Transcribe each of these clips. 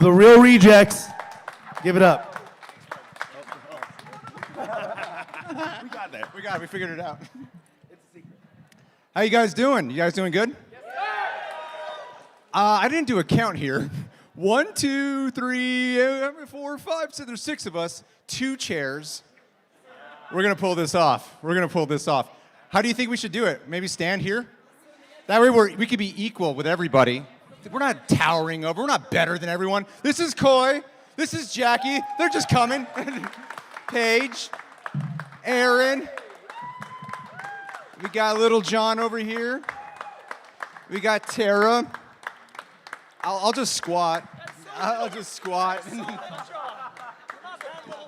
The Real Rejects. Give it up. We got that. We figured it out. It's a secret. How you guys doing? You guys doing good? Yes, sir. I didn't do a count here. 1, 2, 3, 4, 5. So there's 6 of us. 2 chairs. We're gonna pull this off. How do you think we should do it? Maybe stand here? That way we could be equal with everybody. We're not towering over. We're not better than everyone. This is Koy. This is Jackie. They're just coming. Paige. Aaron. We got little John over here. We got Tara. I'll just squat.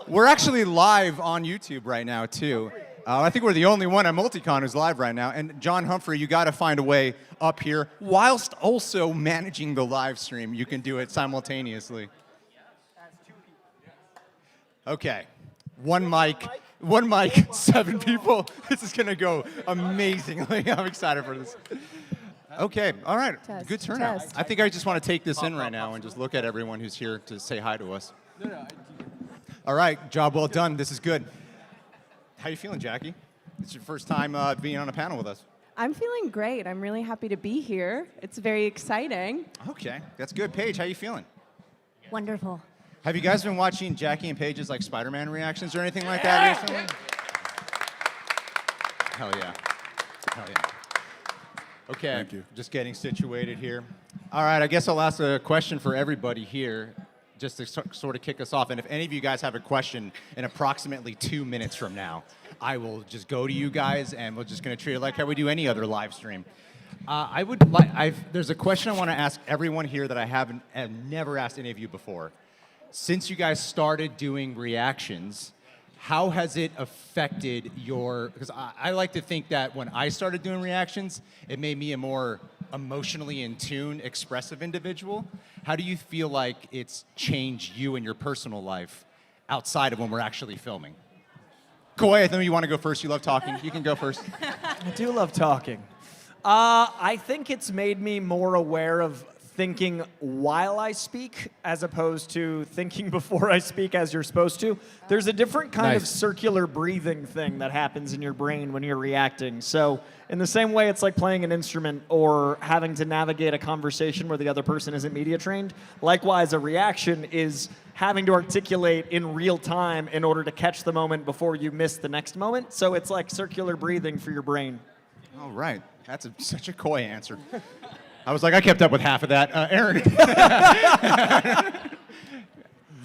We're actually live on YouTube right now, too. I think we're the only one at Multicon who's live right now. And John Humphrey, you got to find a way up here whilst also managing the live stream. You can do it simultaneously. Okay. One mic, 7 people. This is going to go amazingly. I'm excited for this. Okay. All right. Good turnout. I think I just want to take this in right now and just look at everyone who's here to say hi to us. All right. Job well done. This is good. How you feeling, Jackie? It's your first time being on a panel with us. I'm feeling great. I'm really happy to be here. It's very exciting. Okay, that's good. Paige, how you feeling? Wonderful. Have you guys been watching Jackie and Paige's like Spider-Man reactions or anything like that recently? Hell yeah. Hell yeah. Okay, Thank you. Just getting situated here. All right, I guess I'll ask a question for everybody here, just to sort of kick us off. And if any of you guys have a question in approximately 2 minutes from now, I will just go to you guys and we're just going to treat it like how we do any other live stream. There's a question I want to ask everyone here that I have never asked any of you before. Since you guys started doing reactions, how has it affected because I like to think that when I started doing reactions, it made me a more emotionally in tune, expressive individual. How do you feel like it's changed you in your personal life outside of when we're actually filming? Koy, I think you want to go first. You love talking. You can go first. I do love talking. I think it's made me more aware of thinking while I speak as opposed to thinking before I speak as you're supposed to. There's a different kind of circular breathing thing that happens in your brain when you're reacting. So in the same way it's like playing an instrument or having to navigate a conversation where the other person isn't media trained, likewise a reaction is having to articulate in real time in order to catch the moment before you miss the next moment. So it's like circular breathing for your brain. All right. That's such a Koy answer. I was like, I kept up with half of that. Aaron.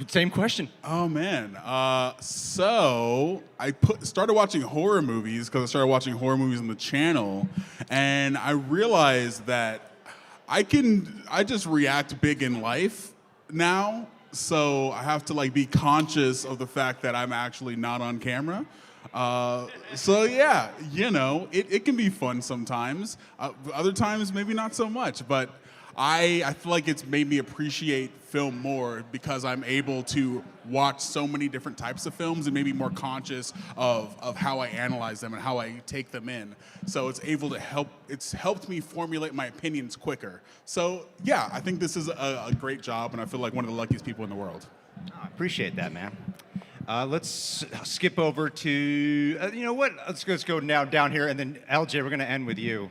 Same question. Oh, man. So I started watching horror movies because I started watching horror movies on the channel. And I realized that I just react big in life now. So I have to like be conscious of the fact that I'm actually not on camera. So yeah, you know, it can be fun sometimes. Other times, maybe not so much. But I feel like it's made me appreciate film more because I'm able to watch so many different types of films and maybe more conscious of how I analyze them and how I take them in. So it's helped me formulate my opinions quicker. So yeah, I think this is a great job and I feel like one of the luckiest people in the world. I appreciate that, man. Let's skip over to, you know what, let's go now down here, and then LJ, we're going to end with you.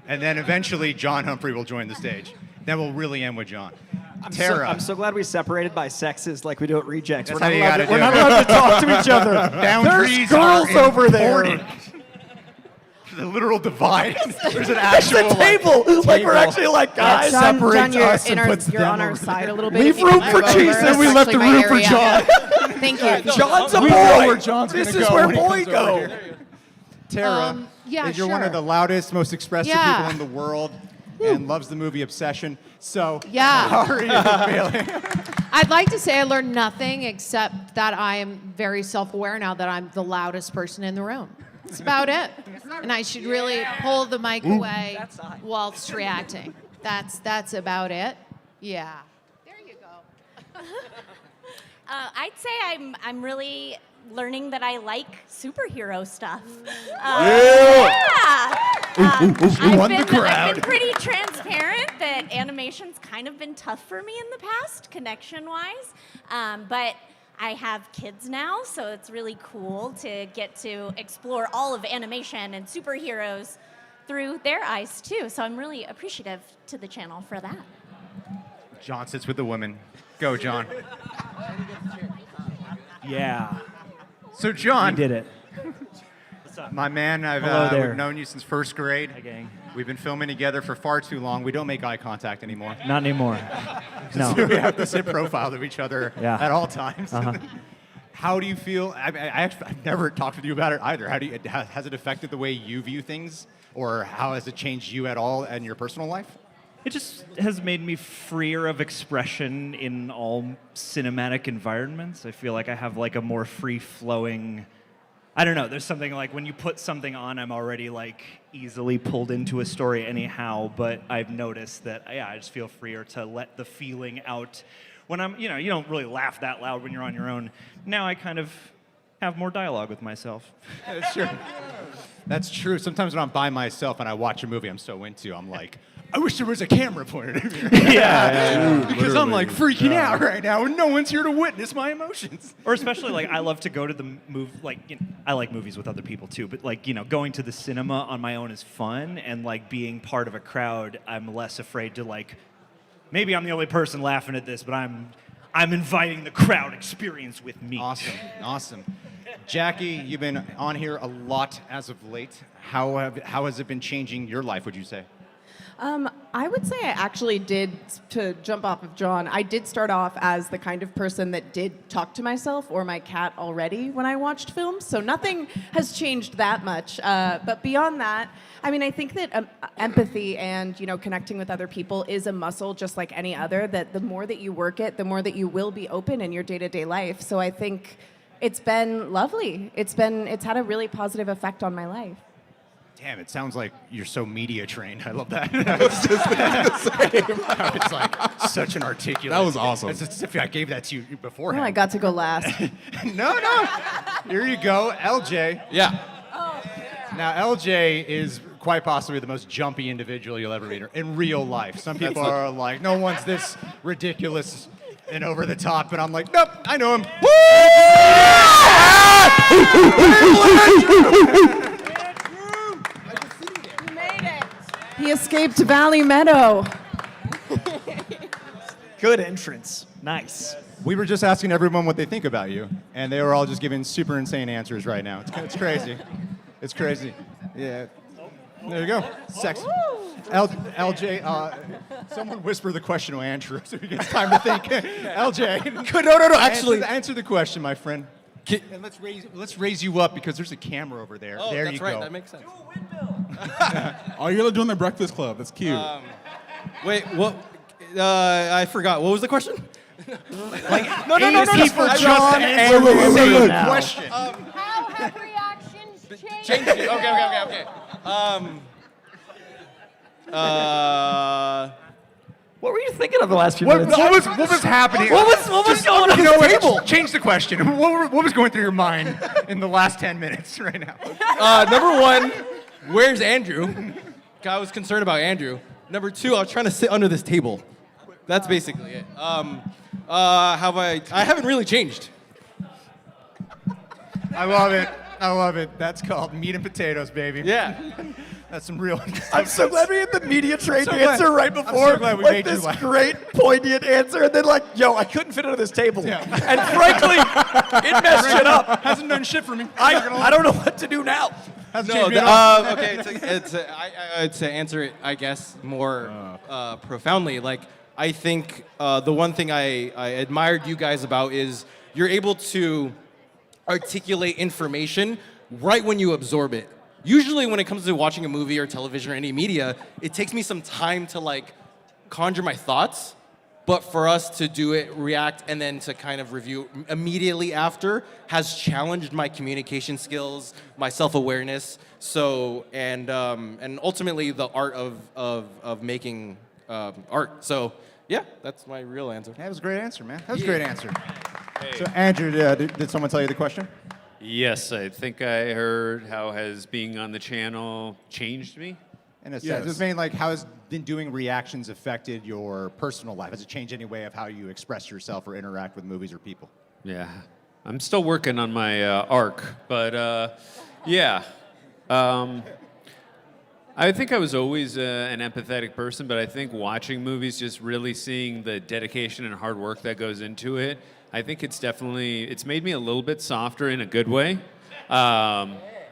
And then eventually John Humphrey will join the stage. Then we'll really end with John. Tara. I'm so glad we separated by sexes like we do at Rejects. That's We're how not you allowed gotta to do it. talk to each other. Boundaries There's girls are over there. important. The literal divide. There's an actual It's a table. Like we're actually like guys. John, separates you're, us and puts you're them on our over side a little bit. Leave If you room can for move over. Jesus. That's We left actually the my room for area. John. Thank you. John's a We know boy. where John's This gonna is go where when he boy comes over go. here. Tara, Yeah, you're one of the loudest, most expressive Yeah. people in the world and loves the movie Obsession. So Yeah. how are you feeling? I'd like to say I learned nothing except that I am very self-aware now that I'm the loudest person in the room. That's about it. And I should really pull the mic away whilst reacting. That's about it. Yeah. There you go. I'd say I'm really learning that I like superhero stuff. Yeah. Yeah. I've been pretty transparent that animation's kind of been tough for me in the past, connection-wise. But I have kids now, so it's really cool to get to explore all of animation and superheroes through their eyes, too. So I'm really appreciative to the channel for that. John sits with the women. Go, John. Yeah. So, John. You did it. My man, Hello there. we've known you since first grade. Hi, gang. We've been filming together for far too long. We don't make eye contact anymore. Not anymore. No. We have to sit profile of each other Yeah. at all times. Uh-huh. How do you feel? I've never talked with you about it either. Has it affected the way you view things, or how has it changed you at all in your personal life? It just has made me freer of expression in all cinematic environments. I feel like I have like a more free-flowing, I don't know, there's something like when you put something on, I'm already like easily pulled into a story anyhow, but I've noticed that, yeah, I just feel freer to let the feeling out. When I'm, you don't really laugh that loud when you're on your own. Now I kind of have more dialogue with myself. That's true. That's true. Sometimes when I'm by myself and I watch a movie I'm so into, I'm like, I wish there was a camera pointed at me. Yeah. Because I'm like freaking out right now and no one's here to witness my emotions. Or especially like I love to go to the movie, like I like movies with other people too, but like going to the cinema on my own is fun, and like being part of a crowd, I'm less afraid to like, maybe I'm the only person laughing at this, but I'm inviting the crowd experience with me. Awesome. Jackie, you've been on here a lot as of late. How has it been changing your life, would you say? I would say I actually did, to jump off of John, I did start off as the kind of person that did talk to myself or my cat already when I watched films, so nothing has changed that much. But beyond that, I mean, I think that empathy and, connecting with other people is a muscle just like any other, that the more that you work it, the more that you will be open in your day-to-day life. So I think it's been lovely. It's had a really positive effect on my life. Damn, it sounds like you're so media trained. I love that. I was just thinking the same. It's like such an articulate. That was awesome. It's as if I gave that to you beforehand. Well, I got to go last. No. Here you go, LJ. Yeah. Now, LJ is quite possibly the most jumpy individual you'll ever meet in real life. Some people are like, no one's this ridiculous and over the top, but I'm like, nope, I know him. He escaped Valley Meadow. Good entrance. Nice. We were just asking everyone what they think about you, and they were all just giving super insane answers right now. It's crazy. It's crazy. Yeah. There you go. Sex. LJ, someone whisper the question to Andrew so he gets time to think. LJ. No. Actually, answer the question, my friend. And let's raise you up because there's a camera over there. Oh, there that's you right. go. That makes sense. Oh, you're doing the Breakfast Club. That's cute. Wait, what? I forgot. What was the question? No. For John and wait. question. How have reactions changed? Change it. Okay. What were you thinking of the last few minutes? What was happening? What was going on at the table? Change the question. What was going through your mind in the last 10 minutes right now? Number one, where's Andrew? I was concerned about Andrew. Number two, I was trying to sit under this table. That's basically it. I haven't really changed. I love it. That's called meat and potatoes, baby. Yeah. That's some real. I'm so glad we had the media trained So glad- answer right I'm before. so glad we like made you this laugh. great poignant answer, and then I couldn't fit under this table. Yeah. And frankly, it messed shit up. Hasn't done shit for me. I don't know what to do now. Hasn't No, changed me at all. okay. To answer it, I guess more profoundly. Like, I think the one thing I admired you guys about is you're able to articulate information right when you absorb it. Usually, when it comes to watching a movie or television or any media, it takes me some time to like conjure my thoughts. But for us to do it, react, and then to kind of review immediately after has challenged my communication skills, my self-awareness. So and ultimately the art of making art. So yeah, that's my real answer. That was a great answer, man. That was a great answer. So Andrew, did someone tell you the question? Yes, I think I heard how has being on the channel changed me. In a sense. Yes. It's mainly like how has been doing reactions affected your personal life? Has it changed any way of how you express yourself or interact with movies or people? Yeah, I'm still working on my arc, but yeah. I think I was always an empathetic person, but I think watching movies, just really seeing the dedication and hard work that goes into it, I think it's made me a little bit softer in a good way.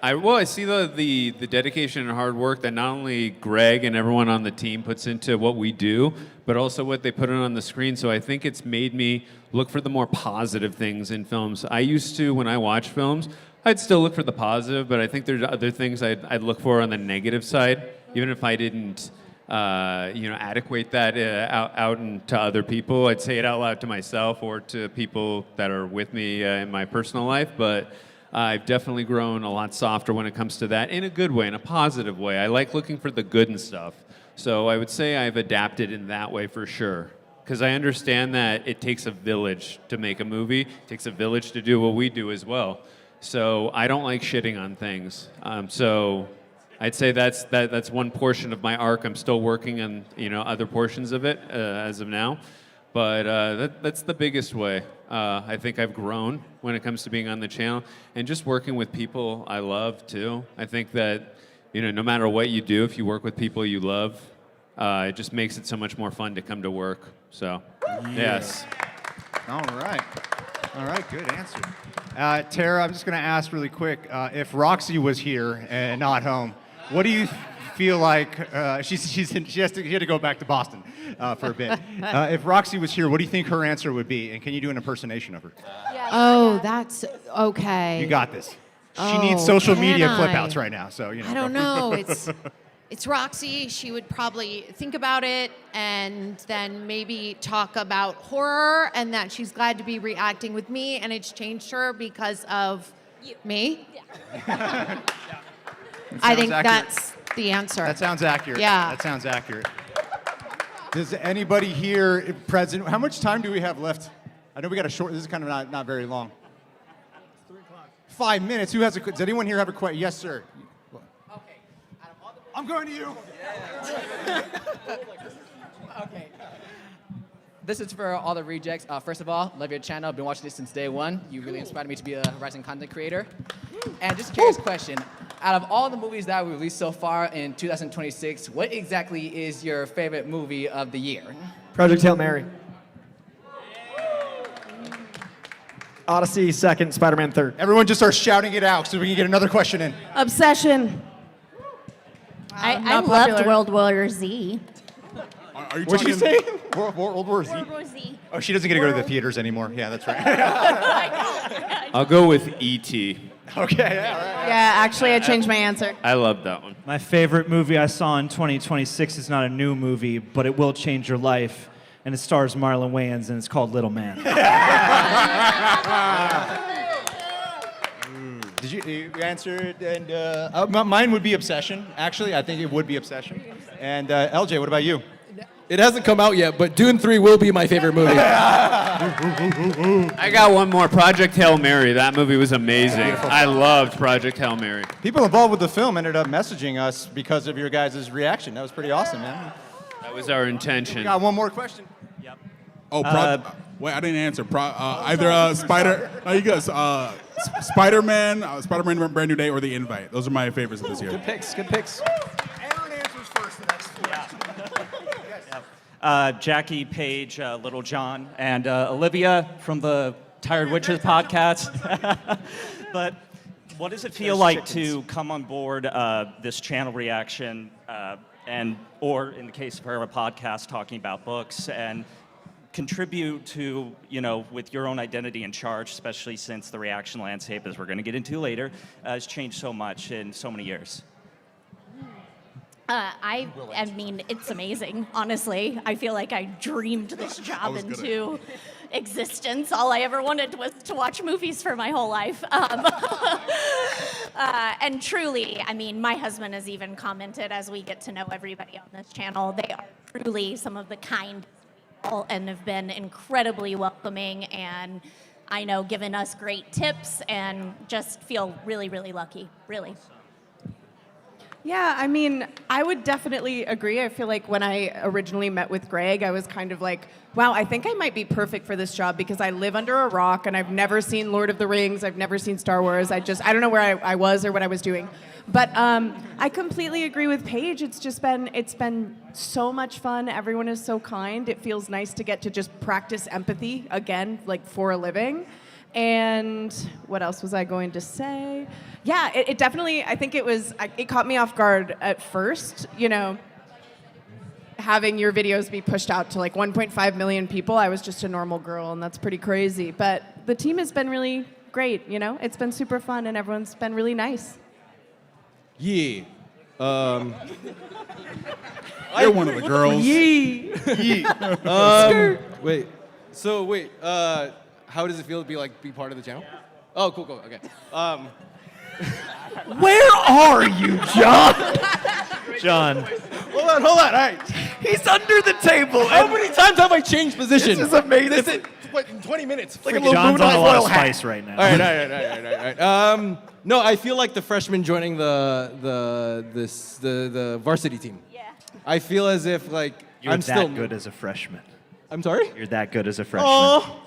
I see the dedication and hard work that not only Greg and everyone on the team puts into what we do, but also what they put on the screen. So I think it's made me look for the more positive things in films. I used to, when I watch films, I'd still look for the positive, but I think there's other things I'd look for on the negative side, even if I didn't, adequate that out into other people. I'd say it out loud to myself or to people that are with me in my personal life, but I've definitely grown a lot softer when it comes to that, in a good way, in a positive way. I like looking for the good and stuff. So I would say I've adapted in that way for sure. Because I understand that it takes a village to make a movie. It takes a village to do what we do as well. So I don't like shitting on things. So I'd say that's one portion of my arc. I'm still working on other portions of it as of now. But that's the biggest way. I think I've grown when it comes to being on the channel and just working with people I love too. I think that no matter what you do, if you work with people you love, it just makes it so much more fun to come to work. So, yes. All right, good answer. Tara, I'm just going to ask really quick, if Roxy was here and not home, what do you feel like, she had to go back to Boston for a bit. If Roxy was here, what do you think her answer would be? And can you do an impersonation of her? Oh, that's okay. You got this. She Oh, needs social can media I? flip outs right now, so I don't know. It's Roxy. She would probably think about it and then maybe talk about horror and that she's glad to be reacting with me and it's changed her because of me. Yeah. I think accurate. that's the answer. That sounds accurate. Yeah. That sounds accurate. Does anybody here present, how much time do we have left? I know we got a short, this is kind of not very long. 5 minutes. Who has does anyone here have a question? Yes, sir. Okay. I'm going to you. Okay. This is for all the rejects. First of all, love your channel. I've been watching this since day one. You really inspired me to be a rising content creator. And just a curious question. Out of all the movies that we released so far in 2026, what exactly is your favorite movie of the year? Project Hail Mary. Odyssey second, Spider-Man third. Everyone just starts shouting it out so we can get another question in. Obsession. I not loved popular. World War Z. Are you What'd you talking- say? World War Z? World War Z. Oh, she doesn't get to go to the theaters anymore. Yeah, that's right. I'll go with E.T. Okay, yeah, all right. Yeah, actually, I changed my answer. I love that one. My favorite movie I saw in 2026 is not a new movie, but it will change your life. And it stars Marlon Wayans, and it's called Little Man. Did you answer it? And mine would be Obsession. Actually, I think it would be Obsession. And LJ, what about you? It hasn't come out yet, but Dune 3 will be my favorite movie. I got one more. Project Hail Mary. That movie was amazing. I loved Project Hail Mary. People involved with the film ended up messaging us because of your guys' reaction. That was pretty awesome, man. That was our intention. We got one more question. Oh, wait, I didn't answer. Either Spider. No, you guys. Spider-Man, Spider-Man Brand New Day, or The Invite. Those are my favorites of this year. Good picks. Good picks. Aaron answers first the next question. Jackie, Paige, Little John, and Olivia from the Tired Witches podcast. But what does it feel like to come on board this channel reaction, or in the case of her, a podcast talking about books, and contribute to, with your own identity in charge, especially since the reaction landscape, as we're going to get into later, has changed so much in so many years? I mean, it's amazing, honestly. I feel like I dreamed this job into existence. All I ever wanted was to watch movies for my whole life. And truly, I mean, my husband has even commented as we get to know everybody on this channel, they are truly some of the kindest people and have been incredibly welcoming and I know given us great tips and just feel really, really lucky, really. Yeah, I mean, I would definitely agree. I feel like when I originally met with Greg, I was kind of like, wow, I think I might be perfect for this job because I live under a rock and I've never seen Lord of the Rings, I've never seen Star Wars. I don't know where I was or what I was doing. But I completely agree with Paige. It's been so much fun. Everyone is so kind. It feels nice to get to just practice empathy again, like for a living. And what else was I going to say? Yeah, it definitely, I think it caught me off guard at first, you know, having your videos be pushed out to like 1.5 million people. I was just a normal girl, and that's pretty crazy. But the team has been really great, you know? It's been super fun, and everyone's been really nice. Yeah. You're one of the girls. Wait. So wait. How does it feel to be part of the channel? Oh, cool. Okay. Where are you, John? John. Hold on. All right. He's under the table. How many times have I changed position? This is amazing. This is what, in 20 minutes. Like a little John's moon on a on lot of oil hat. spice right now. All right. No, I feel like the freshman joining the varsity team. Yeah. I feel as if like You're I'm that still good as a freshman. I'm sorry? You're that good as a freshman. Oh,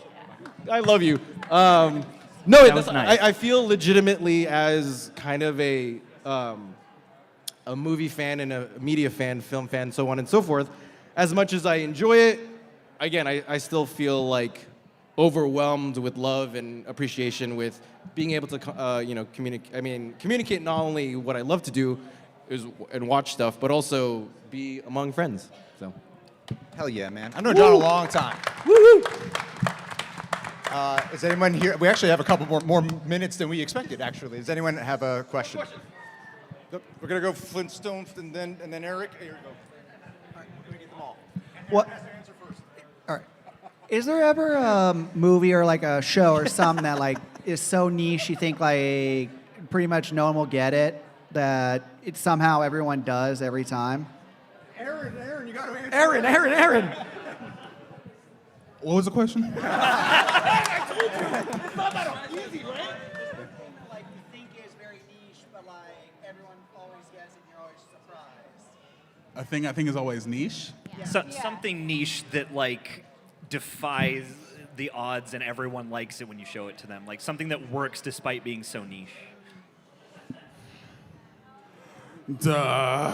I love you. No, was nice. I feel legitimately as kind of a movie fan and a media fan, film fan, so on and so forth. As much as I enjoy it, again, I still feel like overwhelmed with love and appreciation with being able to, communicate not only what I love to do and watch stuff, but also be among friends. So. Hell yeah, man. I've known John a long time. Woo-hoo! Is anyone here? We actually have a couple more minutes than we expected, actually. Does anyone have a question? We're going to go Flintstones and then Eric. Here we go. All right, we're going to get them all. What? All right. Is there ever a movie or like a show or something that like is so niche you think like pretty much no one will get it, that it somehow everyone does every time? Aaron, you got to answer. Aaron. What was the question? Like you think is very niche, but like everyone always gets it and you're always surprised. A thing I think is always niche. Something niche that like defies the odds and everyone likes it when you show it to them. Like something that works despite being so niche. Duh.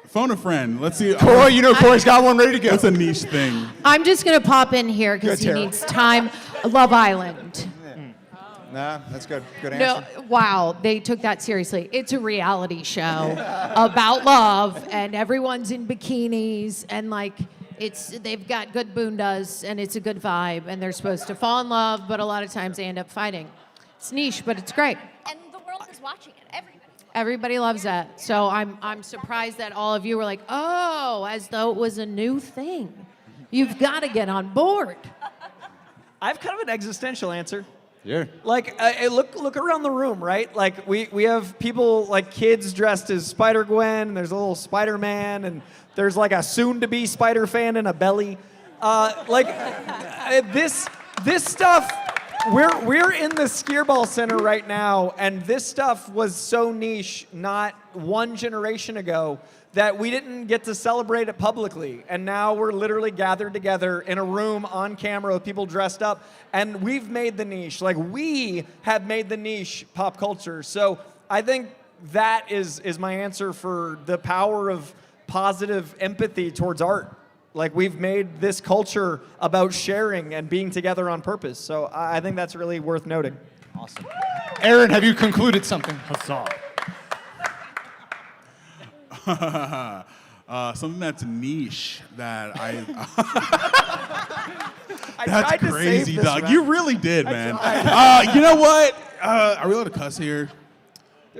Phone a friend. Let's see. Corey, Corey's got one ready to go. That's a niche thing. I'm just going to pop in here because Good, he Tara. needs time. Love Island. Nah, that's good. Good No, answer. wow, they took that seriously. It's a reality show about love, and everyone's in bikinis, and like they've got good bundas, and it's a good vibe, and they're supposed to fall in love, but a lot of times they end up fighting. It's niche, but it's great. And the world is watching it. Everybody loves that. So I'm surprised that all of you were like, oh, as though it was a new thing. You've got to get on board. I have kind of an existential answer. Yeah. Like, look around the room, right? Like, we have people, like kids dressed as Spider-Gwen, and there's a little Spider-Man, and there's like a soon-to-be Spider-Fan in a belly. This stuff, we're in the Skierball Center right now, and this stuff was so niche not one generation ago that we didn't get to celebrate it publicly. And now we're literally gathered together in a room on camera with people dressed up, and we've made the niche. Like, we have made the niche pop culture. So I think that is my answer for the power of positive empathy towards art. Like, we've made this culture about sharing and being together on purpose. So I think that's really worth noting. Awesome. Aaron, have you concluded something? Huzzah. Something that's niche that I. I That's tried to crazy, save this, dog. man. You really did, man. You know what? Are we allowed to cuss here?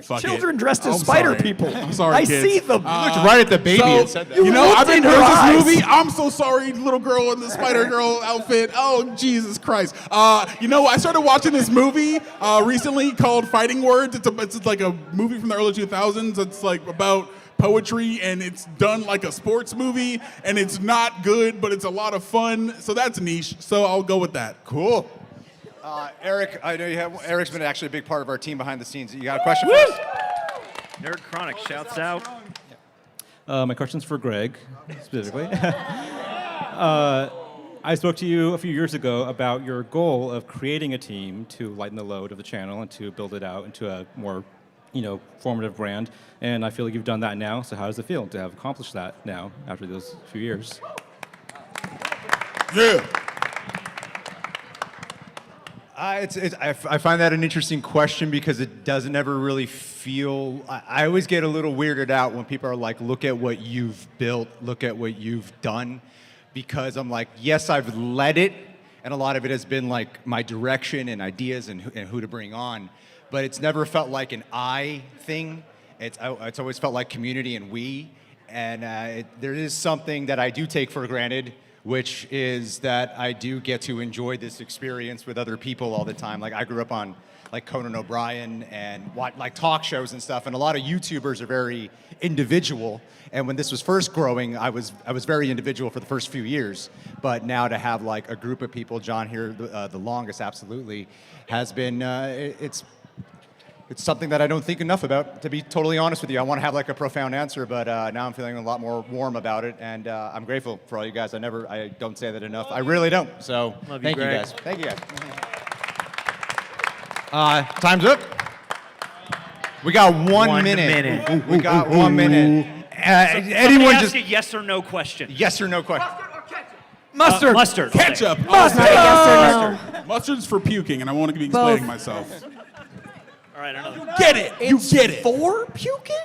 Fuck Children it. dressed as I'm spider sorry. people. I'm sorry, I kids. see them. You looked right at the baby and said that. You know, I've been looked in doing her this eyes. movie. I'm so sorry, little girl in the Spider-Girl outfit. Oh, Jesus Christ. You know, I started watching this movie recently called Fighting Words. It's like a movie from the early 2000s. It's like about poetry, and it's done like a sports movie, and it's not good, but it's a lot of fun. So that's niche. So I'll go with that. Cool. Eric, I know you have. Eric's been actually a big part of our team behind the scenes. You got a question for us? Nerd Chronic shouts out. My question's for Greg, specifically. I spoke to you a few years ago about your goal of creating a team to lighten the load of the channel and to build it out into a more, formative brand. And I feel like you've done that now. So how does it feel to have accomplished that now after those few years? Yeah. I find that an interesting question because it doesn't ever really feel. I always get a little weirded out when people are like, "Look at what you've built. Look at what you've done," because I'm like, yes, I've led it, and a lot of it has been like my direction and ideas and who to bring on, but it's never felt like an I thing. It's always felt like community and we, and there is something that I do take for granted, which is that I do get to enjoy this experience with other people all the time. Like I grew up on like Conan O'Brien and like talk shows and stuff, and a lot of YouTubers are very individual. And when this was first growing, I was very individual for the first few years. But now to have like a group of people, John here the longest, absolutely, has been it's something that I don't think enough about, to be totally honest with you. I want to have like a profound answer, but now I'm feeling a lot more warm about it, and I'm grateful for all you guys. I don't say that enough. I really don't. So thank you guys. Thank you guys. Time's up. We got 1 minute. We got 1 minute. Anyone ask just a yes or no question. Yes or no question. Mustard. Mustard. Ketchup. Mustard. Mustard. Mustard's for puking, and I want to be explaining myself. All right, another. Get it. You get it. For puking?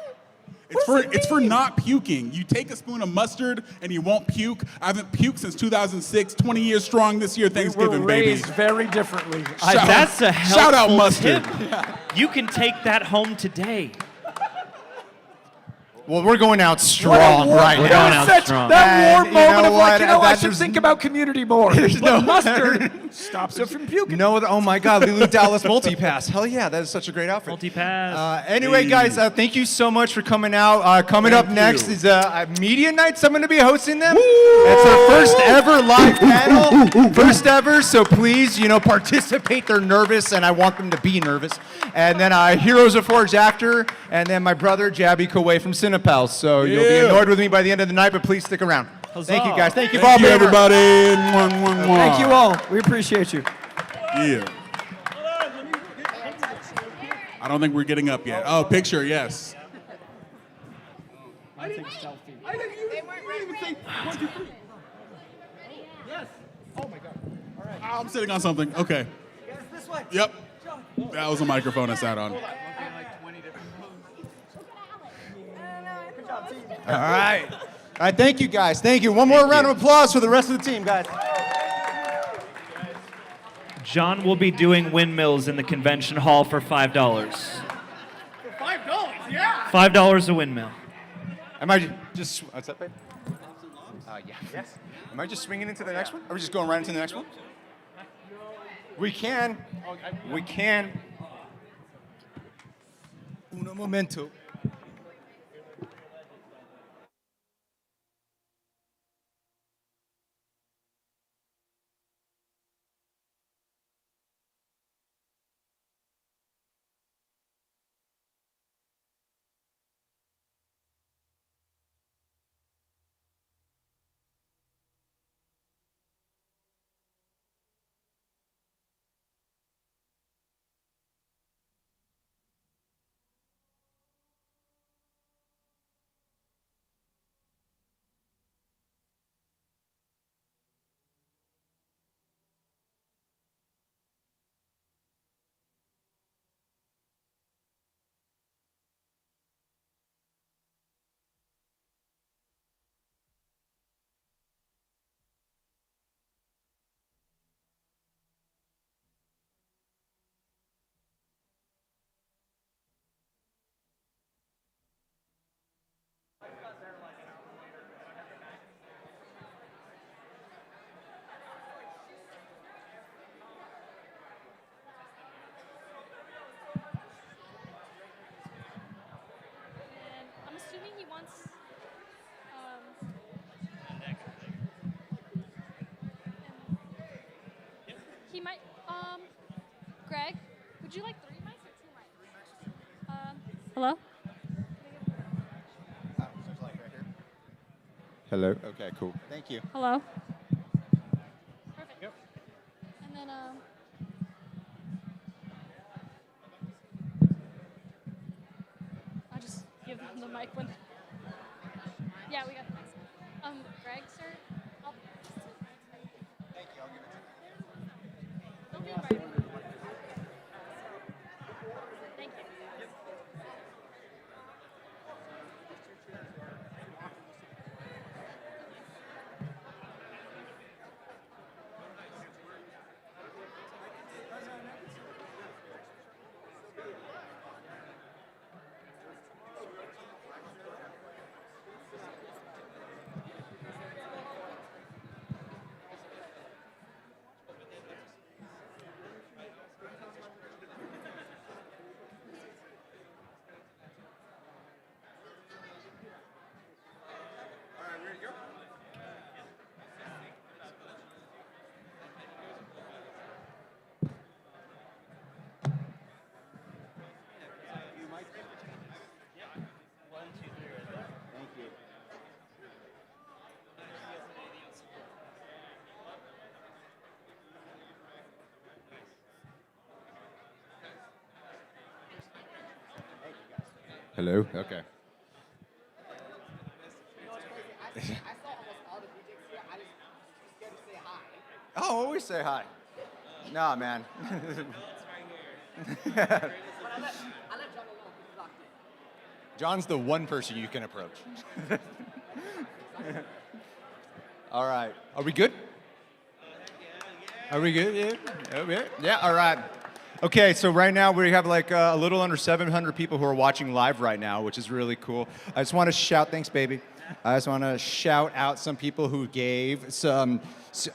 It's for not puking. You take a spoon of mustard and you won't puke. I haven't puked since 2006. 20 years strong this year. Thanksgiving, We're baby. raised very differently. That's a helpful Shout out mustard. tip. You can take that home today. Well, we're going out strong right We're now. going out strong. That warm And you know moment of like, what? I That should there's- think about community more. There's But no- mustard stops it from puking. No, oh my God, Lulu Dallas multi-pass. Hell yeah, that is such a great outfit. Multi-pass. Anyway, guys, thank you so much for coming out. Coming up next is Media Nights. I'm going to be hosting them. It's our first ever live panel. First ever, so please, participate. They're nervous, and I want them to be nervous. And then Heroes of Reforged actor, and then my brother, Jaby Koay from CinePals. So you'll be annoyed with me by the end of the night, but please stick around. Thank you, guys. Thank you, Thank you, Bob. everybody. Thank you all. We appreciate you. Yeah. I don't think we're getting up yet. Oh, picture, yes. I think selfie. I'm sitting on something. Okay. Yep. That was a microphone I sat on. All right. All right, thank you, guys. Thank you. One more round of applause for the rest of the team, guys. John will be doing windmills in the convention hall for $5. For $5, yeah. $5 a windmill. Am I just... What's that, babe? Yeah. Yes. Am I just swinging into the next one? Are we just going right into the next one? We can. We can. Uno momento. Would you like 3 mics or 2 mics? Hello? Hello. Okay, cool. Thank you. Hello? Perfect. Yep. And then, I'll just give them the mic when. Yeah, we got the mics. Greg, sir? Thank you. I'll give it to Don't be afraid. Thank you. Hello. Okay. Oh, always say hi. Nah, man. John's the one person you can approach. All right. Are we good? Are we good? Yeah. Okay. Yeah. All right. Okay, so right now we have like a little under 700 people who are watching live right now, which is really cool. I just want to shout, thanks, baby. I just want to shout out some people who gave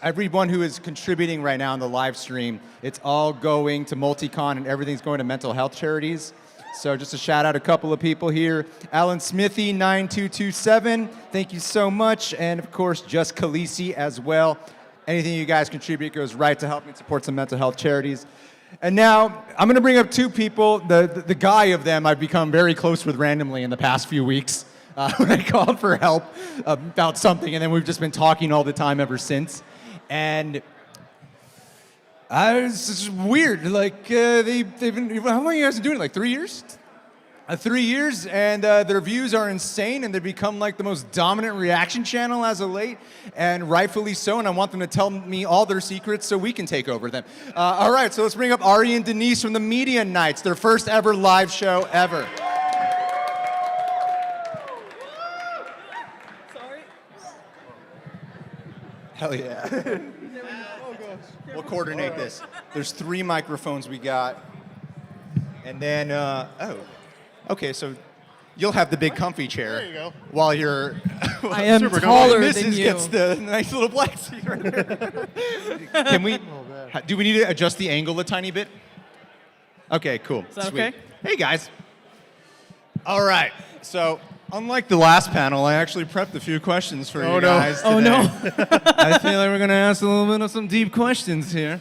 everyone who is contributing right now on the live stream. It's all going to Multicon and everything's going to mental health charities. So just to shout out a couple of people here. Alan Smithy, 9227, thank you so much. And of course, Just Khaleesi as well. Anything you guys contribute goes right to helping support some mental health charities. And now, I'm going to bring up two people. The guy of them I've become very close with randomly in the past few weeks when I called for help about something, and then we've just been talking all the time ever since. And it's just weird. Like, they've been, how long are you guys been doing it? Like 3 years? 3 years, and their views are insane, and they've become like the most dominant reaction channel as of late, and rightfully so, and I want them to tell me all their secrets so we can take over them. All right, so let's bring up Ari and Denise from the Media Nights, their first ever live show ever. Sorry. Hell yeah. We'll coordinate this. There's 3 microphones we got, and then, okay, so you'll have the big comfy chair. There you go. While you're... I am taller than Mrs. you. gets the nice little black seat right there. Can we... Do we need to adjust the angle a tiny bit? Okay, cool. Is that Sweet. okay? Hey, guys. All right. So, unlike the last panel, I actually prepped a few questions for you guys today. Oh, no. I feel like we're going to ask a little bit of some deep questions here.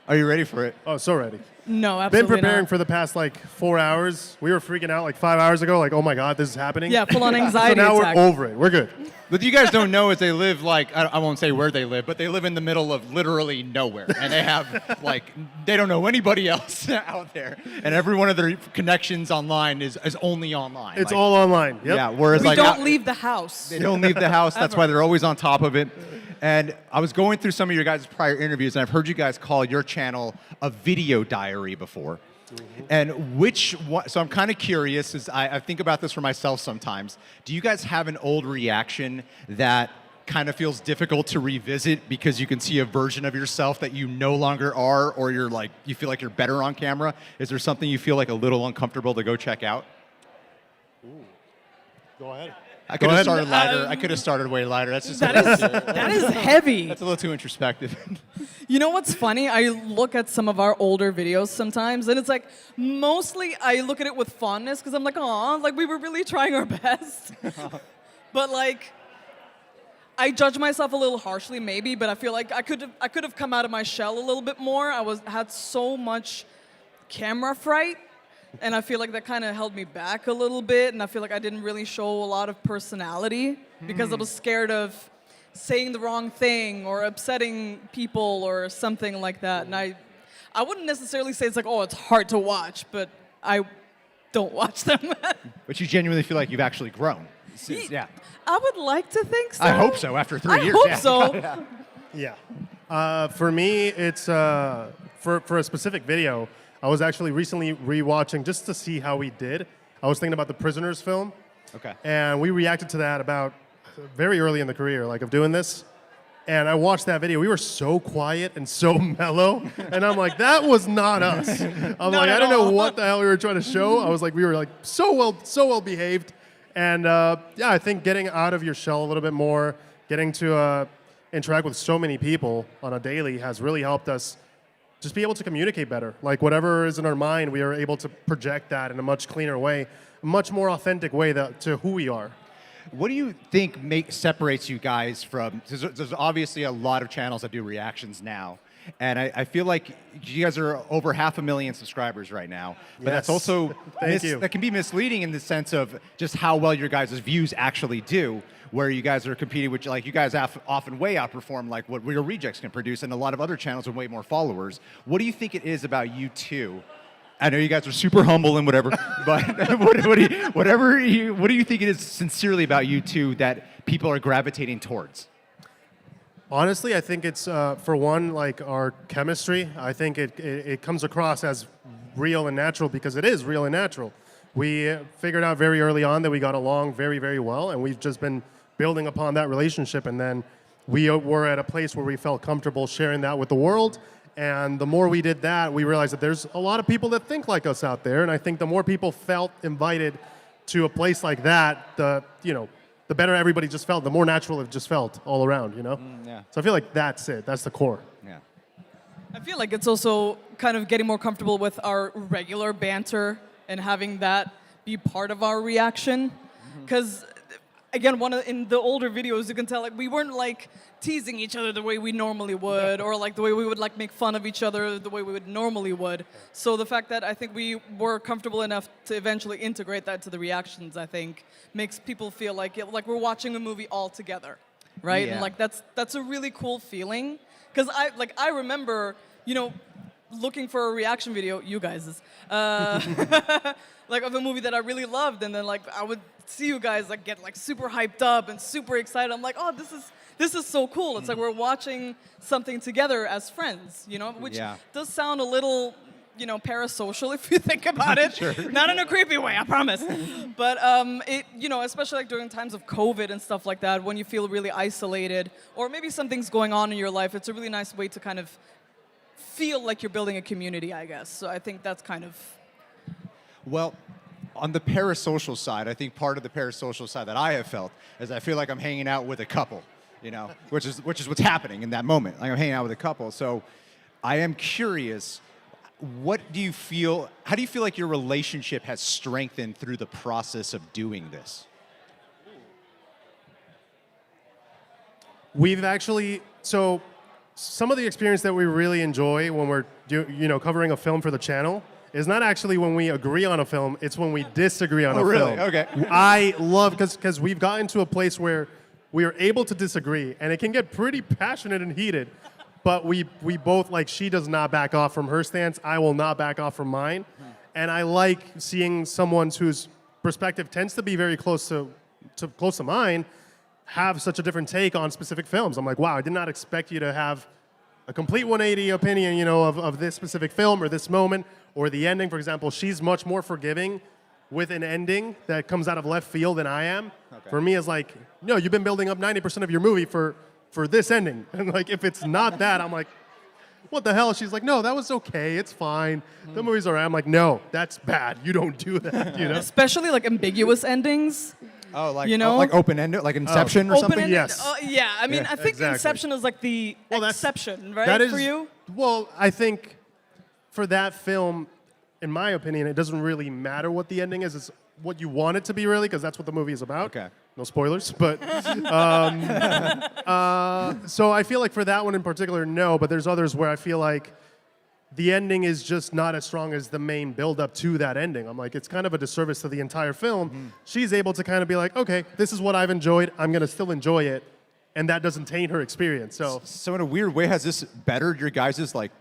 Are you ready for it? Oh, so ready. No, Been absolutely preparing not. for the past like 4 hours. We were freaking out like 5 hours ago, like, oh my God, this is happening. Yeah, full-on anxiety So now attack. we're over it. We're good. What you guys don't know is they live like, I won't say where they live, but they live in the middle of literally nowhere. And they have like, they don't know anybody else out there. And every one of their connections online is only online. It's Like, all online. Yep. Yeah, whereas We like don't leave the house. they don't leave the house. That's why they're always on top of it. And I was going through some of your guys' prior interviews, and I've heard you guys call your channel a video diary before. And which one, so I'm kind of curious, as I think about this for myself sometimes. Do you guys have an old reaction that kind of feels difficult to revisit because you can see a version of yourself that you no longer are, or you're like, you feel like you're better on camera? Is there something you feel like a little uncomfortable to go check out? Go ahead. I could have started lighter. I could have started way lighter. That's just That is heavy. That's a little too introspective. You know what's funny? I look at some of our older videos sometimes, and it's like, mostly I look at it with fondness because I'm like, aw, like we were really trying our best. But like, I judge myself a little harshly maybe, but I feel like I could have come out of my shell a little bit more. Had so much camera fright. And I feel like that kind of held me back a little bit. And I feel like I didn't really show a lot of personality because I was scared of saying the wrong thing or upsetting people or something like that. And I wouldn't necessarily say it's like, oh, it's hard to watch, but I don't watch them. But you genuinely feel like you've actually grown. Yeah. I would like to think so. I hope so after 3 years. I hope yeah. so. Yeah. For me, it's for a specific video. I was actually recently rewatching just to see how we did. I was thinking about the Prisoners film. Okay. And we reacted to that about very early in the career, like of doing this. And I watched that video. We were so quiet and so mellow. And I'm like, that was not us. I'm like, I don't know what the hell we were trying to show. I was like, we were like so well behaved. And yeah, I think getting out of your shell a little bit more, getting to interact with so many people on a daily has really helped us just be able to communicate better. Like whatever is in our mind, we are able to project that in a much cleaner way, a much more authentic way to who we are. What do you think separates you guys from? There's obviously a lot of channels that do reactions now, and I feel like you guys are over 500,000 subscribers right now. But that's also that can be misleading in the sense of just how well your guys' views actually do. Where you guys are competing with, like, you guys often way outperform like what Real Rejects can produce, and a lot of other channels with way more followers. What do you think it is about you two? I know you guys are super humble and whatever, but what do you think it is sincerely about you two that people are gravitating towards? Honestly, I think it's, for one, like our chemistry. I think it comes across as real and natural because it is real and natural. We figured out very early on that we got along very, very well, and we've just been building upon that relationship. And then we were at a place where we felt comfortable sharing that with the world. And the more we did that, we realized that there's a lot of people that think like us out there. And I think the more people felt invited to a place like that, the better everybody just felt, the more natural it just felt all around, Yeah. So I feel like that's it. That's the core. Yeah. I feel like it's also kind of getting more comfortable with our regular banter and having that be part of our reaction. Because, again, in the older videos, you can tell like we weren't like teasing each other the way we normally would, or like the way we would like make fun of each other the way we would normally would. So the fact that I think we were comfortable enough to eventually integrate that to the reactions, I think, makes people feel like we're watching a movie all together, right? Yeah. And like that's a really cool feeling. Because I remember, looking for a reaction video, you guys, like of a movie that I really loved, and then like I would see you guys like get like super hyped up and super excited. I'm like, oh, this is so cool. It's like we're watching something together as friends, which does sound a little, parasocial if you think about it. Sure. Not in a creepy way, I promise. But it, especially like during times of COVID and stuff like that, when you feel really isolated, or maybe something's going on in your life, it's a really nice way to kind of feel like you're building a community, I guess. So I think that's kind of... Well, on the parasocial side, I think part of the parasocial side that I have felt is I feel like I'm hanging out with a couple, which is what's happening in that moment. Like I'm hanging out with a couple. So I am curious, how do you feel like your relationship has strengthened through the process of doing this? We've actually, so some of the experience that we really enjoy when we're covering a film for the channel is not actually when we agree on a film, it's when we disagree on a film. Okay. I love, because we've gotten to a place where we are able to disagree, and it can get pretty passionate and heated, but we both, like, she does not back off from her stance, I will not back off from mine, and I like seeing someone whose perspective tends to be very close to mine have such a different take on specific films. I'm like, wow, I did not expect you to have a complete 180 opinion, of this specific film or this moment or the ending. For example, she's much more forgiving with an ending that comes out of left field than I am. Okay. For me, it's like, no, you've been building up 90% of your movie for this ending. And like, if it's not that, I'm like, what the hell? She's like, no, that was okay. It's fine. The movie's all right. I'm like, no, that's bad. You don't do that, Especially like ambiguous endings. Oh, like like open-ended, like Inception or something? Yes. Yeah, I mean, I think Inception is like the exception, right, that is, for you? Well, I think for that film, in my opinion, it doesn't really matter what the ending is. It's what you want it to be, really, because that's what the movie is about. Okay. No spoilers, but... so I feel like for that one in particular, no, but there's others where I feel like the ending is just not as strong as the main build-up to that ending. I'm like, it's kind of a disservice to the entire film. She's able to kind of be like, okay, this is what I've enjoyed. I'm going to still enjoy it. And that doesn't taint her experience. So in a weird way, has this bettered your guys' like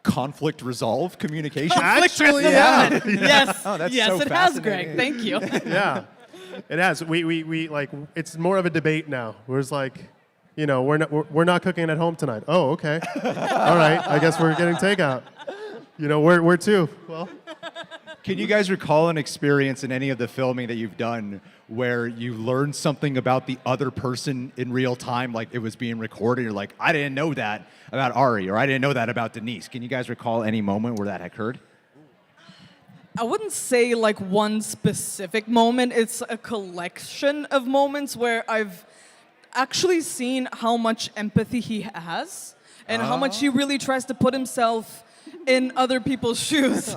conflict resolve communication? Actually, yeah. Yes. Oh, that's yes, so it has, fascinating. Greg. Thank you. Yeah, it has. We like, it's more of a debate now. Where it's like, you know, we're not cooking at home tonight. Oh, okay. All right. I guess we're getting takeout. You know, where to? Well, Can you guys recall an experience in any of the filming that you've done where you learned something about the other person in real time, like it was being recorded? You're like, I didn't know that about Ari, or I didn't know that about Denise. Can you guys recall any moment where that occurred? I wouldn't say like one specific moment. It's a collection of moments where I've actually seen how much empathy he has and how much he really tries to put himself in other people's shoes.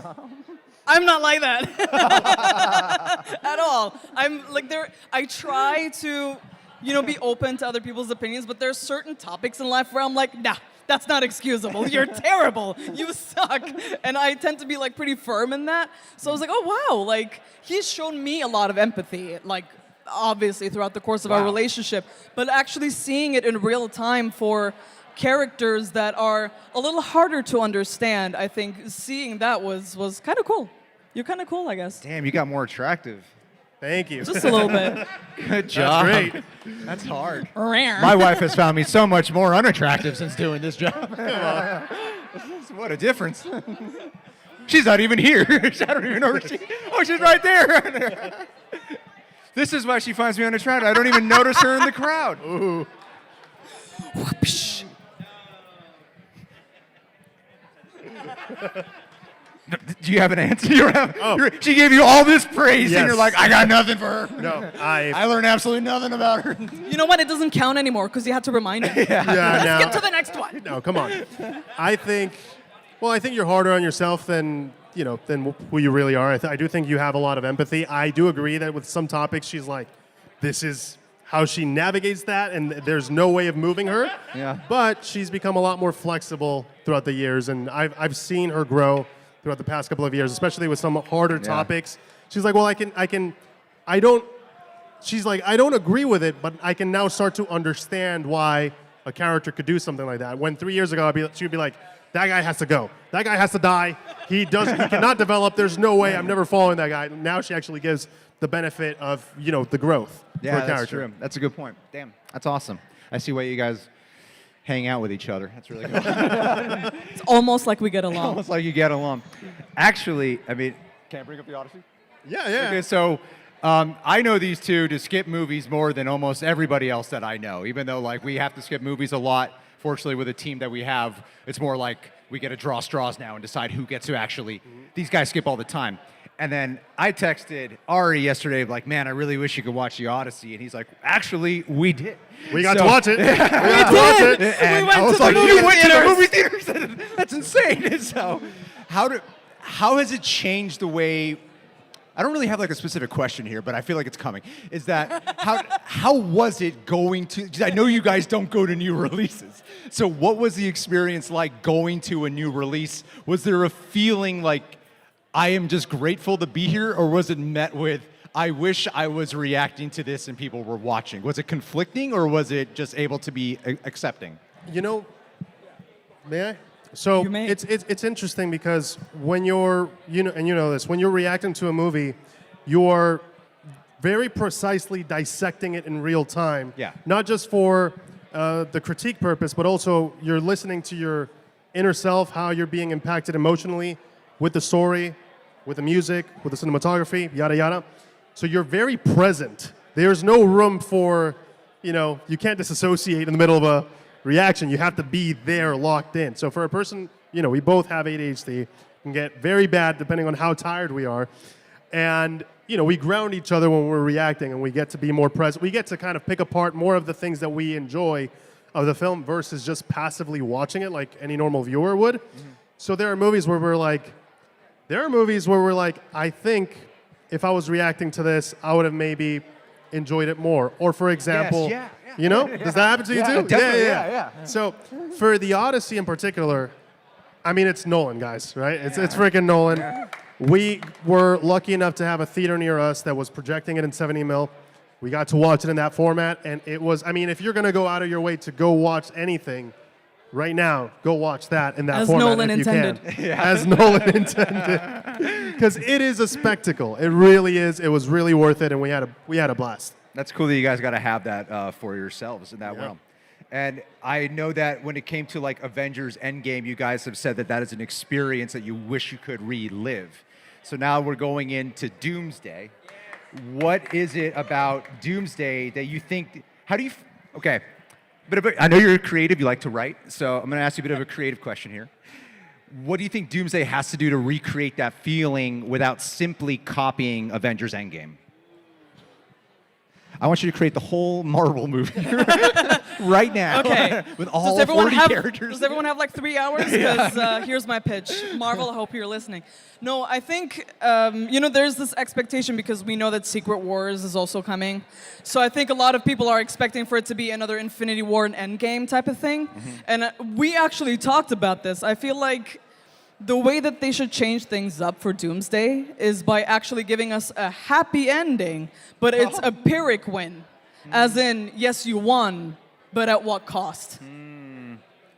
I'm not like that at all. I'm like I try to, you know, be open to other people's opinions, but there's certain topics in life where I'm like, nah, that's not excusable. You're terrible. You suck. And I tend to be like pretty firm in that. So I was like, oh wow, like he's shown me a lot of empathy, like obviously throughout the course of our relationship, but actually seeing it in real time for characters that are a little harder to understand, I think seeing that was kind of cool. You're kind of cool, I guess. Damn, you got more attractive. thank you. Just a little bit. Good job. That's great. That's hard. Rare. My wife has found me so much more unattractive since doing this job. What a difference. She's not even here. I don't even know where she. Oh, she's right there. This is why she finds me unattractive. I don't even notice her in the crowd. Ooh. Do you have an answer? She gave you all this praise, and you're like, I got nothing for her. No, I learned absolutely nothing about her. You know what? It doesn't count anymore because you had to remind me. Yeah, Let's no. get to the next one. No, come on. I think you're harder on yourself than who you really are. I do think you have a lot of empathy. I do agree that with some topics, she's like, this is how she navigates that, and there's no way of moving her. Yeah. But she's become a lot more flexible throughout the years, and I've seen her grow throughout the past couple of years, especially with some harder topics. She's like, well, she's like, I don't agree with it, but I can now start to understand why a character could do something like that. When 3 years ago, she would be like, that guy has to go. That guy has to die. He cannot develop. There's no way. I'm never following that guy. Now she actually gives the benefit of, the growth for a character. That's true. That's a good point. Damn, that's awesome. I see why you guys hang out with each other. That's really good. It's almost like we get along. Almost like you get along. Actually, I mean, can I bring up the Odyssey? Yeah. Okay, so I know these two to skip movies more than almost everybody else that I know, even though like we have to skip movies a lot. Fortunately, with the team that we have, it's more like we get to draw straws now and decide who gets to actually. These guys skip all the time. And then I texted Ari yesterday, like, man, I really wish you could watch the Odyssey. And he's like, actually, we did. We got to watch it. We got to watch it. And We went I was to the like, movie you went to the theaters." movie theaters? That's insane. So how has it changed the way, I don't really have like a specific question here, but I feel like it's coming, is that how was it going to, 'cause I know you guys don't go to new releases. So what was the experience like going to a new release? Was there a feeling like, I am just grateful to be here, or was it met with, I wish I was reacting to this and people were watching? Was it conflicting, or was it just able to be accepting? May I? So You may. it's interesting because when you're, when you're reacting to a movie, you're very precisely dissecting it in real time. Yeah. Not just for the critique purpose, but also you're listening to your inner self, how you're being impacted emotionally with the story, with the music, with the cinematography, yada, yada. So you're very present. There's no room for, you can't disassociate in the middle of a reaction. You have to be there locked in. So for a person, we both have ADHD, can get very bad depending on how tired we are. And, we ground each other when we're reacting, and we get to be more present. We get to kind of pick apart more of the things that we enjoy of the film versus just passively watching it like any normal viewer would. Mm-hmm. So there are movies where we're like, I think if I was reacting to this, I would have maybe enjoyed it more. Or for example, Yes, yeah. does that happen to you too? Definitely, yeah. So for the Odyssey in particular, I mean, it's Nolan, guys, right? It's freaking Nolan. We were lucky enough to have a theater near us that was projecting it in 70 mil. We got to watch it in that format, and it was, I mean, if you're going to go out of your way to go watch anything right now, go watch that in that As format Nolan if you intended. can. As Nolan intended. Because it is a spectacle. It really is. It was really worth it, and we had a blast. That's cool that you guys got to have that for yourselves in that realm. And I know that when it came to like Avengers Endgame, you guys have said that that is an experience that you wish you could relive. So now we're going into Doomsday. What is it about Doomsday that you think, how do you, okay, I know you're creative, you like to write, so I'm going to ask you a bit of a creative question here. What do you think Doomsday has to do to recreate that feeling without simply copying Avengers Endgame? I want you to create the whole Marvel movie right now. Okay. With all 40 characters. Does everyone have like 3 hours? Because here's my pitch. Marvel, I hope you're listening. No, I think, there's this expectation because we know that Secret Wars is also coming. So I think a lot of people are expecting for it to be another Infinity War and Endgame type of thing. And we actually talked about this. I feel like the way that they should change things up for Doomsday is by actually giving us a happy ending, but it's a Pyrrhic win. As in, yes, you won, but at what cost?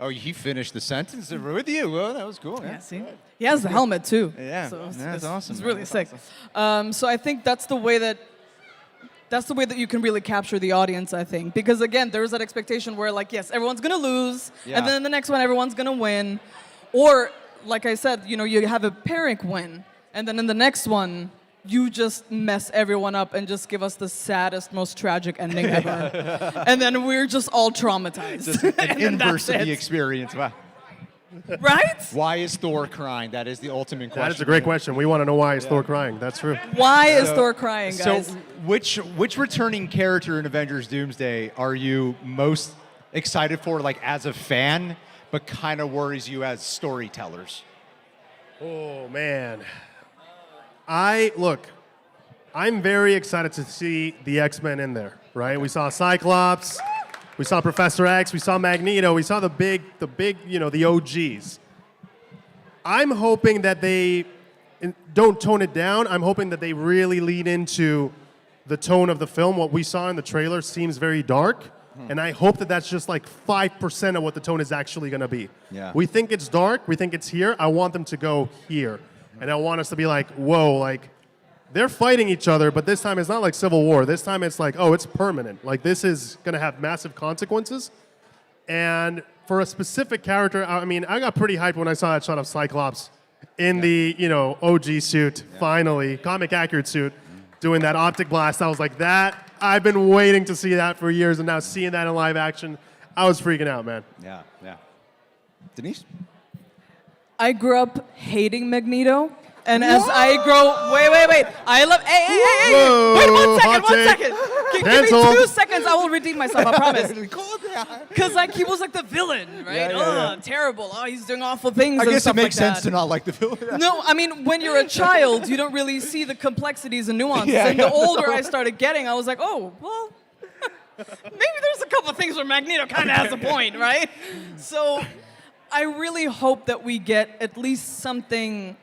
Oh, he finished the sentence with you. Well, that was cool. Yeah, see? He has the helmet, too. Yeah, so that's awesome. It's really sick. So I think that's the way that you can really capture the audience, I think. Because, again, there's that expectation where, like, yes, everyone's going to lose, and then in the next one, everyone's going to win. Or, like I said, you have a Pyrrhic win, and then in the next one, you just mess everyone up and just give us the saddest, most tragic ending ever. And then we're just all traumatized. Just an inverse of the experience. Wow. Right? Why is Thor crying? That is the ultimate question. That is a great question. We want to know why is Thor crying. That's true. Why is Thor crying, guys? So which returning character in Avengers Doomsday are you most excited for, like as a fan, but kind of worries you as storytellers? Oh, man. I'm very excited to see the X-Men in there, right? We saw Cyclops, we saw Professor X, we saw Magneto, we saw the big, the OGs. I'm hoping that they don't tone it down. I'm hoping that they really lean into the tone of the film. What we saw in the trailer seems very dark, and I hope that that's just like 5% of what the tone is actually going to be. Yeah. We think it's dark, we think it's here. I want them to go here. And I want us to be like, whoa, like, they're fighting each other, but this time it's not like Civil War. This time it's like, oh, it's permanent. Like, this is going to have massive consequences. And for a specific character, I mean, I got pretty hyped when I saw that shot of Cyclops in the, OG suit, finally, comic accurate suit, doing that optic blast. I was like, that, I've been waiting to see that for years, and now seeing that in live action, I was freaking out, man. Yeah. Denise? I grew up hating Magneto, and as I grow, wait, I love, hey, Whoa, wait, 1 hot second. take. Give me Canceled. 2 seconds, I will redeem myself, I promise. Because like he was like the villain, right? Yeah. Terrible. Oh, he's doing awful things. I and guess stuff it makes like sense that. to not like the villain. No, I mean, when you're a child, you don't really see the complexities and nuances. Yeah, and yeah. the older I started getting, I was like, oh, well, maybe there's a couple of things where Magneto kind of has a point, right? So I really hope that we get at least something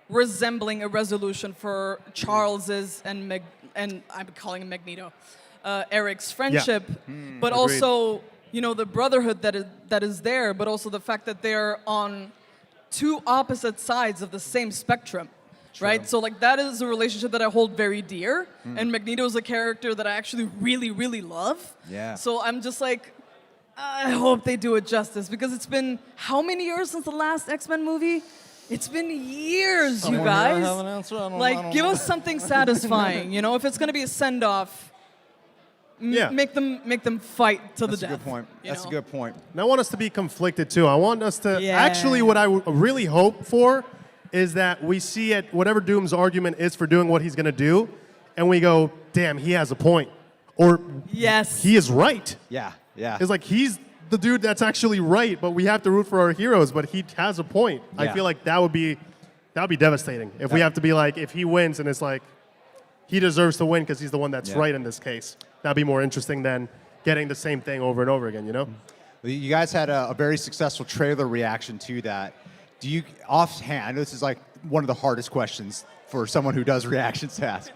resembling a resolution for Charles's and I'm calling him Magneto, Eric's friendship, but agreed. also, the brotherhood that is there, but also the fact that they're on 2 opposite sides of the same spectrum, right? So like that is a relationship that I hold very dear, and Magneto is a character that I actually really, really love. Yeah. So I'm just like, I hope they do it justice, because it's been how many years since the last X-Men movie? It's been years, you guys. Give us something satisfying. If it's going to be a send-off, make them fight to the death. That's a good point. That's a good point. And I want us to be conflicted too. I want us to Yeah. actually, what I really hope for is that we see it, whatever Doom's argument is for doing what he's going to do, and we go, damn, he has a point. Or yes, he is right. Yeah. It's like he's the dude that's actually right, but we have to root for our heroes, but he has a point. I Yeah. feel like that would be devastating if we have to be like, if he wins and it's like, he deserves to win because he's the one that's right in this case. That'd be more interesting than getting the same thing over and over again, You guys had a very successful trailer reaction to that. do you offhand? I know this is like one of the hardest questions for someone who does reactions to ask,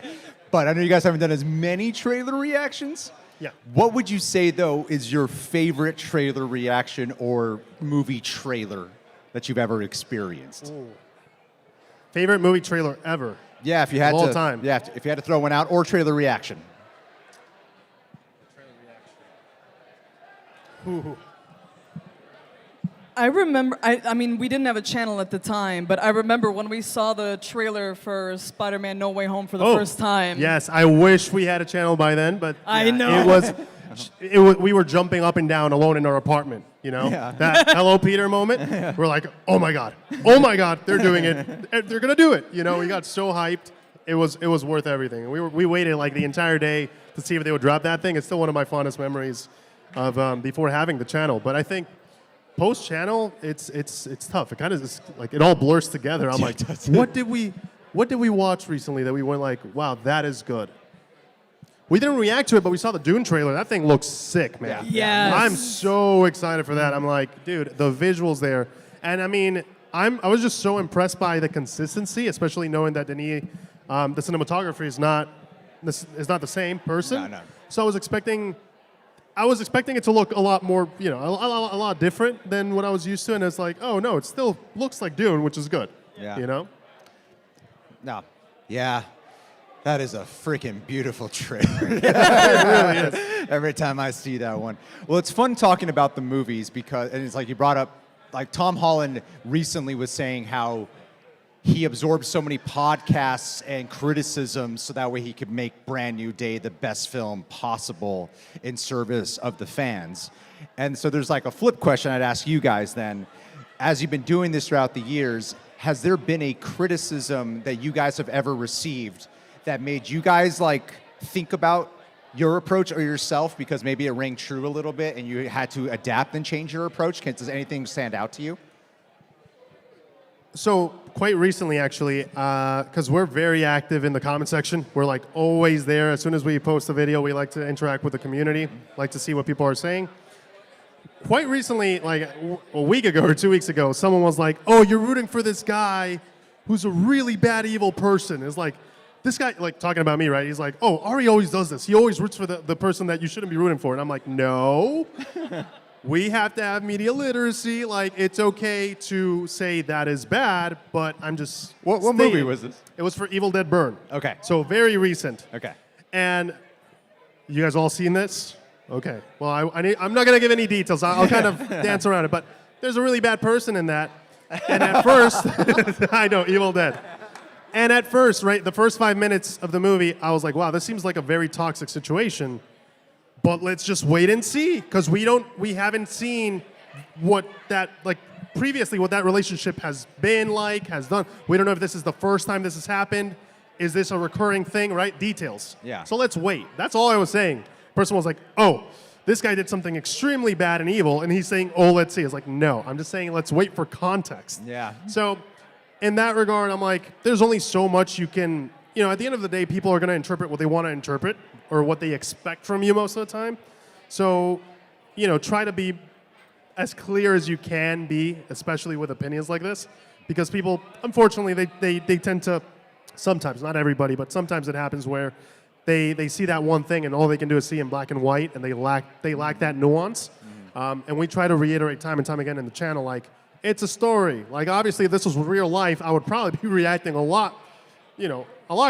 but I know you guys haven't done as many trailer reactions. Yeah. What would you say though is your favorite trailer reaction or movie trailer that you've ever experienced? Ooh. Favorite movie trailer ever? Yeah, if you had of all to. time. Yeah, if you had to throw one out, or trailer reaction. Ooh. I remember, I mean, we didn't have a channel at the time, but I remember when we saw the trailer for Spider-Man No Way Home for the first time. Yes, I wish we had a channel by then, but I know. it was, we were jumping up and down alone in our apartment, you know? Yeah. That Hello Peter moment, we're like, oh my God, they're doing it. They're gonna do it. You know, we got so hyped. It was worth everything. We waited like the entire day to see if they would drop that thing. It's still one of my fondest memories of before having the channel. But I think post-channel, it's tough. It kind of just like it all blurs together. I'm like, what did we watch recently that we went like, wow, that is good? We didn't react to it, but we saw the Dune trailer. That thing looks sick, man. Yes. I'm so excited for that. I'm like, dude, the visuals there. And I mean, I was just so impressed by the consistency, especially knowing that Denis, the cinematography is not the same person. No. So I was expecting it to look a lot more, you know, a lot different than what I was used to. And it's like, oh no, it still looks like Dune, which is good. Yeah. You know? No. Yeah. That is a freaking beautiful trailer. It really is. Every time I see that one. Well, it's fun talking about the movies because, and it's like you brought up, like Tom Holland recently was saying how he absorbed so many podcasts and criticisms so that way he could make Brand New Day the best film possible in service of the fans. And so there's like a flip question I'd ask you guys then. As you've been doing this throughout the years, has there been a criticism that you guys have ever received that made you guys like think about your approach or yourself because maybe it rang true a little bit and you had to adapt and change your approach? Does anything stand out to you? So quite recently, actually, because we're very active in the comment section. We're like always there. As soon as we post a video, we like to interact with the community, like to see what people are saying. Quite recently, like a week ago or 2 weeks ago, someone was like, oh, you're rooting for this guy who's a really bad, evil person. It's like, this guy, like talking about me, right? He's like, oh, Ari always does this. He always roots for the person that you shouldn't be rooting for. And I'm like, no. We have to have media literacy. Like, it's okay to say that is bad, but I'm just What stating. movie was this? It was for Evil Dead Burn. Okay. So very recent. Okay. And you guys all seen this? Okay. Well, I'm not going to give any details. I'll kind of dance around it. But there's a really bad person in that. And at first, I know, Evil Dead. And at first, right, the first 5 minutes of the movie, I was like, wow, this seems like a very toxic situation. But let's just wait and see, because we haven't seen what that, like, previously what that relationship has been like, has done. We don't know if this is the first time this has happened. Is this a recurring thing, right? Details. Yeah. So let's wait. That's all I was saying. Person was like, oh, this guy did something extremely bad and evil, and he's saying, oh, let's see. It's like, no, I'm just saying let's wait for context. Yeah. So in that regard, I'm like, there's only so much you can, you know, at the end of the day, people are going to interpret what they want to interpret or what they expect from you most of the time. So, you know, try to be as clear as you can be, especially with opinions like this, because people, unfortunately, they tend to, sometimes, not everybody, but sometimes it happens where they see that one thing and all they can do is see in black and white, and they lack that nuance. And we try to reiterate time and time again in the channel, like, it's a story. Like, obviously, if this was real life, I would probably be reacting a lot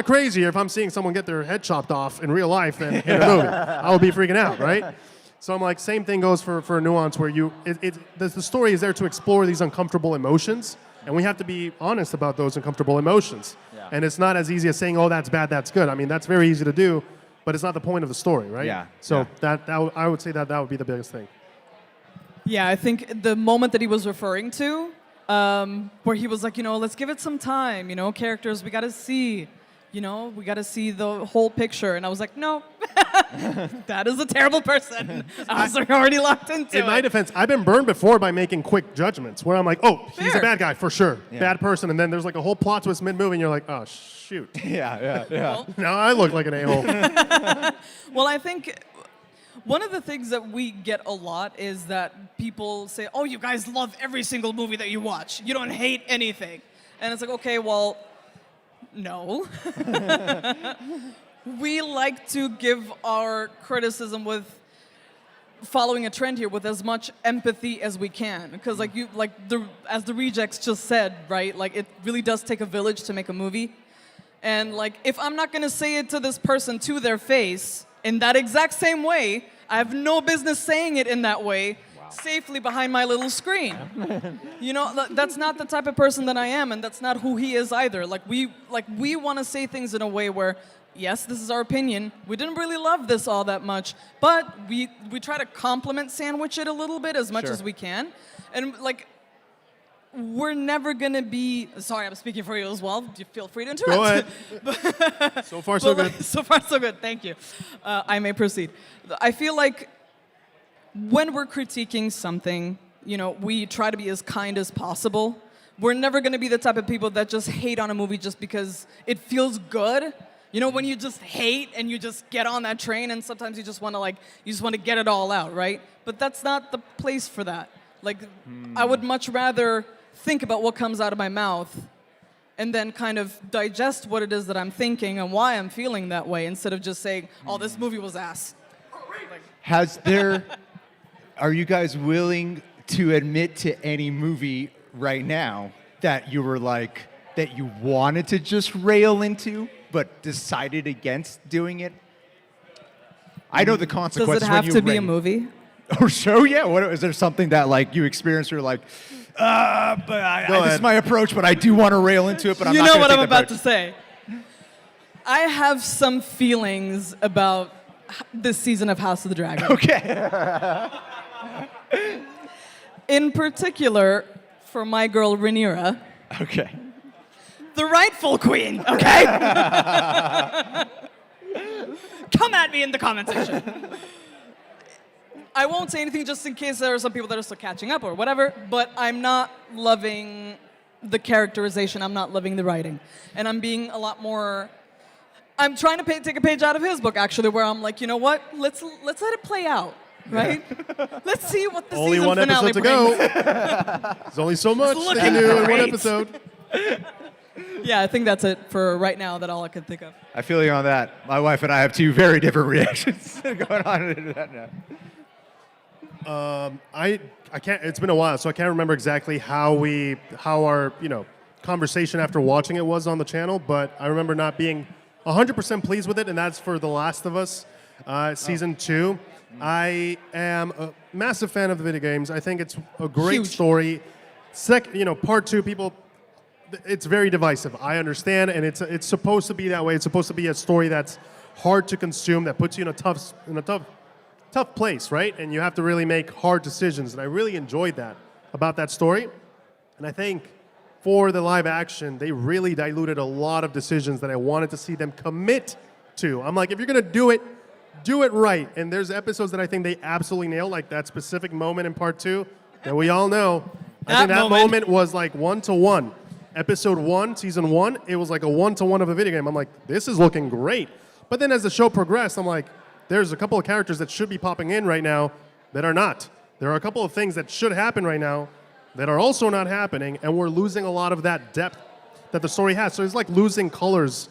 crazier if I'm seeing someone get their head chopped off in real life than in a movie. I would be freaking out, right? So I'm like, same thing goes for a nuance where the story is there to explore these uncomfortable emotions, and we have to be honest about those uncomfortable emotions. Yeah. And it's not as easy as saying, oh, that's bad, that's good. I mean, that's very easy to do, but it's not the point of the story, right? Yeah. So I would say that would be the biggest thing. Yeah, I think the moment that he was referring to, where he was like, you know, let's give it some time, you know, characters, we got to see, you know, we got to see the whole picture. And I was like, no, that is a terrible person. I was already locked into it. In my defense, I've been burned before by making quick judgments where I'm like, oh, he's a bad guy for sure. Yeah. Bad person. And then there's like a whole plot twist mid-movie and you're like, oh, shoot. Yeah. Now I look like an a-hole. Well, I think one of the things that we get a lot is that people say, oh, you guys love every single movie that you watch. You don't hate anything. And it's like, okay, well, no. We like to give our criticism with following a trend here with as much empathy as we can, because as the rejects just said, right, like it really does take a village to make a movie. And like if I'm not going to say it to this person to their face in that exact same way, I have no business saying it in that way safely behind my little screen. You know, that's not the type of person that I am, and that's not who he is either. Like we want to say things in a way where, yes, this is our opinion. We didn't really love this all that much, but we try to compliment sandwich it a little bit as much as we can. And like, we're never gonna be, sorry, I'm speaking for you as well. You feel free to interrupt. Go ahead. So far, so good. So far, so good. Thank you. I may proceed. I feel like when we're critiquing something, you know, we try to be as kind as possible. We're never gonna be the type of people that just hate on a movie just because it feels good. You know, when you just hate and you just get on that train, and sometimes you just want to get it all out, right? But that's not the place for that. Like, I would much rather think about what comes out of my mouth and then kind of digest what it is that I'm thinking and why I'm feeling that way, instead of just saying, oh, this movie was ass. Are you guys willing to admit to any movie right now that you were like, that you wanted to just rail into, but decided against doing it? I know the consequences. Does it have to be a movie? Or show? Yeah. What is there something that like you experienced? You're like, this is my approach, but I do want to rail into it. But I'm not. You know what I'm about to say. I have some feelings about this season of House of the Dragon. Okay. In particular, for my girl Rhaenyra. Okay. The rightful queen, okay? Come at me in the comment section. I won't say anything just in case there are some people that are still catching up or whatever, but I'm not loving the characterization. I'm not loving the writing. And I'm being a lot more... I'm trying to take a page out of his book, actually, where I'm like, you know what? Let's let it play out, right? Let's see what the only season one finale episode to brings. go. There's only so much It's they can do looking in one great. episode. Yeah, I think that's it for right now. That all I can think of. I feel you on that. My wife and I have two very different reactions going on into that now. I can't. It's been a while, so I can't remember exactly how our conversation after watching it was on the channel. But I remember not being 100% pleased with it, and that's for The Last of Us season 2. I am a massive fan of the video games. I think it's a great story. Part 2, people. It's very divisive. I understand, and it's supposed to be that way. It's supposed to be a story that's hard to consume, that puts you in a tough place, right? And you have to really make hard decisions. And I really enjoyed that about that story. And I think for the live action, they really diluted a lot of decisions that I wanted to see them commit to. I'm like, if you're gonna do it right. And there's episodes that I think they absolutely nailed, like that specific moment in part 2 that we all know. I think that moment was like 1-to-1. Episode 1, season 1, it was like a 1-to-1 of a video game. I'm like, this is looking great. But then as the show progressed, I'm like, there's a couple of characters that should be popping in right now that are not. There are a couple of things that should happen right now that are also not happening, and we're losing a lot of that depth that the story has. So it's like losing colors.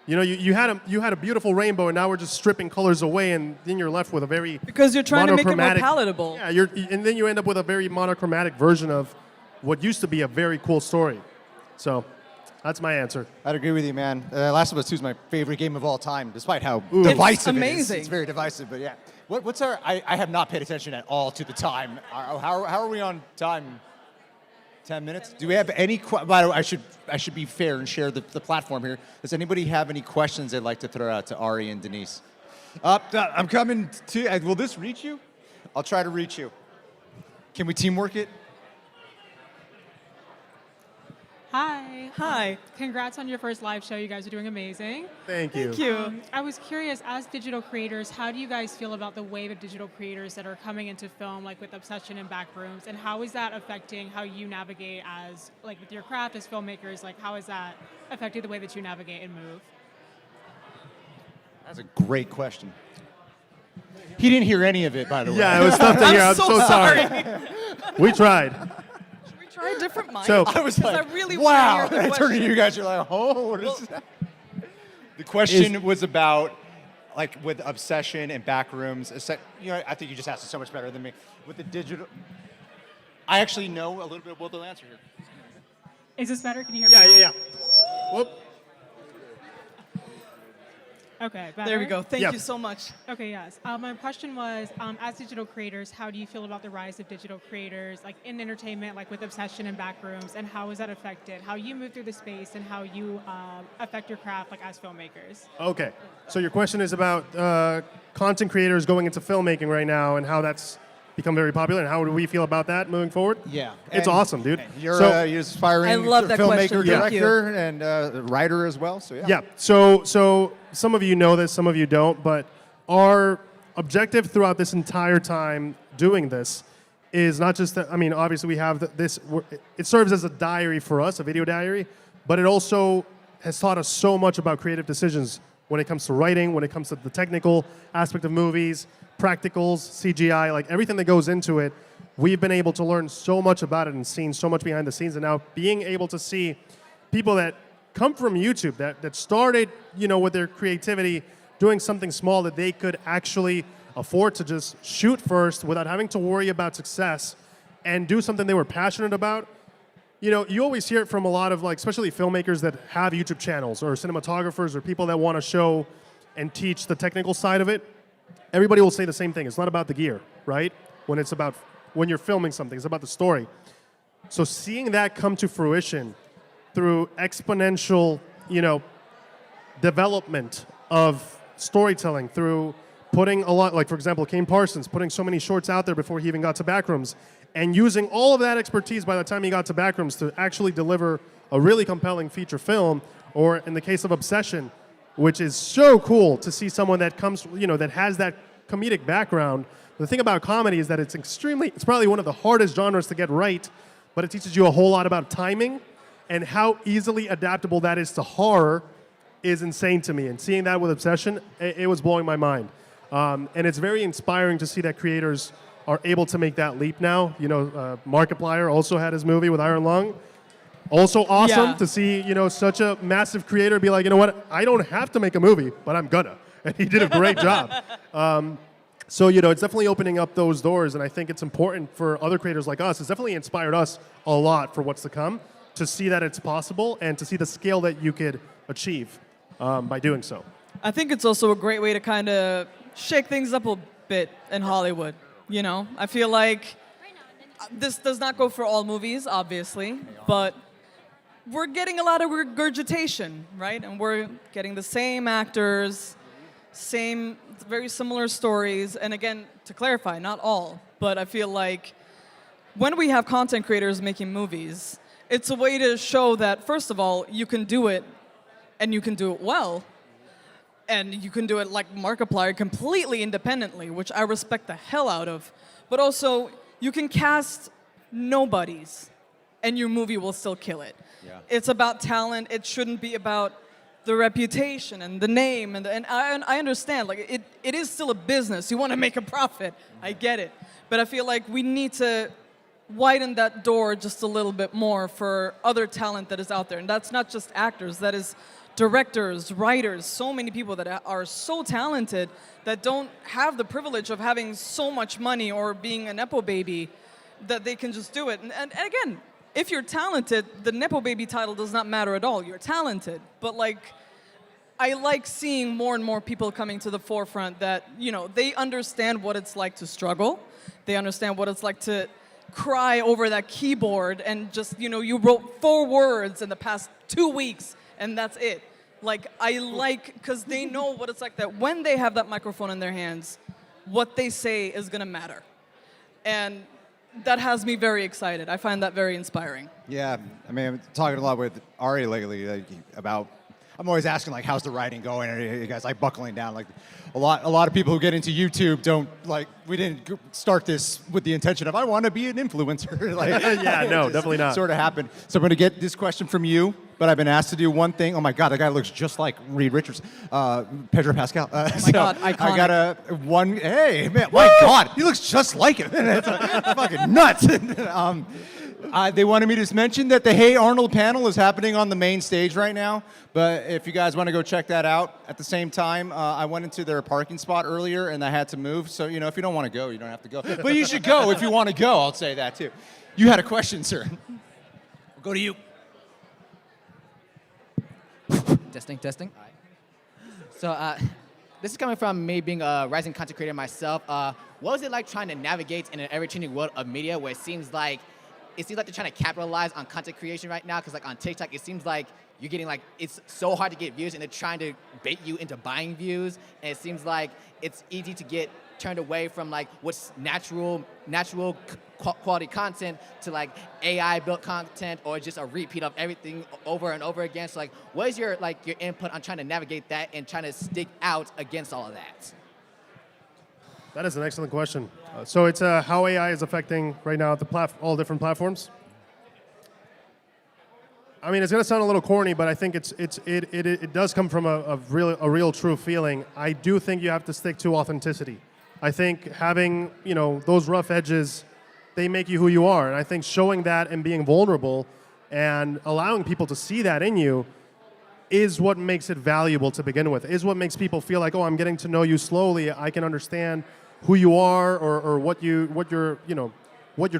You know, you had a beautiful rainbow, and now we're just stripping colors away, and then you're left with a very because you're trying to make it more monochromatic- palatable. Yeah, and then you end up with a very monochromatic version of what used to be a very cool story. So that's my answer. I'd agree with you, man. Last of Us 2 is my favorite game of all time, despite how Ooh. divisive It's it is. amazing. It's very divisive, but yeah. What's our? I have not paid attention at all to the time. How are we on time? 10 minutes? Do we have any? By the way, I should be fair and share the platform here. Does anybody have any questions they'd like to throw out to Ari and Denise? I'm coming to. Will this reach you? I'll try to reach you. Can we teamwork it? Hi. Hi. Congrats on your first live show. You guys are doing amazing. Thank you. Thank you. I was curious, as digital creators, how do you guys feel about the wave of digital creators that are coming into film, like with Obsession and Backrooms, and how is that affecting how you navigate as, like with your craft as filmmakers, like how is that affecting the way that you navigate and move? That's a great question. He didn't hear any of it, by the way. Yeah, it was tough to hear. I'm so sorry. We tried. Try a different mic. So- I was 'Cause like, I really wow. want to And hear I the turned to question. you guys, you're like, oh, what is that? The question was about, like, with Obsession and Backrooms. I think you just asked it so much better than me. With the digital, I actually know a little bit what they'll answer here. Is this better? Can you hear Yeah, me? yeah, yeah. Whoop. Okay, better? There we go. Thank Yeah. you so much. Okay, yes. My question was, as digital creators, how do you feel about the rise of digital creators, like in entertainment, like with Obsession and Backrooms, and how has that affected how you move through the space and how you affect your craft, like as filmmakers? Okay. So your question is about content creators going into filmmaking right now and how that's become very popular, and how do we feel about that moving forward? Yeah. It's And awesome, dude. You're So- you're aspiring I love that filmmaker, question. Thank you. director, and writer as well. So yeah. Yeah. So some of you know this, some of you don't, but our objective throughout this entire time doing this is not just that. I mean, obviously we have this. It serves as a diary for us, a video diary, but it also has taught us so much about creative decisions when it comes to writing, when it comes to the technical aspect of movies, practicals, CGI, like everything that goes into it. We've been able to learn so much about it and seen so much behind the scenes, and now being able to see people that come from YouTube that started, with their creativity, doing something small that they could actually afford to just shoot first without having to worry about success and do something they were passionate about. You always hear it from a lot of, like, especially filmmakers that have YouTube channels or cinematographers or people that want to show and teach the technical side of it. Everybody will say the same thing. It's not about the gear, right? When you're filming something, it's about the story. So seeing that come to fruition through exponential, development of storytelling, through putting a lot, like for example, Kane Parsons, putting so many shorts out there before he even got to Backrooms, and using all of that expertise by the time he got to Backrooms to actually deliver a really compelling feature film, or in the case of Obsession, which is so cool to see someone that comes, that has that comedic background. The thing about comedy is that it's probably one of the hardest genres to get right, but it teaches you a whole lot about timing, and how easily adaptable that is to horror is insane to me. And seeing that with Obsession, it was blowing my mind. And it's very inspiring to see that creators are able to make that leap now. Markiplier also had his movie with Iron Lung. Also awesome Yeah. to see, such a massive creator be like, you know what, I don't have to make a movie, but I'm gonna. And he did a great job. So, it's definitely opening up those doors, and I think it's important for other creators like us. It's definitely inspired us a lot for what's to come, to see that it's possible and to see the scale that you could achieve by doing so. I think it's also a great way to kind of shake things up a bit in Hollywood. I feel like this does not go for all movies, obviously, but we're getting a lot of regurgitation, right? And we're getting the same actors, same, very similar stories. And again, to clarify, not all, but I feel like when we have content creators making movies, it's a way to show that, first of all, you can do it, and you can do it well, and you can do it like Markiplier completely independently, which I respect the hell out of. But also, you can cast nobodies, and your movie will still kill it. Yeah. It's about talent. It shouldn't be about the reputation and the name. And I understand, like, it is still a business. You want to make a profit. I get it. But I feel like we need to widen that door just a little bit more for other talent that is out there. And that's not just actors. That is directors, writers, so many people that are so talented that don't have the privilege of having so much money or being a Nepo baby that they can just do it. And again, if you're talented, the Nepo baby title does not matter at all. You're talented. But I like seeing more and more people coming to the forefront that, they understand what it's like to struggle. They understand what it's like to cry over that keyboard and just, you wrote 4 words in the past 2 weeks and that's it. Because they know what it's like that when they have that microphone in their hands, what they say is gonna matter. And that has me very excited. I find that very inspiring. Yeah, I mean, I'm talking a lot with Ari lately about. I'm always asking how's the writing going? Are you guys buckling down? A lot of people who get into YouTube don't We didn't start this with the intention of I want to be an influencer. Yeah, no, definitely not. Sort of happened. So I'm going to get this question from you, but I've been asked to do one thing. Oh my God, that guy looks just like Reed Richards, Pedro Pascal. Oh my God, iconic. I got hey man, my God, he looks just like him. It's fucking nuts. They wanted me to mention that the Hey Arnold panel is happening on the main stage right now. But if you guys want to go check that out, at the same time, I went into their parking spot earlier and I had to move. So, you know, if you don't want to go, you don't have to go. But you should go if you want to go. I'll say that too. You had a question, sir. We'll go to you. Testing. All right. So this is coming from me being a rising content creator myself. What was it like trying to navigate in an ever-changing world of media where it seems like they're trying to capitalize on content creation right now? Because like on TikTok, it seems like you're getting like, it's so hard to get views and they're trying to bait you into buying views. And it seems like it's easy to get turned away from like what's natural quality content to like AI built content or just a repeat of everything over and over again. So like, what is your input on trying to navigate that and trying to stick out against all of that? That is an excellent question. So it's how AI is affecting right now all different platforms. I mean, it's going to sound a little corny, but I think it does come from a real true feeling. I do think you have to stick to authenticity. I think having those rough edges, they make you who you are, and I think showing that and being vulnerable and allowing people to see that in you is what makes it valuable to begin with. Is what makes people feel like, oh, I'm getting to know you slowly. I can understand who you are, or what your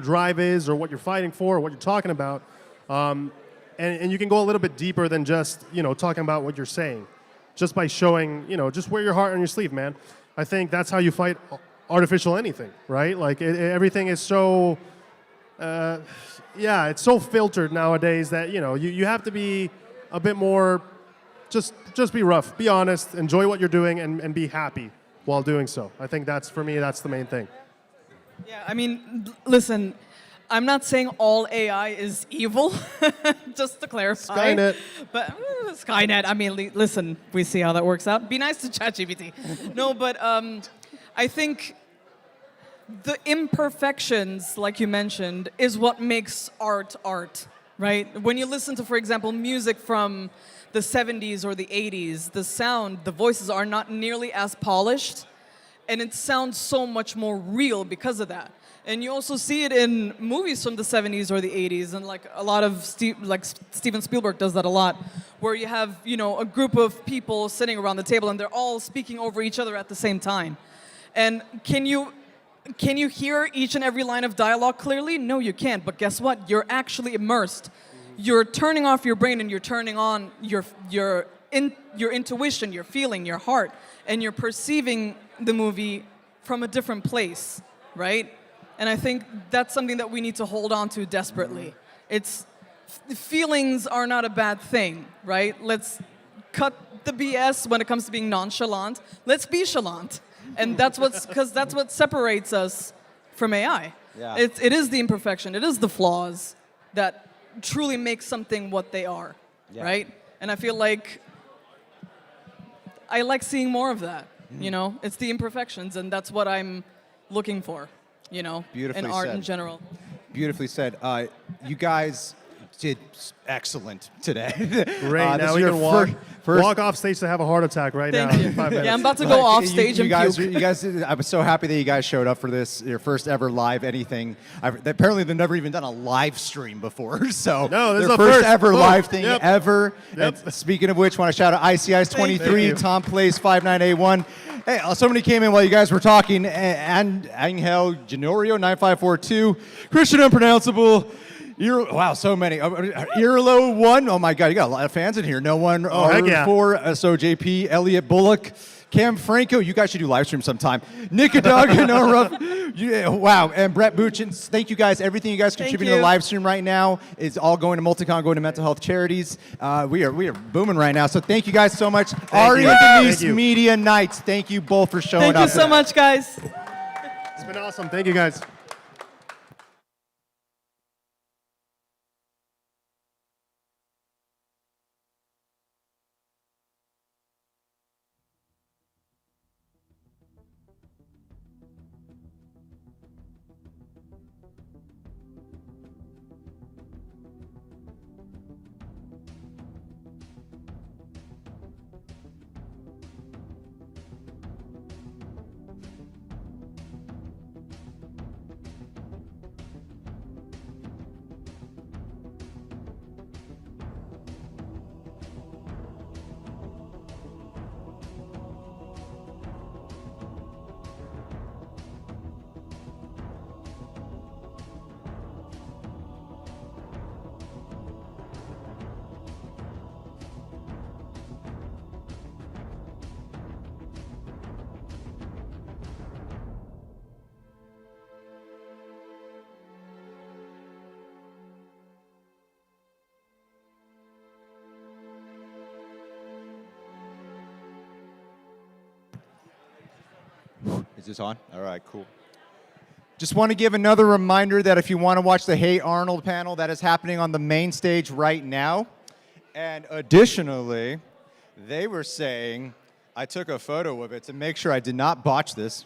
drive is, or what you're fighting for, or what you're talking about. And you can go a little bit deeper than just, talking about what you're saying. Just by showing, just wear your heart on your sleeve, man. I think that's how you fight artificial anything, right? Like, everything is so, it's so filtered nowadays that, you have to be a bit more, just be rough, be honest, enjoy what you're doing, and be happy while doing so. I think for me, that's the main thing. Yeah, I mean, listen, I'm not saying all AI is evil, just to clarify. Skynet. But Skynet, I mean, listen, we see how that works out. Be nice to ChatGPT. No, but I think the imperfections, like you mentioned, is what makes art, right? When you listen to, for example, music from the 70s or the 80s, the sound, the voices are not nearly as polished, and it sounds so much more real because of that. And you also see it in movies from the 70s or the 80s, and like a lot of Steven Spielberg does that a lot, where you have a group of people sitting around the table and they're all speaking over each other at the same time. And can you hear each and every line of dialogue clearly? No, you can't. But guess what? You're actually immersed. You're turning off your brain and you're turning on your intuition, your feeling, your heart, and you're perceiving the movie from a different place, right? And I think that's something that we need to hold on to desperately. Feelings are not a bad thing, right? Let's cut the BS when it comes to being nonchalant. Let's be chalant. And that's what separates us from AI. Yeah. It is the imperfection, it is the flaws that truly make something what they are, right? And I feel like I like seeing more of that, It's the imperfections, and that's what I'm looking for. Beautifully in art said. in general. Beautifully said. You guys did excellent today. Great. Now we can walk off stage to have a heart attack right now. Thank you. In 5 minutes. Yeah, I'm about to go off stage and puke. You guys, I was so happy that you guys showed up for this, your first ever live anything. Apparently, they've never even done a live stream before. So no, this their is the first ever live thing ever. Yep. And speaking of which, want to shout out ICI's 23, Tom Place 5981. Hey, somebody came in while you guys were talking, and Angel Genorio 9542, Christian Unpronounceable. Wow, so many. Irlo 1. Oh my God, you got a lot of fans in here. No one. Heck yeah. 4. So JP, Elliot Bullock, Cam Franco. You guys should do live stream sometime. Nick Adog, wow, and Brett Buchin. Thank you guys. Everything you guys contributing to the live stream right now is all going to Multicon, going to mental health charities. We are booming right now. So thank you guys so much. Ari and Denise Media Nights. Thank you both for showing up. Thank you so much, guys. It's been awesome. Thank you guys. Is this on? All right, cool. Just want to give another reminder that if you want to watch the Hey Arnold panel, that is happening on the main stage right now. And additionally, they were saying, I took a photo of it to make sure I did not botch this.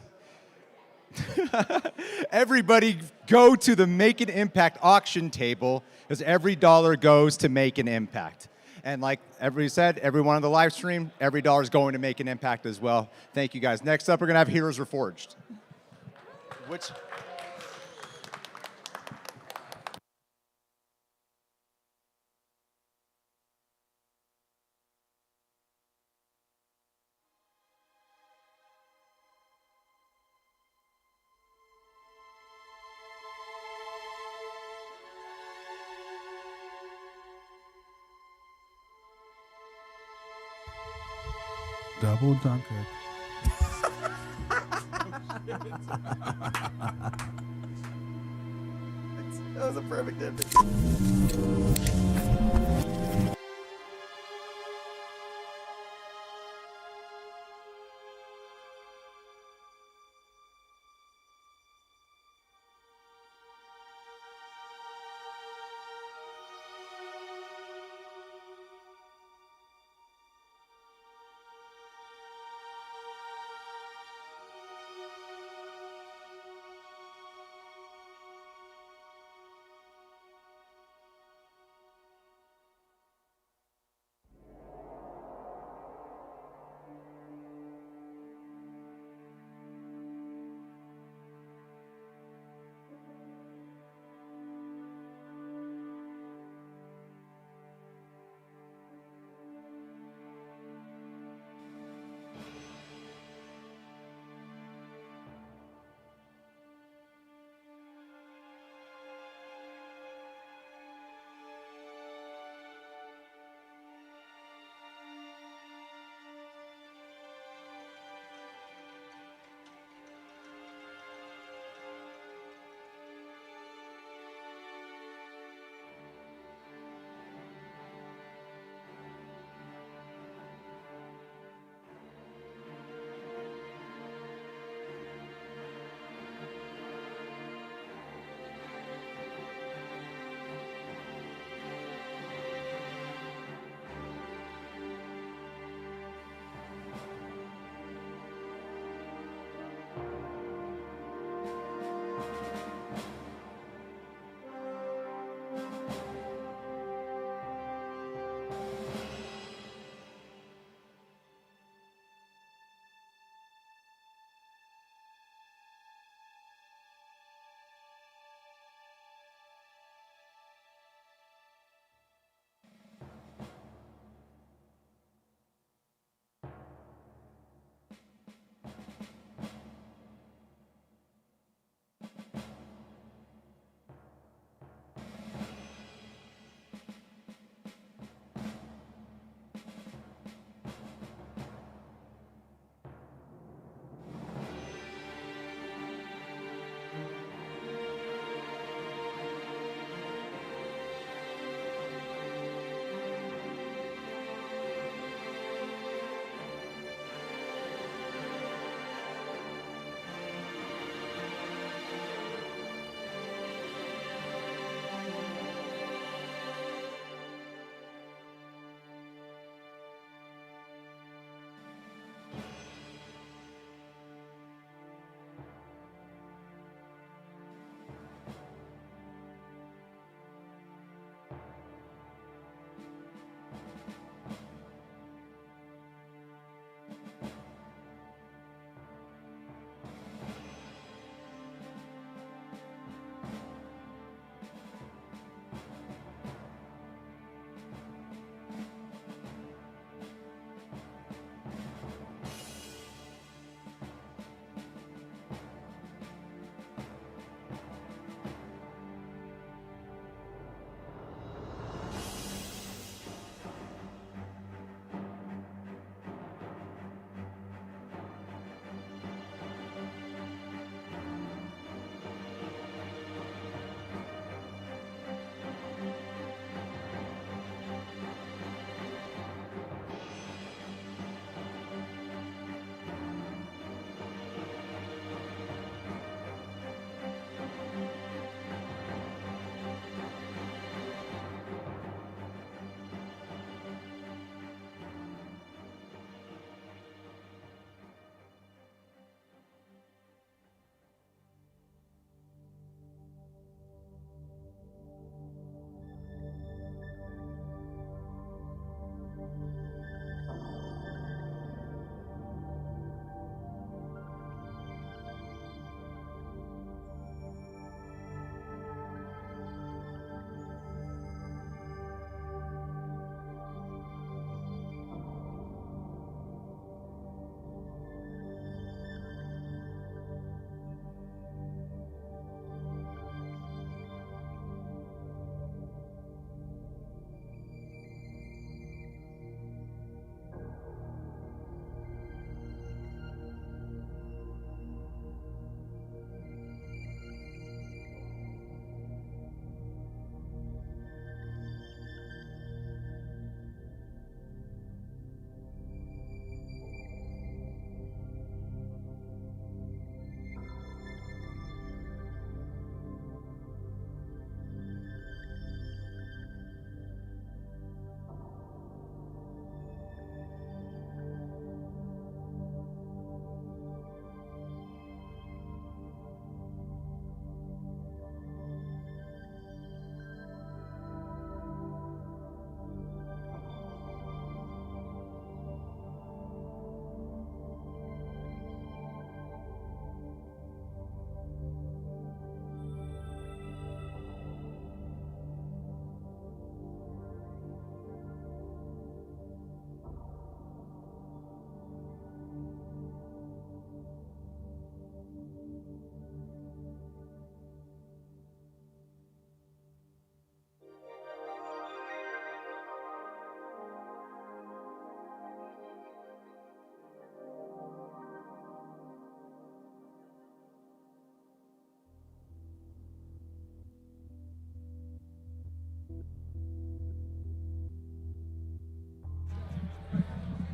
Everybody go to the Make an Impact auction table because every dollar goes to Make an Impact. And like everybody said, everyone on the live stream, every dollar is going to Make an Impact as well. Thank you guys. Next up, we're going to have Heroes Reforged. Which... Double Dunkirk. That was a perfect image.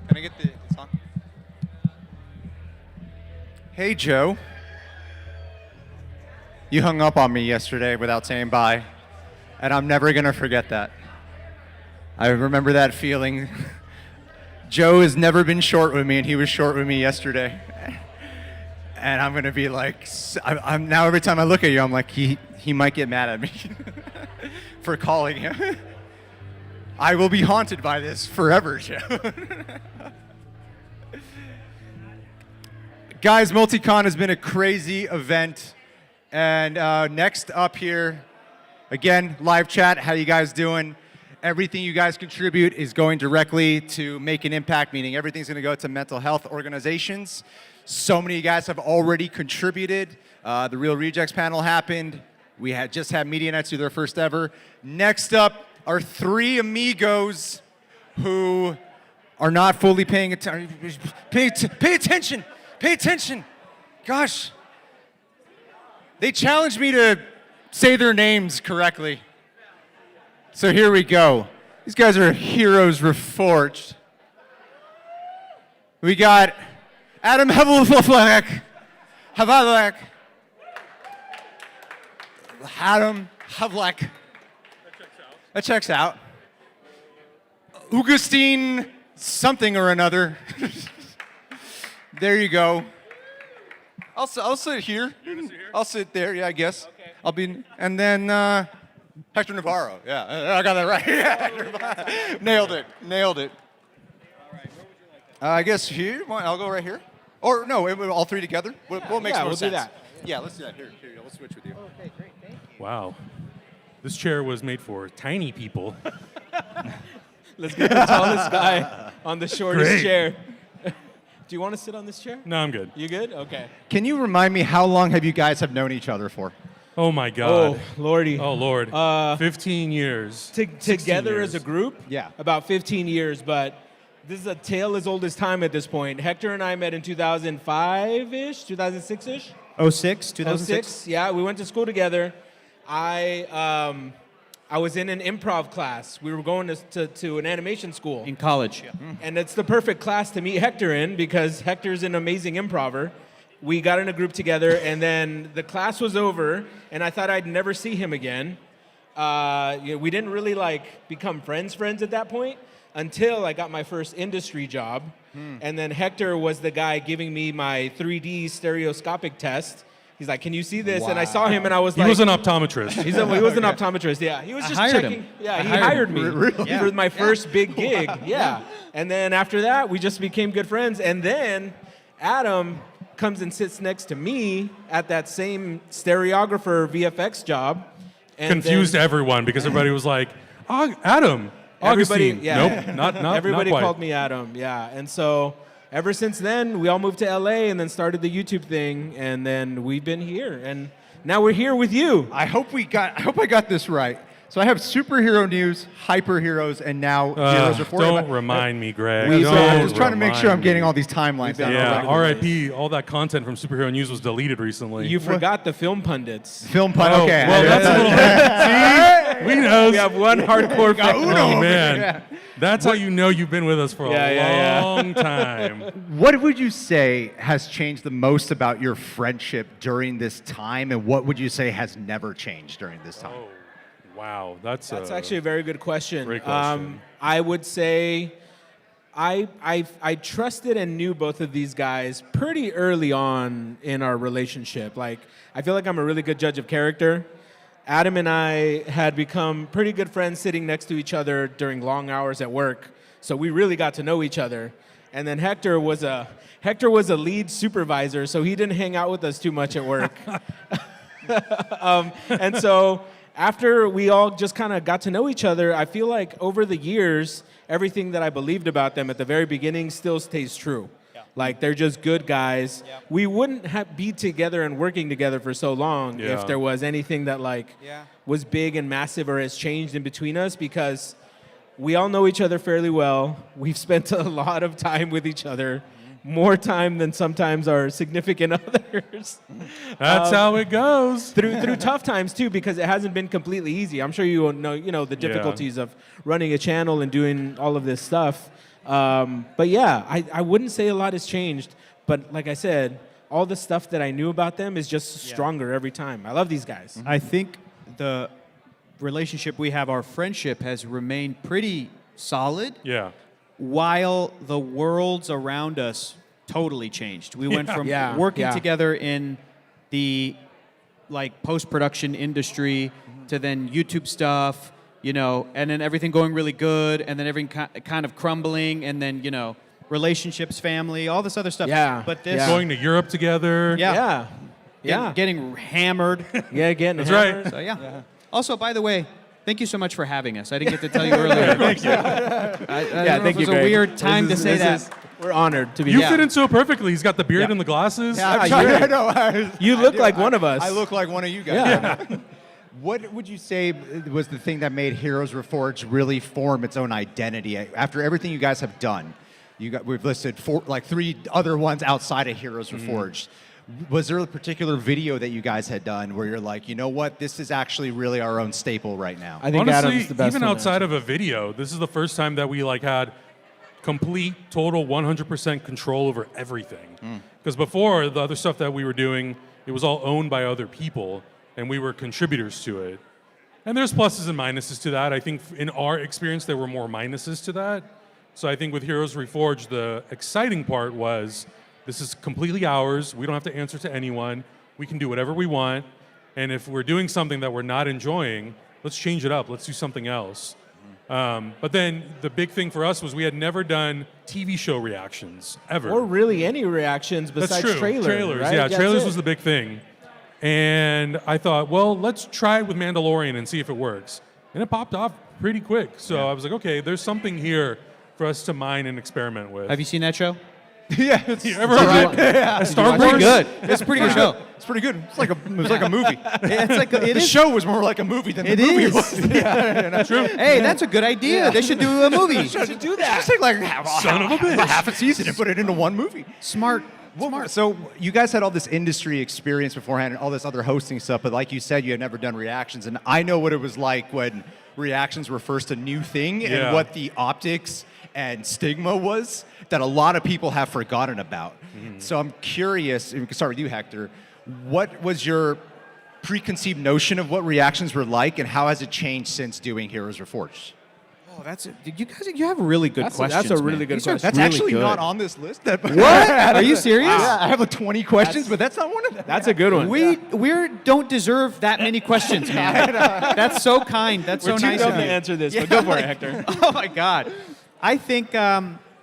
Can I get the song? Hey, Joe. You hung up on me yesterday without saying bye, and I'm never going to forget that. I remember that feeling. Joe has never been short with me, and he was short with me yesterday. And I'm going to be like, I'm now every time I look at you, I'm like, he might get mad at me for calling him. I will be haunted by this forever, Joe. Guys, Multicon has been a crazy event. And next up here, again, live chat, how you guys doing? Everything you guys contribute is going directly to make an impact, meaning everything's going to go to mental health organizations. So many of you guys have already contributed. The Real Rejects panel happened. We just had Media Nights do their first ever. Next up are three amigos who are not fully paying attention. Pay attention. Pay attention. Gosh. They challenged me to say their names correctly. So here we go. These guys are heroes reforged. We got Adam Hlavac. Adam Hlavac. That checks out. Agustin something or another. There you go. I'll sit here. I'll sit there, yeah, I guess. Okay. And then Hector Navarro. Yeah, I got that right. Yeah. Nailed it. All right, where would you like I guess here. I'll go right here. Or no, all three together. We'll make more sense. Do that. Yeah, let's do that. Here, let's switch with you. Okay, great. Thank you. Wow. This chair was made for tiny people. Let's get the tallest guy on the shortest Great. chair. Do you want to sit on this chair? No, I'm good. You good? Okay. Can you remind me how long have you guys have known each other for? Oh my God. Oh, Lordy. Oh Lord. 15 years. Together as a group? Yeah. About 15 years, but this is a tale as old as time at this point. Hector and I met in 2005-ish, 2006-ish? 2006. Yeah, we went to school together. I was in an improv class. We were going to an animation school. In college. Yeah. And it's the perfect class to meet Hector in because Hector's an amazing improver. We got in a group together, and then the class was over, and I thought I'd never see him again. We didn't really become friends at that point until I got my first industry job. And then Hector was the guy giving me my 3D stereoscopic test. He's like, "Can you see this?" Wow. And I saw him, and I was He like, was an optometrist. he was an optometrist, yeah. He was just checking. Yeah, he hired me for my first big gig. Yeah. And then after that, we just became good friends. And then Adam comes and sits next to me at that same stereographer VFX job. And Confused everyone because everybody was like, Adam. Augustine. Nope, not everybody quite. called me Adam, yeah. And so ever since then, we all moved to LA and then started the YouTube thing, and then we've been here, and now we're here with you. I hope I got this right. So I have superhero news, hyperheroes, and now heroes are for Don't remind me, Greg. I'm Don't just trying to make sure I'm getting all these timelines down. Yeah, R.I.P. All that content from Superhero News was deleted recently. You forgot the film pundits. Film pundits. Oh, Okay. well, that's a little. See, we know. We have one hardcore fan. Oh man, that's how you know you've been with us for a long time. What would you say has changed the most about your friendship during this time, and what would you say has never changed during this time? Oh, wow, that's actually a very good question. Great question. I would say I trusted and knew both of these guys pretty early on in our relationship. Like, I feel like I'm a really good judge of character. Adam and I had become pretty good friends sitting next to each other during long hours at work, so we really got to know each other. And then Hector was a lead supervisor, so he didn't hang out with us too much at work. And so after we all just kind of got to know each other, I feel like over the years, everything that I believed about them at the very beginning still stays true. Like, they're just good guys. Yeah. We wouldn't be together and working together for so long if there was anything that was big and massive or has changed in between us, because we all know each other fairly well. We've spent a lot of time with each other, more time than sometimes our significant others. That's how it goes. Through tough times too, because it hasn't been completely easy. I'm sure you know the difficulties of running a channel and doing all of this stuff. But yeah, I wouldn't say a lot has changed. But like I said, all the stuff that I knew about them is just stronger every time. I love these guys. I think the relationship we have, our friendship, has remained pretty solid. Yeah. While the worlds around us totally changed. We went from Yeah. working Yeah. together in the post-production industry to then YouTube stuff, and then everything going really good, and then everything kind of crumbling, and then, relationships, family, all this other stuff. Yeah. But this Going to Europe together. Getting hammered. Getting That's hammered. right. So yeah. Also, by the way, thank you so much for having us. I didn't get to tell you earlier. Thank you. I don't know Thank if it was you, a Greg. weird time to This say is- that. We're honored to be You here. fit in so perfectly. He's got the beard Yeah. and the glasses. I know. You look like one of us. I look like one of you guys. What would you say was the thing that made Heroes Reforged really form its own identity after everything you guys have done? We've listed 3 other ones outside of Heroes Reforged. Was there a particular video that you guys had done where you're like, you know what, this is actually really our own staple right now? I think Honestly, Adam's the best even one to outside answer. of a video, this is the first time that we had complete, total, 100% control over everything. Because before, the other stuff that we were doing, it was all owned by other people, and we were contributors to it. And there's pluses and minuses to that. I think in our experience, there were more minuses to that. So I think with Heroes Reforged, the exciting part was this is completely ours. We don't have to answer to anyone. We can do whatever we want. And if we're doing something that we're not enjoying, let's change it up. Let's do something else. But then the big thing for us was we had never done TV show reactions, ever. Or really any reactions besides That's true. trailers. Right? Yeah, That's trailers it. was the big thing. And I thought, well, let's try it with Mandalorian and see if it works. And it popped off pretty quick. So I was like, okay, there's something here for us to mine and experiment with. Have you seen that show? Yeah, it's You ever heard yeah. Star Wars? Pretty good. It's a pretty good show. It's pretty good. It was like a movie. It's like The show was more like a movie than the movie was. Yeah, true. Hey, that's a good idea. They should do a movie. should do that. Just take like Son of a bitch. half a season and put it into one movie. Smart. So you guys had all this industry experience beforehand and all this other hosting stuff, but like you said, you had never done reactions. And I know what it was like when reactions were first a new thing Yeah. and what the optics and stigma was that a lot of people have forgotten about. So I'm curious, and we can start with you, Hector. What was your preconceived notion of what reactions were like, and how has it changed since doing Heroes Reforged? Oh, you have really good questions. That's a really man. good These are question. That's really actually good. not on this list. What? Are you serious? Yeah, I have like 20 questions, but that's not one of them. That's a good one. We don't deserve that many questions, man. That's so kind. That's We're so too nice dumb of to you. answer this, but go for it, Hector. Oh my God. I think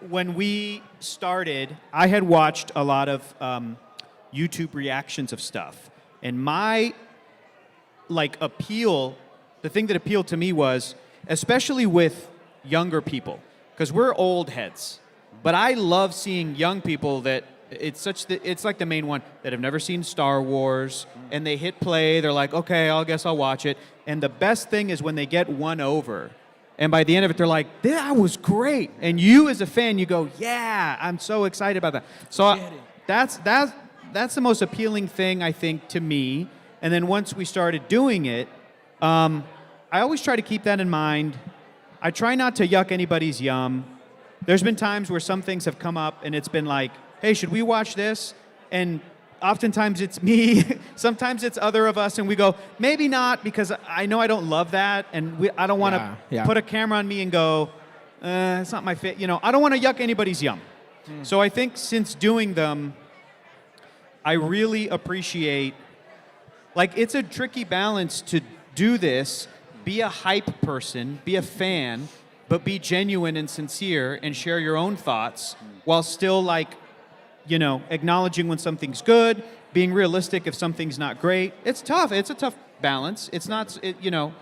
when we started, I had watched a lot of YouTube reactions of stuff, and my appeal, the thing that appealed to me was, especially with younger people, because we're old heads, but I love seeing young people that it's like the main one that have never seen Star Wars, and they hit play, they're like, okay, I guess I'll watch it. And the best thing is when they get won over, and by the end of it, they're like, that was great. And you as a fan, you go, yeah, I'm so excited about that. So that's the most appealing thing, I think, to me. And then once we started doing it, I always try to keep that in mind. I try not to yuck anybody's yum. There's been times where some things have come up and it's been like, hey, should we watch this? And oftentimes it's me, sometimes it's other of us, and we go, maybe not, because I know I don't love that, and I don't want to put a camera on me and go, it's not my fit. I don't want to yuck anybody's yum. So I think since doing them, I really appreciate, it's a tricky balance to do this, be a hype person, be a fan, but be genuine and sincere and share your own thoughts while still acknowledging when something's good, being realistic if something's not great. It's tough. It's a tough balance. It's not, and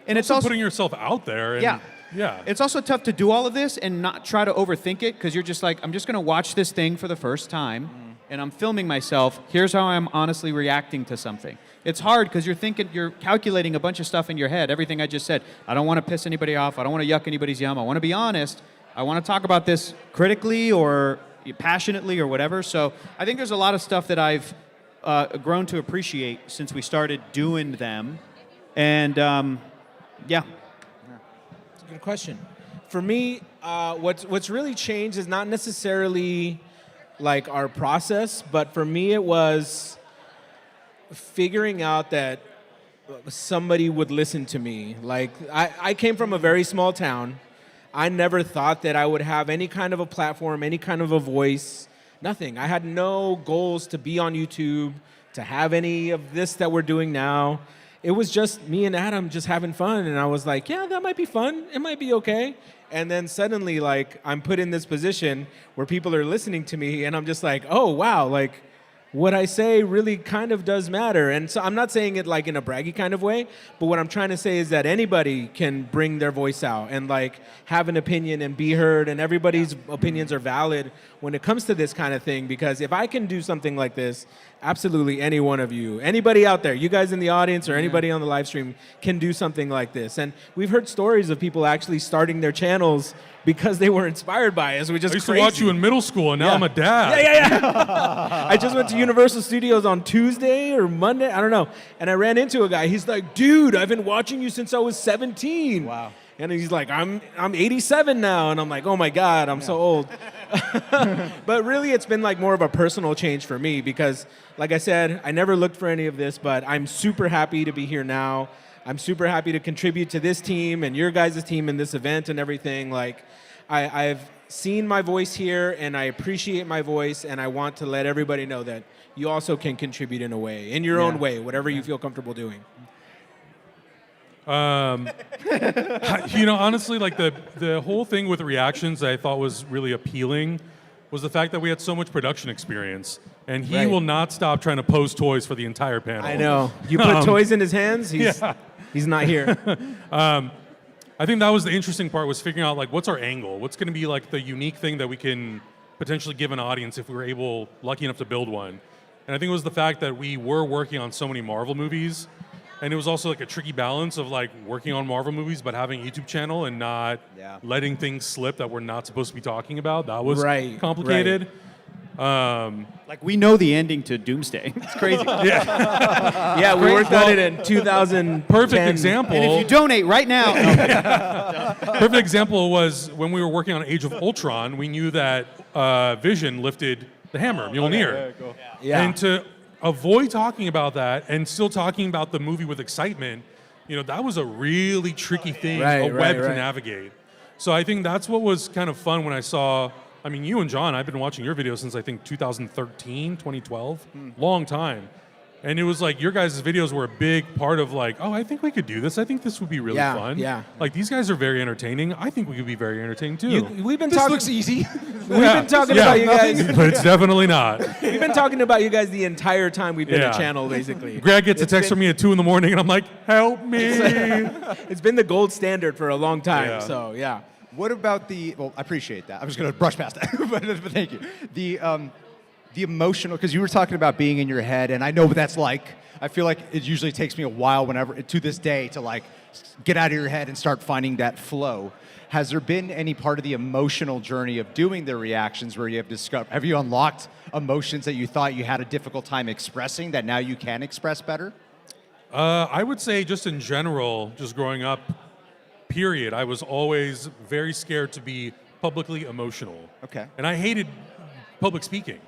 it's also putting yourself out there. And, yeah. It's also tough to do all of this and not try to overthink it, because you're just like, I'm just going to watch this thing for the first time, and I'm filming myself. Here's how I'm honestly reacting to something. It's hard because you're calculating a bunch of stuff in your head, everything I just said. I don't want to piss anybody off. I don't want to yuck anybody's yum. I want to be honest. I want to talk about this critically or passionately or whatever. So I think there's a lot of stuff that I've grown to appreciate since we started doing them. And yeah. That's a good question. For me, what's really changed is not necessarily like our process, but for me it was figuring out that somebody would listen to me. Like I came from a very small town. I never thought that I would have any kind of a platform, any kind of a voice, nothing. I had no goals to be on YouTube, to have any of this that we're doing now. It was just me and Adam just having fun, and I was like, yeah, that might be fun. It might be okay. And then suddenly, like, I'm put in this position where people are listening to me, and I'm just like, oh, wow, like, what I say really kind of does matter. And so I'm not saying it like in a braggy kind of way, but what I'm trying to say is that anybody can bring their voice out and like have an opinion and be heard, and everybody's opinions are valid when it comes to this kind of thing. Because if I can do something like this, absolutely any one of you, anybody out there, you guys in the audience or anybody on the live stream can do something like this. And we've heard stories of people actually starting their channels because they were inspired by us, which is I used crazy. to watch you in middle school, and now I'm a dad. Yeah. I just went to Universal Studios on Tuesday or Monday, I don't know, and I ran into a guy. He's like, dude, I've been watching you since I was 17. Wow. And he's like, I'm 87 now. And I'm like, oh my God, I'm so old. But really, it's been like more of a personal change for me because, like I said, I never looked for any of this, but I'm super happy to be here now. I'm super happy to contribute to this team and your guys' team in this event and everything. Like, I've seen my voice here, and I appreciate my voice, and I want to let everybody know that you also can contribute in a way, in your own way, whatever you feel comfortable doing. Honestly, like the whole thing with reactions that I thought was really appealing was the fact that we had so much production experience, and he will not stop trying to pose toys for the entire panel. I know. You put toys in his hands, he's not here. I think that was the interesting part, was figuring out like what's our angle, what's going to be like the unique thing that we can potentially give an audience if we were lucky enough to build one. And I think it was the fact that we were working on so many Marvel movies. And it was also like a tricky balance of like working on Marvel movies, but having a YouTube channel and not letting things slip that we're not supposed to be talking about. That was complicated. Like, we know the ending to Doomsday. It's crazy. Yeah, we worked on it in 2000. Perfect example. And if you donate right now. Perfect example was when we were working on Age of Ultron, we knew that Vision lifted the hammer, Mjolnir. Cool. And to avoid talking about that and still talking about the movie with excitement, that was a really tricky thing, web to navigate. So I think that's what was kind of fun when I saw, you and John, I've been watching your videos since I think 2013, 2012, long time. And it was like your guys' videos were a big part of like, oh, I think we could do this. I think this would be really fun. Yeah. Like, these guys are very entertaining. I think we could be very entertaining too. This looks easy. We've been talking about you guys. But it's definitely not. We've been talking about you guys the entire time we've been a channel, basically. Greg gets a text from me at 2 a.m, and I'm like, help me. It's been the gold standard for a long time, so yeah. What about well, I appreciate that. I'm just going to brush past that, but thank you. The emotional, because you were talking about being in your head, and I know what that's like. I feel like it usually takes me a while to this day, to like get out of your head and start finding that flow. Has there been any part of the emotional journey of doing the reactions where you have you unlocked emotions that you thought you had a difficult time expressing that now you can express better? I would say just in general, just growing up, period, I was always very scared to be publicly emotional. Okay. And I hated public speaking.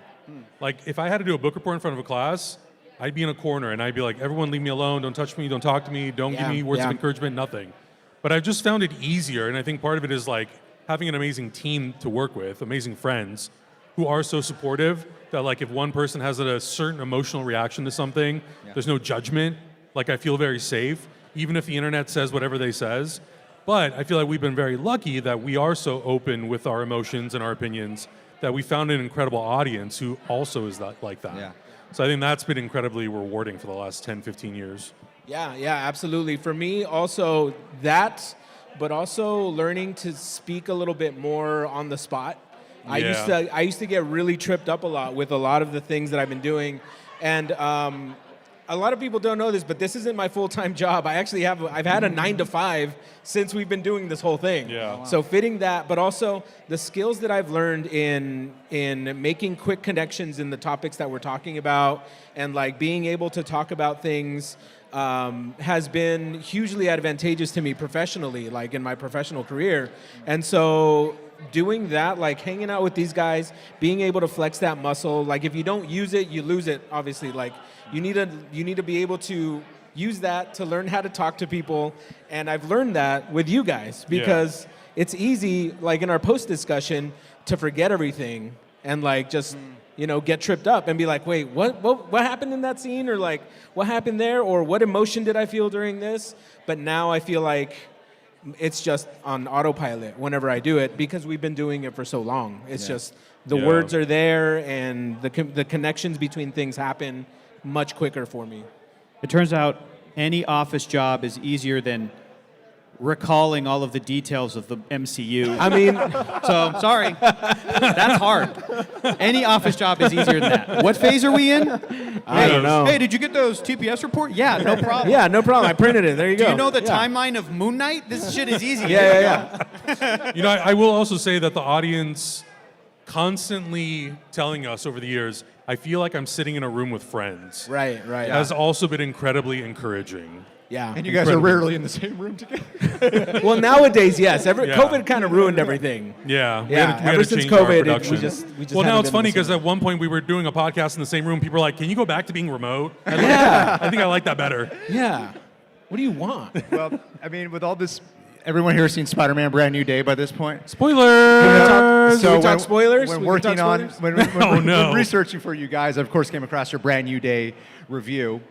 Like, if I had to do a book report in front of a class, I'd be in a corner and I'd be like, everyone leave me alone, don't touch me, don't talk to me, don't give me words of encouragement, nothing. But I've just found it easier, and I think part of it is like having an amazing team to work with, amazing friends who are so supportive that like if one person has a certain emotional reaction to something, there's no judgment. Like, I feel very safe, even if the internet says whatever they says. But I feel like we've been very lucky that we are so open with our emotions and our opinions that we found an incredible audience who also is like that. Yeah. So I think that's been incredibly rewarding for the last 10, 15 years. Yeah, absolutely. For me, also that, but also learning to speak a little bit more on the spot. I used to get really tripped up a lot with a lot of the things that I've been doing, and a lot of people don't know this, but this isn't my full-time job. I've had a 9-to-5 since we've been doing this whole thing. Yeah. So fitting that, but also the skills that I've learned in making quick connections in the topics that we're talking about, and like being able to talk about things has been hugely advantageous to me professionally, like in my professional career. And so doing that, like hanging out with these guys, being able to flex that muscle, like if you don't use it, you lose it, obviously. Like you need to be able to use that to learn how to talk to people. And I've learned that with you guys because it's easy, like in our post discussion, to forget everything and like just get tripped up and be like, wait, what happened in that scene? Or like, what happened there? Or what emotion did I feel during this? But now I feel like it's just on autopilot whenever I do it because we've been doing it for so long. It's just the words are there and the connections between things happen much quicker for me. It turns out any office job is easier than recalling all of the details of the MCU. I mean, so sorry, that's hard. Any office job is easier than that. What phase are we in? I don't know. Hey, did you get those TPS report? Yeah, no problem. Yeah, no problem. I printed it. There you go. Do you know the timeline of Moon Knight? This shit is easy. Yeah. I will also say that the audience constantly telling us over the years, I feel like I'm sitting in a room with friends. Right. Has also been incredibly encouraging. Yeah. And you guys are rarely in the same room together. Well, nowadays, yes. COVID kind of ruined everything. Yeah. We Yeah. had to Ever since change our COVID, production. we just well, now haven't it's been funny the same. because at one point we were doing a podcast in the same room. People were like, "Can you go back to being remote?" I think I like that better. Yeah. What do you want? Well, I mean, with all this, everyone here has seen Spider-Man: Brand New Day by this point. Spoilers. Can we talk spoilers? When We can working talk on, spoilers? when researching for you guys, I of course came across your Brand New Day review.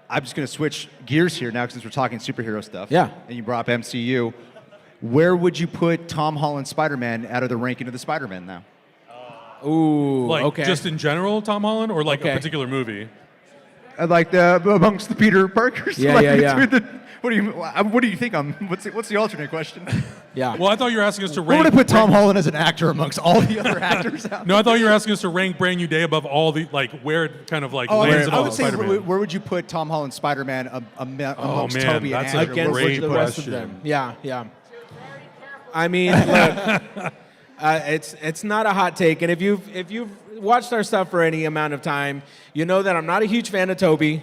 I'm just going to switch gears here now since we're talking superhero stuff. Yeah. And you brought up MCU. Where would you put Tom Holland's Spider-Man out of the ranking of the Spider-Man now? Ooh, Like okay. just in general, Tom Holland, or like Okay. a particular movie? Like amongst the Peter Parkers. Yeah, like yeah. what do you think? What's the alternate question? Yeah. Well, I thought you were asking us to Where rank. would I put Tom Holland as an actor amongst all the other actors out No, I thought you were asking us to rank Brand New Day above all the where it kind of like lands in I all would the say Spider-Man. where would you put Tom Holland's Spider-Man amongst man, Tobey and that's a Andrew? Against great the rest of question. them. Yeah. I mean, look, it's not a hot take, and if you've watched our stuff for any amount of time, you know that I'm not a huge fan of Tobey.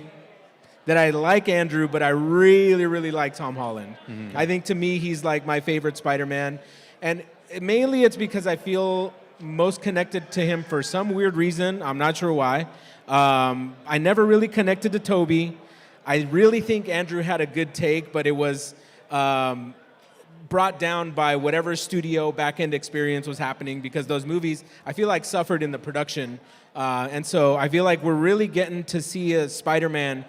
That I like Andrew, but I really, really like Tom Holland. I think to me, he's like my favorite Spider-Man. And mainly it's because I feel most connected to him for some weird reason. I'm not sure why. I never really connected to Tobey. I really think Andrew had a good take, but it was brought down by whatever studio back-end experience was happening because those movies, I feel like, suffered in the production. And so I feel like we're really getting to see a Spider-Man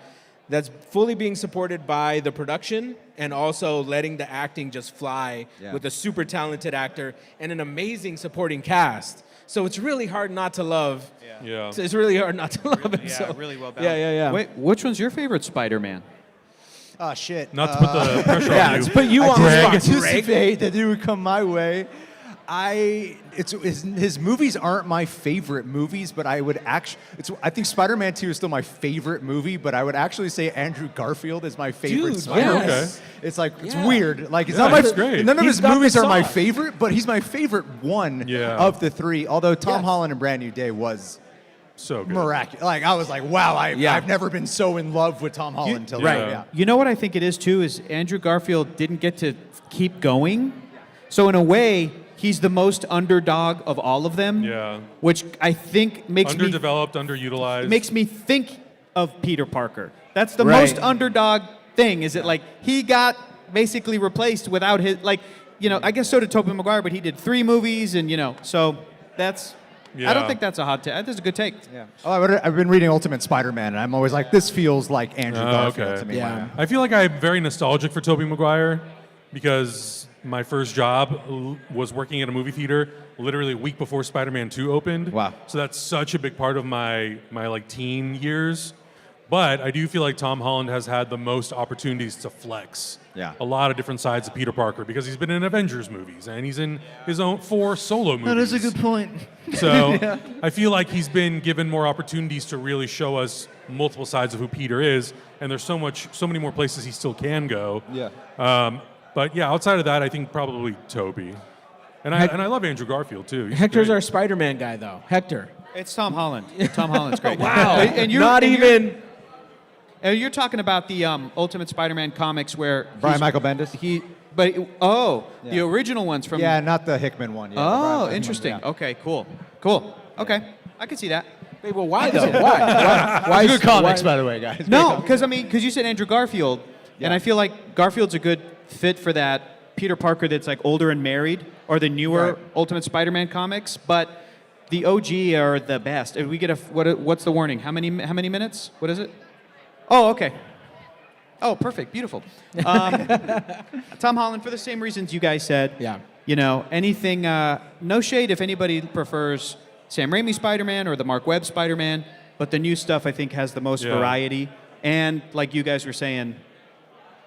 that's fully being supported by the production and also letting the acting just fly with a super talented actor and an amazing supporting cast. So it's really hard not to love. Yeah. It's really hard not to love it. Yeah, so. really well balanced. Yeah. Wait, which one's your favorite Spider-Man? Oh, shit. Not to put the pressure on you. Let's put you I on the spot, anticipate Greg. that it would come my way. His movies aren't my favorite movies, but I would actually. I think Spider-Man 2 is still my favorite movie, but I would actually say Andrew Garfield is my favorite Dude, Spider-Man. yes. It's like it's Yeah. weird. Like it's Yeah, not my. he's great. None of He's his got the movies are my sauce. favorite, but he's my favorite one of the three. Although Tom Holland in Brand New Day was So good. miraculous. Like I was like, wow, I've never been so in love with Tom Holland until right. now. Yeah. You know what I think it is too is Andrew Garfield didn't get to keep going. So in a way, he's the most underdog of all of them. Yeah. Which I think makes Underdeveloped, underutilized. makes me think of Peter Parker. That's the Right. most underdog thing. Is it like he got basically replaced without his I guess so did Tobey Maguire, but he did 3 movies and so that's I don't Yeah. think that's a hot take. That's a good take. Yeah. Oh, I've been reading Ultimate Spider-Man, and I'm always like, this feels like Andrew Garfield okay. to me. Yeah. I feel like I'm very nostalgic for Tobey Maguire because my first job was working at a movie theater literally a week before Spider-Man 2 opened. Wow. So that's such a big part of my like teen years. But I do feel like Tom Holland has had the most opportunities to flex a lot of different sides of Peter Parker because he's been in Avengers movies and he's in his own 4 solo movies. That is a good point. So I feel like he's been given more opportunities to really show us multiple sides of who Peter is, and there's so many more places he still can go. Yeah. But yeah, outside of that, I think probably Tobey, and I love Andrew Garfield too. He's Hector's great. our Spider-Man guy, though. Hector. It's Tom Holland. Tom Holland's great. Wow. And you're, Not and even. you're- You're talking about the Ultimate Spider-Man comics where Brian Michael Bendis? The original ones from... Yeah, not the Hickman one. Yeah, the Brian Oh, Hickman, interesting. yeah. Okay, cool. Okay, I can see that. Wait, well, why though? Why? Good comics, by the way, guys. No, because you said Andrew Garfield, and I feel like Garfield's a good fit for that Peter Parker that's like older and married, or the newer Ultimate Spider-Man comics. But the OG are the best. If we get what's the warning? How many minutes? What is it? Oh, okay. Oh, perfect, beautiful. Tom Holland, for the same reasons you guys said. Yeah. You know, anything. No shade if anybody prefers Sam Raimi Spider-Man or the Mark Webb Spider-Man, but the new stuff I think has the most variety. And like you guys were saying,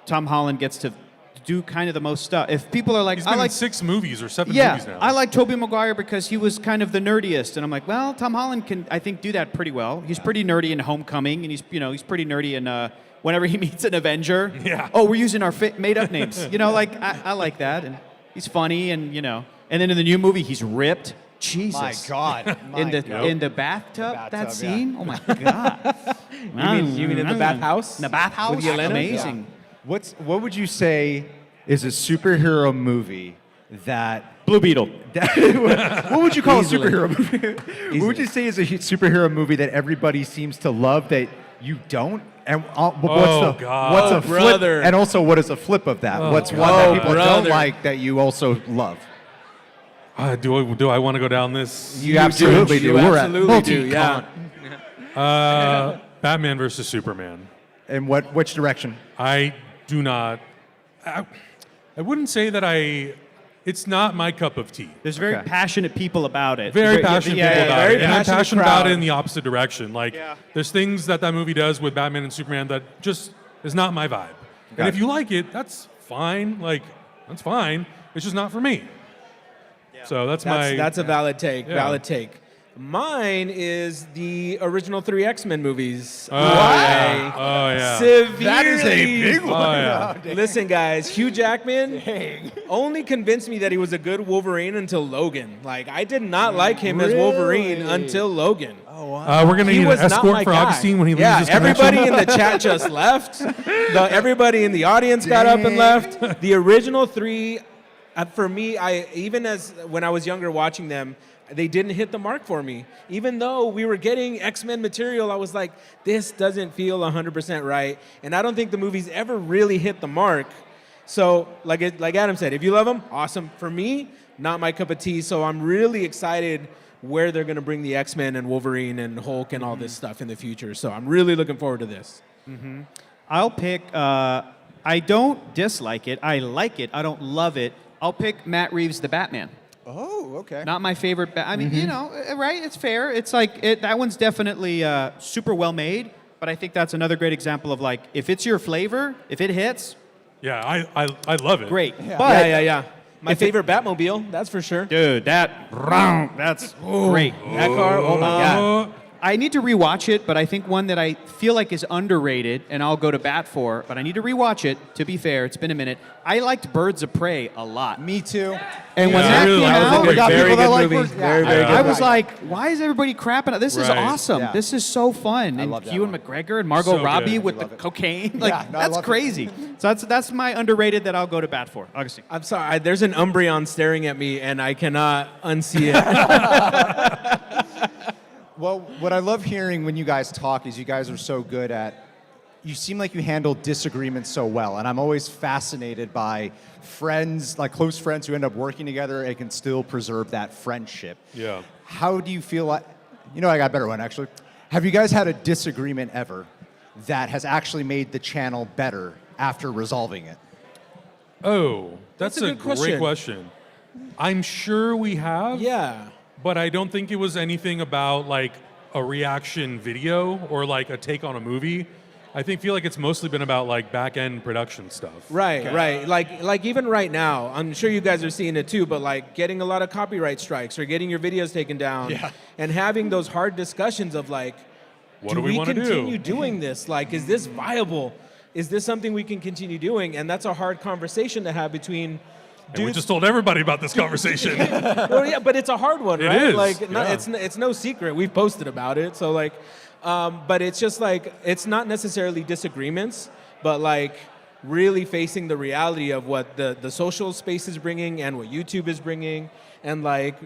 Tom Holland gets to do kind of the most stuff. If people are like, He's been in 6 movies or 7 yeah, movies now. I like Tobey Maguire because he was kind of the nerdiest, and I'm like, well, Tom Holland can, I think, do that pretty well. He's pretty nerdy in Homecoming, and he's pretty nerdy in whenever he meets an Avenger. Yeah. Oh, we're using our made-up names. Like I like that, and he's funny, and and then in the new movie, he's ripped. Jesus. My God. In the bathtub, that scene? Oh my God. You mean in the bathhouse? In the bathhouse? With Yelena? Amazing. What would you say is a superhero movie that Blue Beetle? what would you call Easily. a superhero movie? What would you say is a superhero movie that everybody seems to love that you don't? And what's a flip? brother. And also, what is a flip of that? What's one that people don't like that you also love? Do I want to go down this? You absolutely do. We're at absolutely do. Multicon. Yeah. Batman versus Superman. And which direction? I do not. I wouldn't say that it's not my cup of tea. There's very passionate people about it. Very passionate people about very it. And I'm passionate passionate about crowd. it in the opposite direction. Like, there's things that movie does with Batman and Superman that just is not my vibe. And if you like it, that's fine. Like, that's fine. It's just not for me. So that's a valid take. Yeah. Valid take. Mine is the original 3 X-Men movies. Oh, yeah. Severely. That is a big one. Oh, yeah. Listen, guys, Hugh Jackman only convinced me that he was a good Wolverine until Logan. Like, I did not like him as Wolverine until Logan. We're going to He need was an not escort my for guy. Augustine when he leaves Yeah, his everybody connection. in the chat just left. Everybody in the audience got up and left. The original 3, for me, even as when I was younger watching them, they didn't hit the mark for me. Even though we were getting X-Men material, I was like, this doesn't feel 100% right. And I don't think the movies ever really hit the mark. So, like Adam said, if you love them, awesome. For me, not my cup of tea. So I'm really excited where they're going to bring the X-Men and Wolverine and Hulk and all this stuff in the future. So I'm really looking forward to this. I'll pick. I don't dislike it. I like it. I don't love it. I'll pick Matt Reeves' The Batman. Oh, okay. Not my favorite. I mean, right? It's fair. It's like that one's definitely super well made. But I think that's another great example of like, if it's your flavor, if it hits, Yeah, I love it. great. Yeah. But Yeah. My favorite Batmobile, that's for sure. dude, that's great. That car, oh my God. I need to rewatch it, but I think one that I feel like is underrated, and I'll go to bat for, but I need to rewatch it. To be fair, it's been a minute. I liked Birds of Prey a lot. Me too. And when Yeah, I that really came like it. out, We got Very people that good like movie. Birds- Very, Yeah. very good. I was like, why is everybody crapping out? This is Right. awesome. Yeah. This is so fun. And love that Ewan one. McGregor and Margot So Robbie good. with the Love it. cocaine. Like, Yeah, no, I that's love it. crazy. So that's my underrated that I'll go to bat for. Augustine. I'm sorry, there's an Umbreon staring at me and I cannot unsee it. Well, what I love hearing when you guys talk is you guys are so good at, you seem like you handle disagreements so well. And I'm always fascinated by friends, like close friends who end up working together and can still preserve that friendship. Yeah. How do you feel like, I got a better one actually. Have you guys had a disagreement ever that has actually made the channel better after resolving it? Oh, that's a a good great question. question. I'm sure we have. Yeah. But I don't think it was anything about like a reaction video or like a take on a movie. I feel like it's mostly been about like back end production stuff. Right. Like even right now, I'm sure you guys are seeing it too, but like getting a lot of copyright strikes or getting your videos taken down and having those hard discussions of like, What do we want to do? continue doing this? Like, is this viable? Is this something we can continue doing? And that's a hard conversation to have between And we just told everybody about this conversation. Well, yeah, but it's a hard one, It right? is, Like, yeah. it's no secret. We've posted about it. So like, but it's just like it's not necessarily disagreements, but like really facing the reality of what the social space is bringing and what YouTube is bringing, and like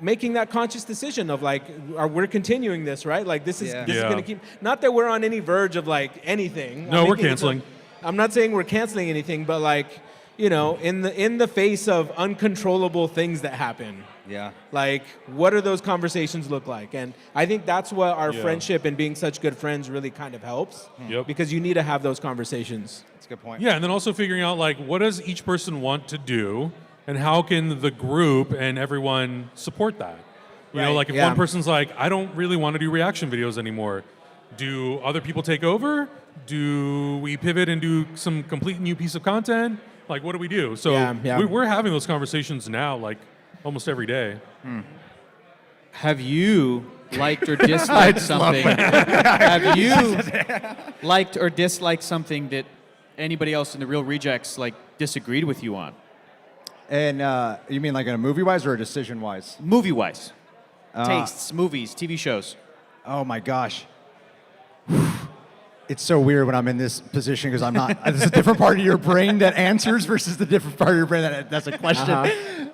making that conscious decision of like, we're continuing this, right? Like this is going to keep. Not that we're on any verge of like anything. No, we're canceling. I'm not saying we're canceling anything, but like, you know, in the face of uncontrollable things that happen. Yeah. Like, what do those conversations look like? And I think that's what our Yeah. friendship and being such good friends really kind of helps. Yep. Because you need to have those conversations. That's a good point. Yeah, and then also figuring out like what does each person want to do, and how can the group and everyone support that? You know, Right, like if yeah. one person's like, I don't really want to do reaction videos anymore, do other people take over? Do we pivot and do some complete new piece of content? Like, what do we do? So Yeah. we're having those conversations now, like almost every day. Have you liked or disliked something? Have you liked or disliked something that anybody else in the Real Rejects like disagreed with you on? And you mean like in a movie-wise or a decision-wise? Movie-wise. Tastes, movies, TV shows. Oh my gosh. It's so weird when I'm in this position because I'm not. This is a different part of your brain that answers versus the different part of your brain that's a question.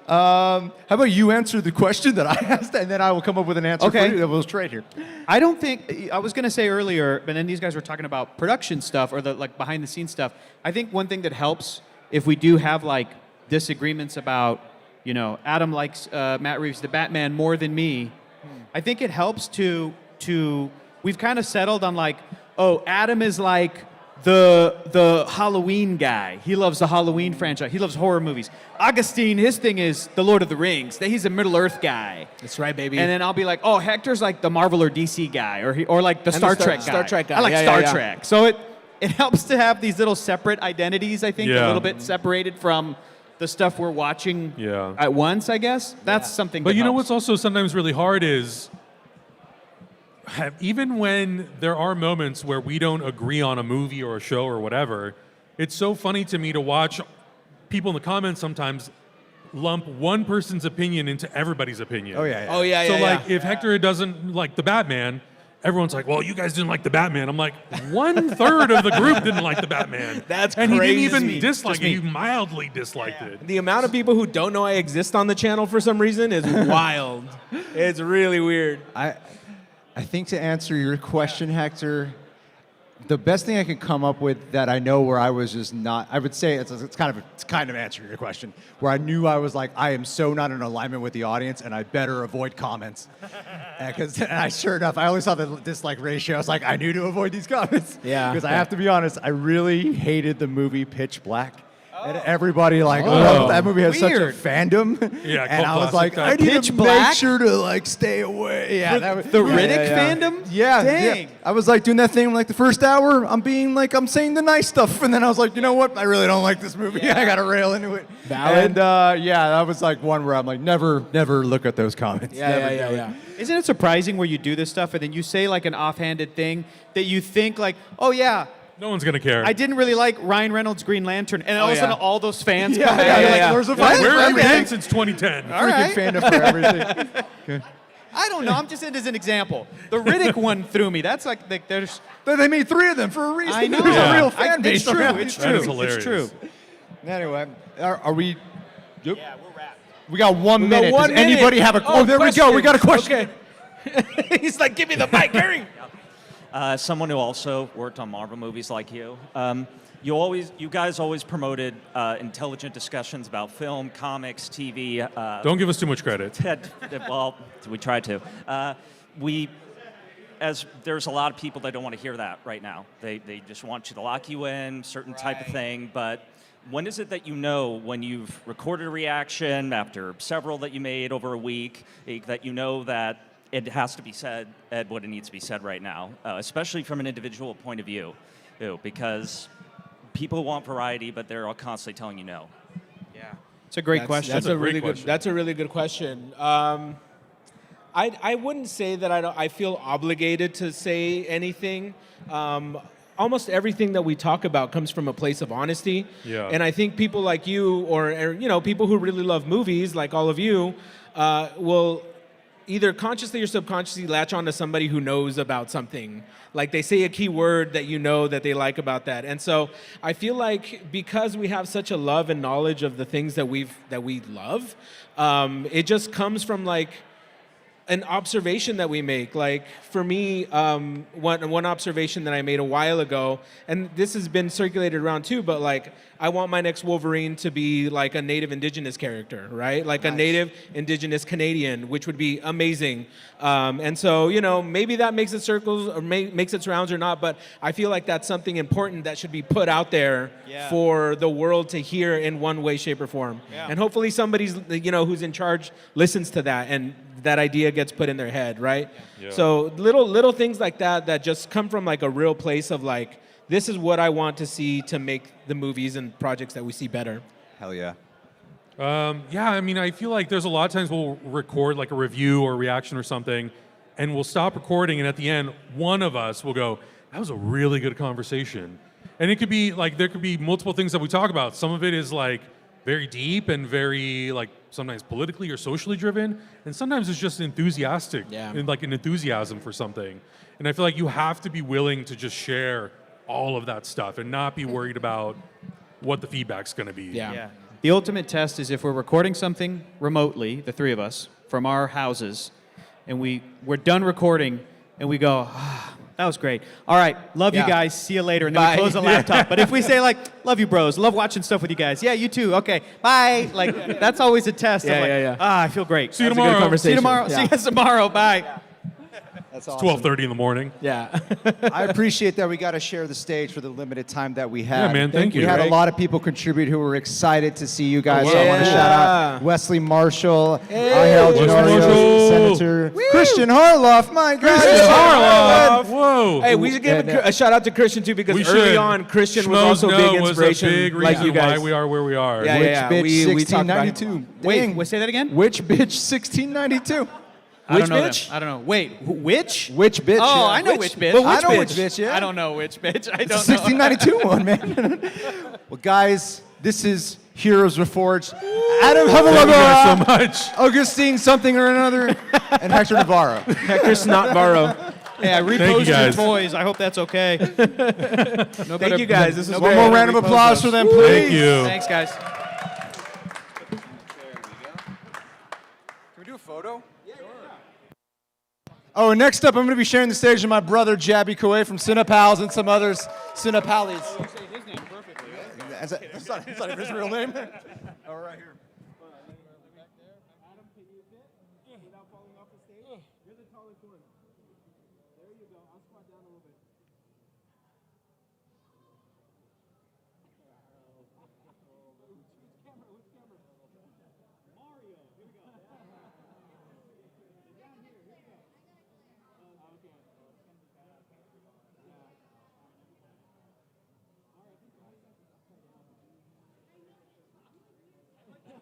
How about you answer the question that I asked, and then I will come up with an answer Okay. for you that we'll trade here. I don't think I was going to say earlier, but then these guys were talking about production stuff or the like behind the scenes stuff. I think one thing that helps if we do have like disagreements about, you know, Adam likes Matt Reeves the Batman more than me. I think it helps to we've kind of settled on like, oh, Adam is like the Halloween guy. He loves the Halloween franchise. He loves horror movies. Augustine, his thing is the Lord of the Rings. He's a Middle Earth guy. That's right, baby. And then I'll be like, oh, Hector's like the Marvel or DC guy, or like the And Star the Trek guy. Star Trek guy. I like Yeah, Star yeah, yeah. Trek. So it helps to have these little separate identities, I think, a Yeah. little bit separated from the stuff we're watching Yeah. at once, I guess. That's something But that you know helps. what's also sometimes really hard is even when there are moments where we don't agree on a movie or a show or whatever, it's so funny to me to watch people in the comments sometimes lump one person's opinion into everybody's opinion. Oh, yeah, yeah. Oh, yeah, So yeah, like yeah. if Hector doesn't like the Batman, everyone's like, well, you guys didn't like the Batman. I'm like, 1/3 of the group didn't like the Batman. That's and he didn't crazy. even Just dislike it. me. He mildly disliked it. The amount of people who don't know I exist on the channel for some reason is wild. It's really weird. I think to answer your question, Hector, the best thing I could come up with that I know where I was just not, I would say it's kind of answering your question, where I knew I was like, I am so not in alignment with the audience and I better avoid comments. Because sure enough, I always saw the dislike ratio. I was like, I knew to avoid these comments. Yeah. Because I have to be honest, I really hated the movie Pitch Black. And everybody that movie has Weird. such a fandom. Yeah, and cult I was classic like, I type. need Pitch to Black? make sure to like stay away. Yeah, that was, the Riddick fandom? Yeah, Dang. yeah. I was like doing that thing like the first hour. I'm saying the nice stuff, and then I was like, you know what? I really don't like this movie. I got to rail into it. Valid. And yeah, that was like one where I'm like, never look at those comments. Never do it. Isn't it surprising where you do this stuff and then you say like an offhanded thing that you think like, oh yeah, No one's going to care. I didn't really like Ryan Reynolds' Green Lantern, and all of a sudden all those fans Yeah, come yeah, back. yeah, Like, yeah. There's a what? We're Okay. every day since 2010. All right. Freaking fandom for everything. I don't know. I'm just saying as an example. The Riddick one threw me. That's like there's. But they made 3 of them for a reason. I know. There's Yeah. a real fan base. It's true. around It's these true. That is It's hilarious. true. Anyway, are we? Yep. Yeah, we're wrapped. We got 1 We got minute. 1 Does anybody minute. have a? Oh, there we go. We got a question. Okay. He's like, give me the mic, Gary. Someone who also worked on Marvel movies like you. You guys always promoted intelligent discussions about film, comics, TV. Don't give us too much credit. Well, we tried to. As there's a lot of people that don't want to hear that right now. They just want you to lock you in, certain type of thing. But when is it that you know when you've recorded a reaction after several that you made over a week, that you know that it has to be said at what it needs to be said right now, especially from an individual point of view, because people want variety, but they're all constantly telling you no. Yeah, it's a great question. That's a really great good. That's a really good question. I wouldn't say that I feel obligated to say anything. almost everything that we talk about comes from a place of honesty. Yeah. And I think people like you, or people who really love movies, like all of you, will either consciously or subconsciously latch on to somebody who knows about something. Like they say a key word that you know that they like about that. And so I feel like because we have such a love and knowledge of the things that we love, it just comes from like an observation that we make. Like for me, one observation that I made a while ago, and this has been circulated around too, but like I want my next Wolverine to be like a native indigenous character, right? Like a native indigenous Canadian, which would be amazing. And so, maybe that makes it circles or makes its rounds or not, but I feel like that's something important that should be put out there for the world to hear in one way, shape, or form. Yeah. And hopefully somebody's, who's in charge listens to that and that idea gets put in their head, right? Yeah. So little things like that just come from like a real place of like, this is what I want to see to make the movies and projects that we see better. Hell yeah. Yeah, I mean, I feel like there's a lot of times we'll record like a review or reaction or something, and we'll stop recording, and at the end, one of us will go, that was a really good conversation. And it could be like, there could be multiple things that we talk about. Some of it is like very deep and very like sometimes politically or socially driven, and sometimes it's just enthusiastic and like an enthusiasm for something. And I feel like you have to be willing to just share all of that stuff and not be worried about what the feedback's going to be. Yeah. The ultimate test is if we're recording something remotely, the three of us, from our houses, and we're done recording, and we go, that was great. All right, love you guys. See you later. And then we close the laptop. But if we say like, love you, bros. Love watching stuff with you guys. Yeah, you too. Okay, bye. Like that's always a test. I feel great. See you That was a good tomorrow. conversation. See you tomorrow. Yeah. See you guys tomorrow. Bye. That's It's awesome. 12:30 in the morning. Yeah. I appreciate that we got to share the stage for the limited time that we had. Yeah, man, thank you. We had a Greg. lot of people contribute who were excited to see you guys. Oh, So I want to wow. shout out Wesley Marshall, Wesley Angel Marshall. Senator Christian Harloff. My God, Christian Harloff. Whoa. Hey, we should give a shout out to Christian too, because We early should. on, Christian was Schmoes also a big Know inspiration, was a big like reason you guys. why we are where we are. Yeah, yeah, Bitch we talked about 1692. Wait, say that again? Which bitch 1692? I Which don't know bitch? them. I don't know. Wait, which? Which bitch? Oh, yeah. I know which bitch. Well, I know which bitch, yeah. I don't know which bitch. I don't It's know. 1692 one, man. Well, guys, this is Heroes Reforged. Adam Hlavac, so much. Augustine something or another, and Hector Navarro. Hector Snotvarro. Hey, I Thank you, reposted your guys. toys. I hope that's okay. Thank you guys. This was One great. more round of applause for them, please. Thank you. Thanks, guys. Can we do a photo? Oh, and next up, I'm going to be sharing the stage with my brother, Jaby Koay from CinePals and some others, CinePals. Say his name perfectly. That's not his real name. Oh, right here.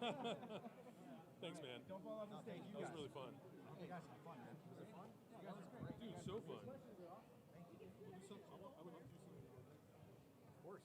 Thanks, man. Don't fall off the stage. That was really fun. You guys had fun, man. Was it fun? Yeah, that was great. Dude, so fun. Of course.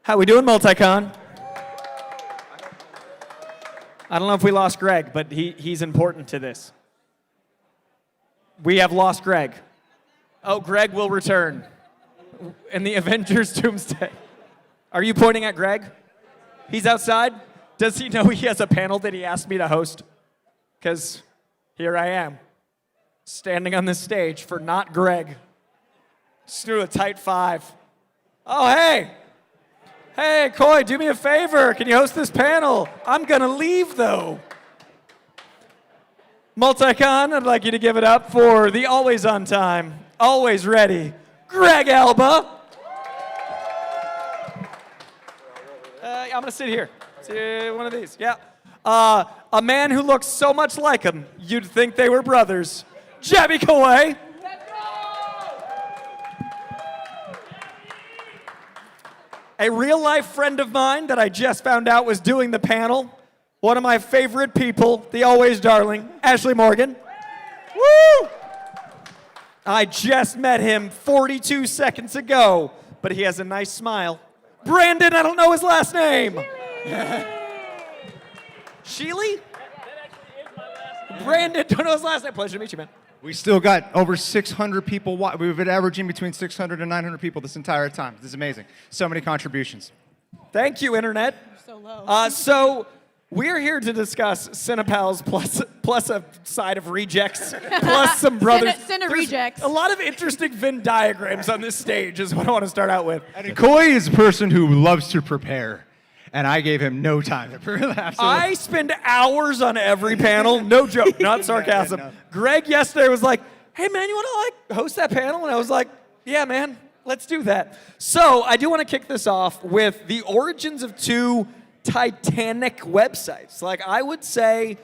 How we doing, Multicon? I don't know if we lost Greg, but he's important to this. We have lost Greg. Oh, Greg will return in the Avengers Doomsday. Are you pointing at Greg? He's outside? Does he know he has a panel that he asked me to host? Because here I am, standing on this stage for not Greg. Just threw a tight 5. Oh, hey! Hey, Koy, do me a favor. Can you host this panel? I'm going to leave, though. Multicon, I'd like you to give it up for the always on time, always ready, Greg Alba. I'm going to sit here. One of these. Yeah. A man who looks so much like him, you'd think they were brothers. Jaby Koay. A real-life friend of mine that I just found out was doing the panel. One of my favorite people, the always darling, Ashley Morgan. Woo! I just met him 42 seconds ago, but he has a nice smile. Brandon, I don't know his last name. Sheely? Brandon, don't know his last name. Pleasure to meet you, man. We still got over 600 people. We've been averaging between 600 and 900 people this entire time. This is amazing. So many contributions. Thank you, Internet. So low. So we're here to discuss CinePals plus a side of rejects, plus some brothers. Rejects. A lot of interesting Venn diagrams on this stage is what I want to start out with. And Koy is a person who loves to prepare. And I gave him no time to prepare. I spend hours on every panel. No joke, not sarcasm. No. Greg yesterday was like, hey, man, you want to host that panel? And I was like, yeah, man, let's do that. So I do want to kick this off with the origins of 2 titanic websites. Like, I would say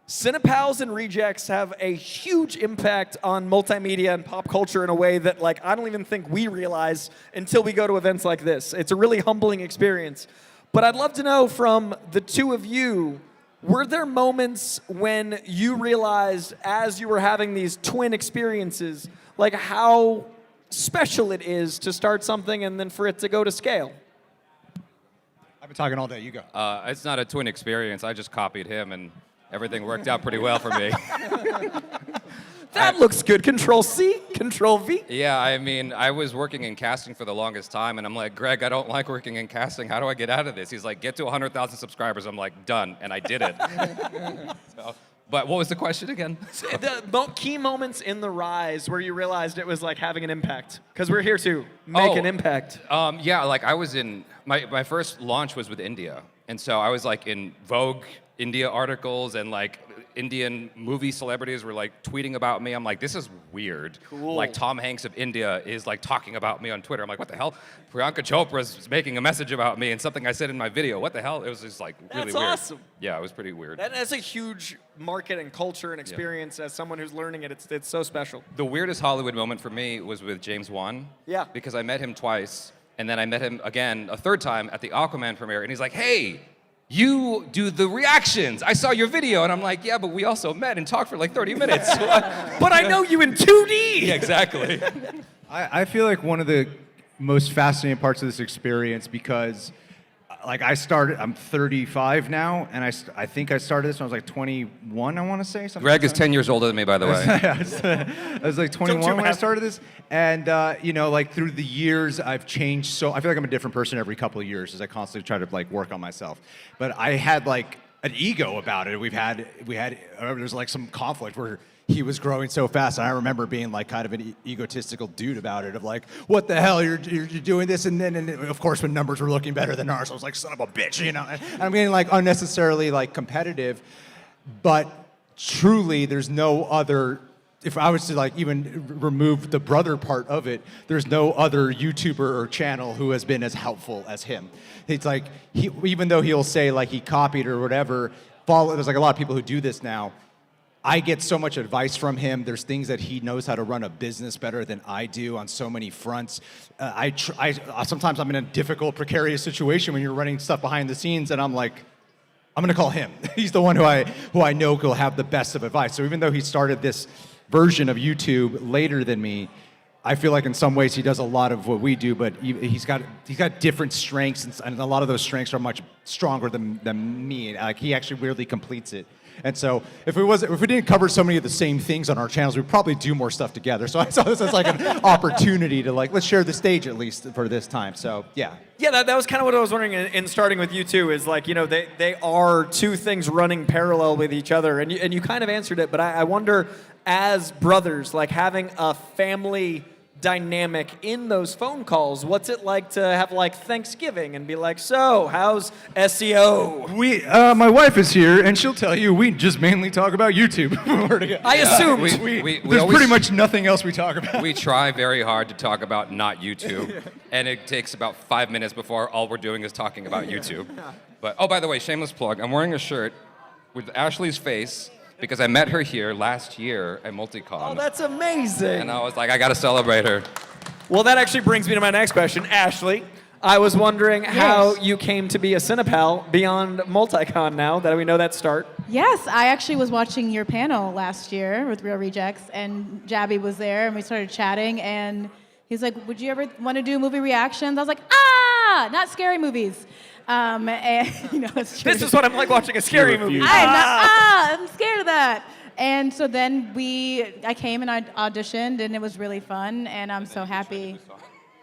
CinePals and Rejects have a huge impact on multimedia and pop culture in a way that, like, I don't even think we realize until we go to events like this. It's a really humbling experience. But I'd love to know from the 2 of you, were there moments when you realized as you were having these twin experiences, like how special it is to start something and then for it to go to scale? I've been talking all day. You go. It's not a twin experience. I just copied him, and everything worked out pretty well for me. That looks good. Control C, Control V. Yeah, I mean, I was working in casting for the longest time, and I'm like, Greg, I don't like working in casting. How do I get out of this? He's like, get to 100,000 subscribers. I'm like, done, and I did it. But what was the question again? The key moments in the rise where you realized it was like having an impact. Because we're here to make an impact. Yeah, like I was in, my first launch was with India. And so I was like in Vogue India articles, and like Indian movie celebrities were like tweeting about me. I'm like, this is weird. Cool. Like Tom Hanks of India is like talking about me on Twitter. I'm like, what the hell? Priyanka Chopra's making a message about me and something I said in my video. What the hell? It was just like really That's weird. awesome. Yeah, it was pretty weird. That's a huge market and culture and experience as someone who's learning it. It's so special. The weirdest Hollywood moment for me was with James Wan. Yeah. Because I met him twice, and then I met him again a third time at the Aquaman premiere, and he's like, hey, you do the reactions. I saw your video. And I'm like, yeah, but we also met and talked for like 30 minutes. But I know you in 2D. Yeah, exactly. I feel like one of the most fascinating parts of this experience, because like I'm 35 now, and I think I started this when I was like 21, I want to say. Something Greg like is 10 years older than me, by the way. I was like 21 when I started this. And, you know, like through the years, I've changed. So I feel like I'm a different person every couple of years as I constantly try to like work on myself. But I had like an ego about it. There's like some conflict where he was growing so fast, and I remember being like kind of an egotistical dude about it, of like, what the hell, you're doing this, and then of course when numbers were looking better than ours, I was like, son of a bitch, you know. And I'm getting like unnecessarily like competitive, but truly there's no other. If I was to like even remove the brother part of it, there's no other YouTuber or channel who has been as helpful as him. It's like even though he'll say like he copied or whatever, there's like a lot of people who do this now. I get so much advice from him. There's things that he knows how to run a business better than I do on so many fronts. Sometimes I'm in a difficult, precarious situation when you're running stuff behind the scenes, and I'm like, I'm gonna call him. He's the one who I know will have the best of advice. So even though he started this version of YouTube later than me, I feel like in some ways he does a lot of what we do, but he's got different strengths, and a lot of those strengths are much stronger than me. Like he actually weirdly completes it. And so if we didn't cover so many of the same things on our channels, we'd probably do more stuff together. So I saw this as like an opportunity to let's share the stage at least for this time. So yeah. Yeah, that was kind of what I was wondering in starting with you two is they are two things running parallel with each other, and you kind of answered it, but I wonder as brothers, like having a family dynamic in those phone calls, what's it like to have like Thanksgiving and be like, so how's SEO? My wife is here and she'll tell you we just mainly talk about YouTube. I assumed. There's pretty much nothing else we talk about. We try very hard to talk about not YouTube, and it takes about 5 minutes before all we're doing is talking about YouTube. But oh, by the way, shameless plug, I'm wearing a shirt with Ashley's face because I met her here last year at Multicon. Oh, that's amazing. And I was like, I gotta celebrate her. Well, that actually brings me to my next question. Ashley, I was wondering how you came to be a CinePal beyond Multicon now that we know that start. Yes, I actually was watching your panel last year with TheReelRejects, and Jaby was there, and we started chatting, and he's like, would you ever want to do movie reactions? I was like, not scary movies. And it's true. This is what I'm like watching a scary movie. I'm scared of that. And so then I came and I auditioned, and it was really fun, and I'm so happy.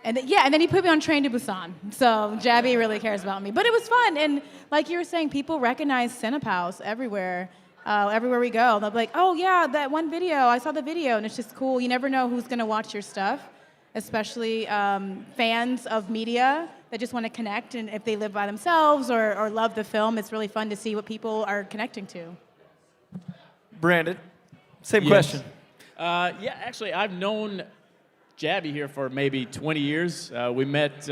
And then he put me on Train to Busan. So Jaby really cares about me. But it was fun, and like you were saying, people recognize CinePals everywhere. Everywhere we go, they'll be like, oh yeah, that one video, I saw the video, and it's just cool. You never know who's gonna watch your stuff, especially fans of media that just want to connect, and if they live by themselves or love the film, it's really fun to see what people are connecting to. Brandon, same question. Yeah, actually, I've known Jaby here for maybe 20 years. We met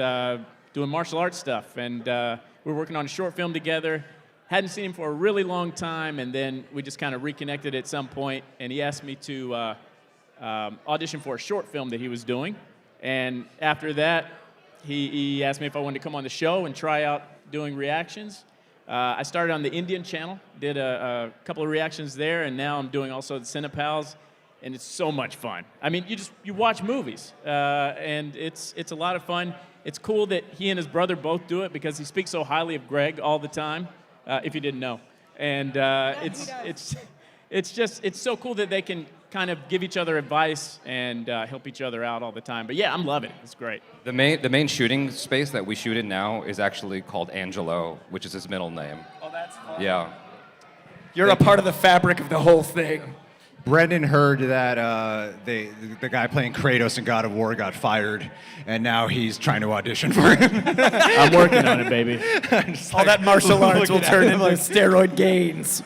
doing martial arts stuff, and we were working on a short film together. Hadn't seen him for a really long time, and then we just kind of reconnected at some point, and he asked me to audition for a short film that he was doing. And after that, he asked me if I wanted to come on the show and try out doing reactions. I started on the Indian channel, did a couple of reactions there, and now I'm doing also the CinePals, and it's so much fun. I mean, you watch movies, and it's a lot of fun. It's cool that he and his brother both do it because he speaks so highly of Greg all the time, if you didn't know. And it's so cool that they can kind of give each other advice and help each other out all the time. But yeah, I'm loving it. It's great. The main shooting space that we shoot in now is actually called Angelo, which is his middle name. Oh, that's fun. Yeah. You're a part of the fabric of the whole thing. Brendan heard that the guy playing Kratos in God of War got fired, and now he's trying to audition for him. I'm working on it, baby. All that martial arts will turn into steroid gains.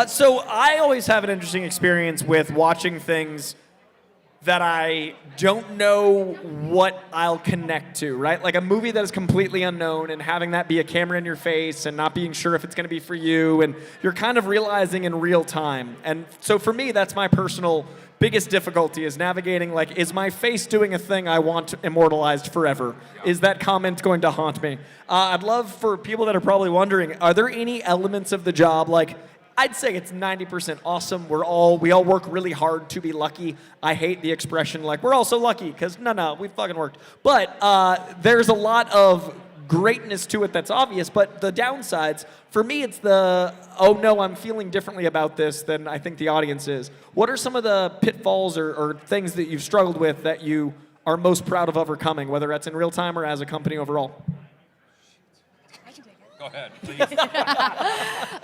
So I always have an interesting experience with watching things that I don't know what I'll connect to, right? Like a movie that is completely unknown and having that be a camera in your face and not being sure if it's going to be for you, and you're kind of realizing in real time. And so for me, that's my personal biggest difficulty is navigating, like, is my face doing a thing I want immortalized forever? Is that comment going to haunt me? I'd love for people that are probably wondering, are there any elements of the job, like, I'd say it's 90% awesome. We all work really hard to be lucky. I hate the expression like, we're all so lucky, because no, we fucking worked. But there's a lot of greatness to it that's obvious, but the downsides, for me, it's the, oh no, I'm feeling differently about this than I think the audience is. What are some of the pitfalls or things that you've struggled with that you are most proud of overcoming, whether that's in real time or as a company overall? Go ahead, please.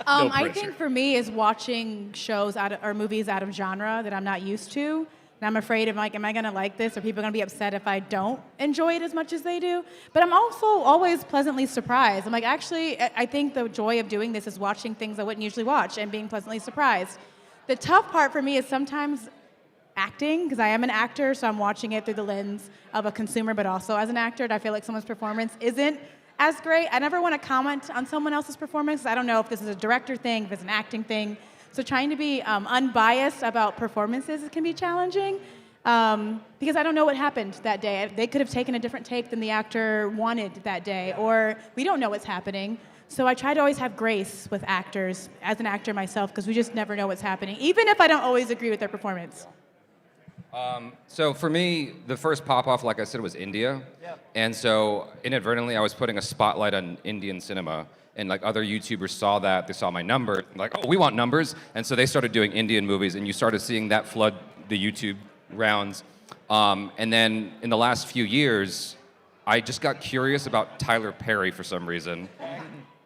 I think for me is watching shows or movies out of genre that I'm not used to. And I'm afraid of, like, am I going to like this? Are people going to be upset if I don't enjoy it as much as they do? But I'm also always pleasantly surprised. I'm like, actually, I think the joy of doing this is watching things I wouldn't usually watch and being pleasantly surprised. The tough part for me is sometimes acting, because I am an actor, so I'm watching it through the lens of a consumer, but also as an actor, and I feel like someone's performance isn't as great. I never want to comment on someone else's performance. I don't know if this is a director thing, if it's an acting thing. So trying to be unbiased about performances can be challenging because I don't know what happened that day. They could have taken a different take than the actor wanted that day, or we don't know what's happening. So I try to always have grace with actors, as an actor myself, because we just never know what's happening, even if I don't always agree with their performance. So for me, the first pop-off, like I said, was India. And so inadvertently, I was putting a spotlight on Indian cinema. And like other YouTubers saw that, they saw my number, like, oh, we want numbers. And so they started doing Indian movies, and you started seeing that flood the YouTube rounds. And then in the last few years, I just got curious about Tyler Perry for some reason.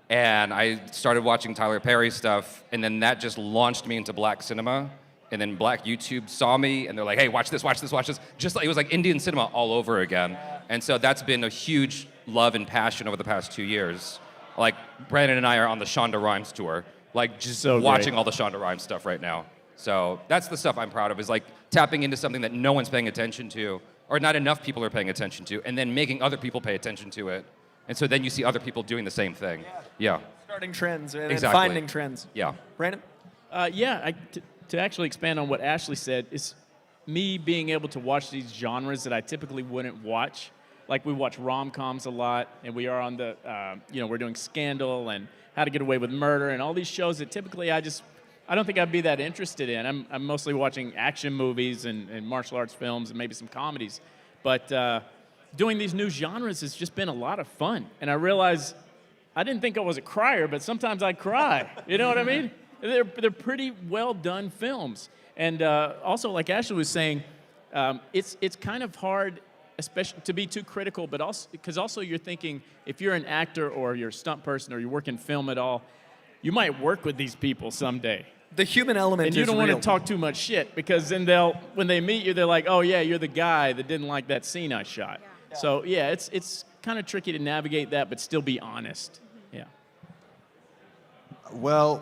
And I started watching Tyler Perry stuff, and then that just launched me into black cinema. And then black YouTube saw me, and they're like, hey, watch this, watch this, watch this. Just like, it was like Indian cinema all over again. And so that's been a huge love and passion over the past 2 years. Like, Brandon and I are on the Shonda Rhimes tour, like just So watching great. all the Shonda Rhimes stuff right now. So that's the stuff I'm proud of, is like tapping into something that no one's paying attention to, or not enough people are paying attention to, and then making other people pay attention to it. And so then you see other people doing the same thing. Yeah. Starting trends and Exactly. finding trends. Yeah. Brandon? To actually expand on what Ashley said, is me being able to watch these genres that I typically wouldn't watch. Like, we watch rom-coms a lot, and we are on the, we're doing Scandal and How to Get Away with Murder and all these shows that typically I don't think I'd be that interested in. I'm mostly watching action movies and martial arts films and maybe some comedies. But doing these new genres has just been a lot of fun. And I realized I didn't think I was a crier, but sometimes I cry. You know what I mean? They're pretty well done films. And also, like Ashley was saying, it's kind of hard, especially to be too critical, but also because also you're thinking, if you're an actor or you're a stunt person or you work in film at all, you might work with these people someday. The human element and you is don't want real. to talk too much shit, because then when they meet you, they're like, oh yeah, you're the guy that didn't like that scene I shot. Yeah. So yeah, it's kind of tricky to navigate that, but still be honest. Yeah. Well,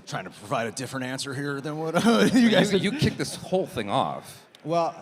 trying to provide a different answer here than what you guys. You kicked this whole thing off. Well,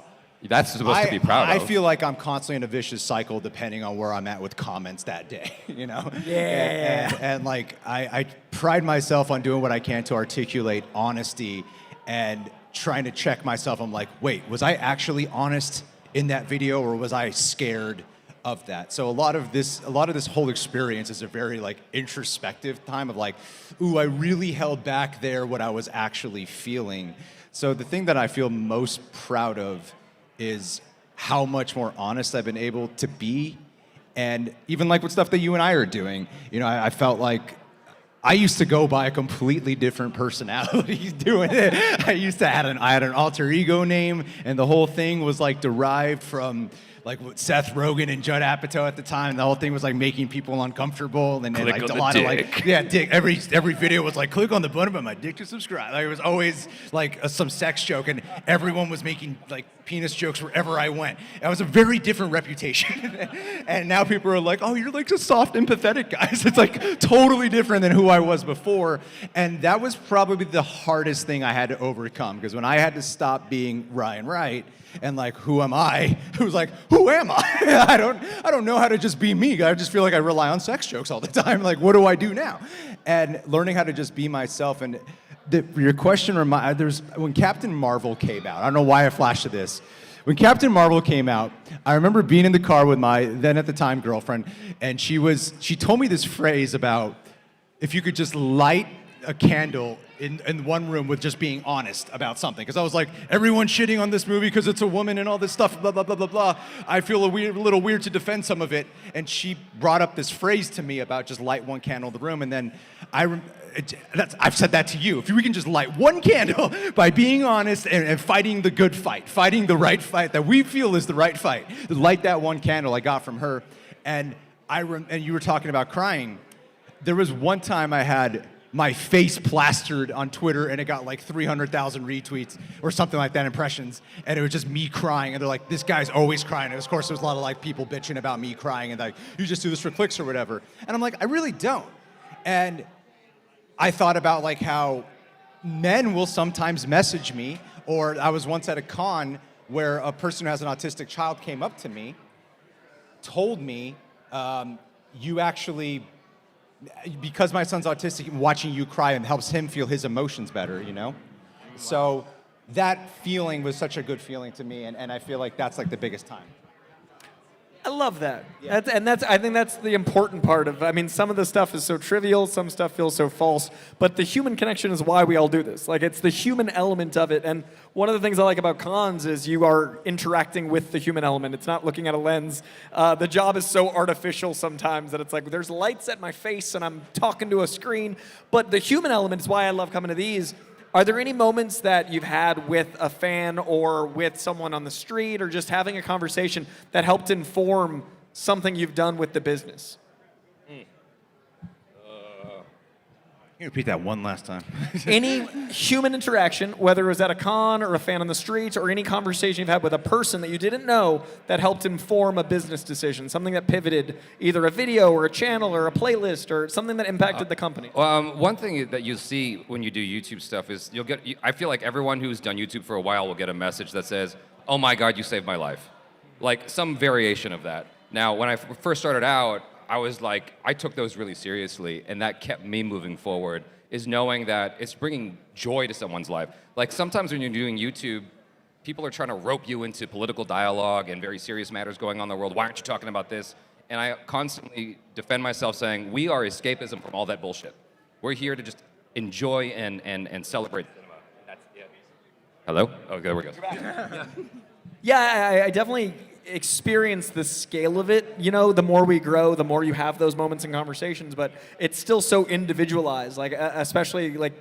that's supposed to be proud I of. feel like I'm constantly in a vicious cycle depending on where I'm at with comments that day, you know? Yeah. And like, I pride myself on doing what I can to articulate honesty and trying to check myself. I'm like, wait, was I actually honest in that video, or was I scared of that? So a lot of this whole experience is a very like introspective time of like, ooh, I really held back there what I was actually feeling. So the thing that I feel most proud of is how much more honest I've been able to be. And even like with stuff that you and I are doing, you know, I felt like I used to go by a completely different personality doing it. I had an alter ego name, and the whole thing was like derived from like with Seth Rogen and Judd Apatow at the time. The whole thing was like making people uncomfortable, and then Click like on a the lot dick. of like, yeah, dick. Every video was like, click on the button of my dick to subscribe. Like, it was always like some sex joke, and everyone was making like penis jokes wherever I went. It was a very different reputation. And now people are like, oh, you're like a soft, empathetic guy. So it's like totally different than who I was before. And that was probably the hardest thing I had to overcome, because when I had to stop being Ryan Wright and like, who am I? It was like, who am I? I don't know how to just be me. I just feel like I rely on sex jokes all the time. Like, what do I do now? And learning how to just be myself. And your question when Captain Marvel came out, I don't know why I flashed to this. When Captain Marvel came out, I remember being in the car with my then at the time girlfriend, and she told me this phrase about if you could just light a candle in one room with just being honest about something. Because I was like, everyone's shitting on this movie because it's a woman and all this stuff, blah, blah, blah, blah, blah. I feel a little weird to defend some of it. And she brought up this phrase to me about just light one candle in the room. And then I've said that to you. If we can just light one candle by being honest and fighting the good fight, fighting the right fight that we feel is the right fight, light that one candle I got from her. And you were talking about crying. There was one time I had my face plastered on Twitter, and it got like 300,000 retweets or something like that, impressions, and it was just me crying, and they're like, this guy's always crying. And of course, there was a lot of like people bitching about me crying, and like, you just do this for clicks or whatever. And I'm like, I really don't. And I thought about like how men will sometimes message me, or I was once at a con where a person who has an autistic child came up to me, told me, you actually, because my son's autistic, watching you cry and helps him feel his emotions better, you know? So that feeling was such a good feeling to me, and I feel like that's like the biggest time. I love that. I think that's the important part of. I mean, some of the stuff is so trivial, some stuff feels so false, but the human connection is why we all do this. Like, it's the human element of it. And one of the things I like about cons is you are interacting with the human element. It's not looking at a lens. The job is so artificial sometimes that it's like there's lights at my face and I'm talking to a screen. But the human element is why I love coming to these. Are there any moments that you've had with a fan or with someone on the street or just having a conversation that helped inform something you've done with the business? Can you repeat that one last time? Any human interaction, whether it was at a con or a fan on the streets or any conversation you've had with a person that you didn't know that helped inform a business decision, something that pivoted either a video or a channel or a playlist or something that impacted the company. One thing that you see when you do YouTube stuff is I feel like everyone who's done YouTube for a while will get a message that says, "Oh my God, you saved my life." Like some variation of that. Now, when I first started out, I was like, I took those really seriously, and that kept me moving forward, is knowing that it's bringing joy to someone's life. Like sometimes when you're doing YouTube, people are trying to rope you into political dialogue and very serious matters going on in the world. Why aren't you talking about this? And I constantly defend myself saying, we are escapism from all that bullshit. We're here to just enjoy and celebrate cinema. That's it. Hello? Oh, there we go. Yeah, I definitely experience the scale of it. You know, the more we grow, the more you have those moments and conversations, but it's still so individualized. Like, especially, like,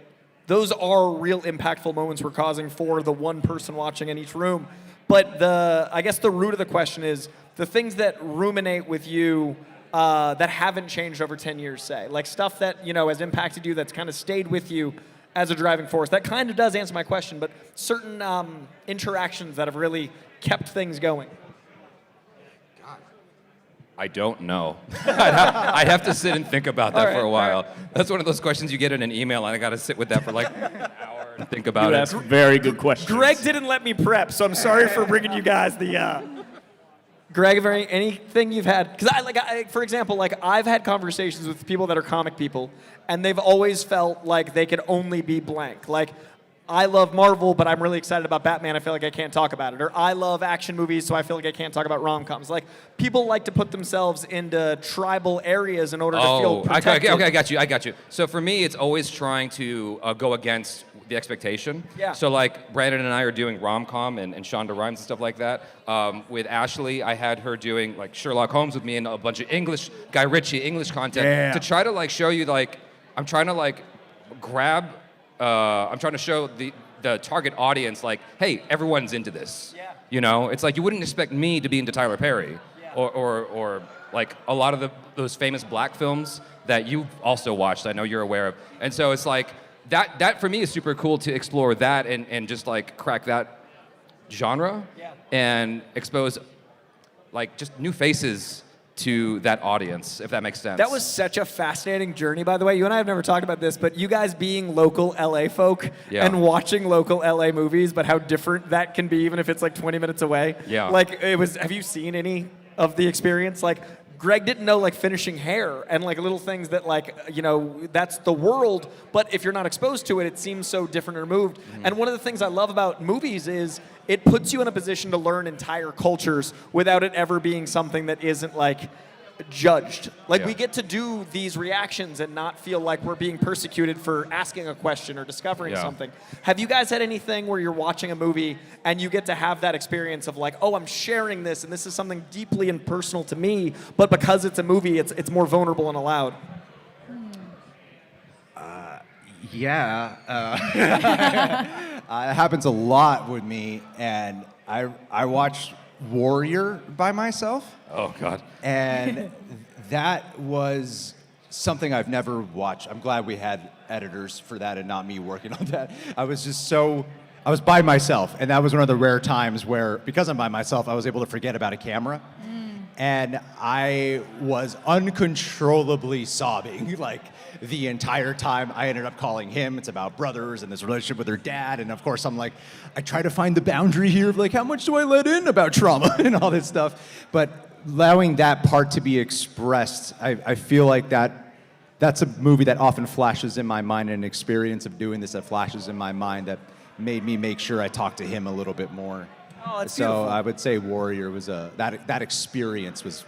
those are real impactful moments we're causing for the one person watching in each room. But I guess the root of the question is the things that ruminate with you that haven't changed over 10 years, say. Like stuff that, you know, has impacted you, that's kind of stayed with you as a driving force. That kind of does answer my question, but certain interactions that have really kept things going. I don't know. I'd have to sit and think about that for a while. That's one of those questions you get in an email, and I got to sit with that for like an hour and think about it. Ask very good questions. Greg didn't let me prep, so I'm sorry for bringing you guys the. Greg, anything you've had? Because for example, like I've had conversations with people that are comic people, and they've always felt like they could only be blank. Like, I love Marvel, but I'm really excited about Batman. I feel like I can't talk about it. Or I love action movies, so I feel like I can't talk about rom-coms. Like, people like to put themselves into tribal areas in order to feel protected. Okay, I got you. So for me, it's always trying to go against the expectation. Yeah. So like Brandon and I are doing rom-com and Shonda Rhimes and stuff like that. With Ashley, I had her doing like Sherlock Holmes with me and a bunch of English, Guy Ritchie English content to try to like show you like, I'm trying to like grab, I'm trying to show the target audience like, hey, everyone's into this. Yeah. You know, it's like you wouldn't expect me to be into Tyler Perry or like a lot of those famous black films that you've also watched, I know you're aware of. And so it's like, that for me is super cool to explore that and just like crack that genre and expose like just new faces to that audience, if that makes sense. That was such a fascinating journey, by the way. You and I have never talked about this, but you guys being local LA folk and watching local LA movies, but how different that can be even if it's like 20 minutes away. Yeah. Like have you seen any of the experience? Like Greg didn't know like finishing hair and like little things that like, you know, that's the world, but if you're not exposed to it, it seems so different and removed. Mm-hmm. And one of the things I love about movies is it puts you in a position to learn entire cultures without it ever being something that isn't like judged. Like we get to do these reactions and not feel like we're being persecuted for asking a question or discovering something. Have you guys had anything where you're watching a movie and you get to have that experience of like, oh, I'm sharing this and this is something deeply and personal to me, but because it's a movie, it's more vulnerable and allowed? It happens a lot with me, and I watch Warrior by myself. Oh, God. And that was something I've never watched. I'm glad we had editors for that and not me working on that. I was by myself, and that was one of the rare times where, because I'm by myself, I was able to forget about a camera. And I was uncontrollably sobbing, like, the entire time. I ended up calling him. It's about brothers and this relationship with their dad. And of course, I'm like, I try to find the boundary here of like, how much do I let in about trauma and all this stuff? But allowing that part to be expressed, I feel like that's a movie that often flashes in my mind, and an experience of doing this that flashes in my mind that made me make sure I talk to him a little bit more. Oh, that's so beautiful. I would say Warrior was that experience was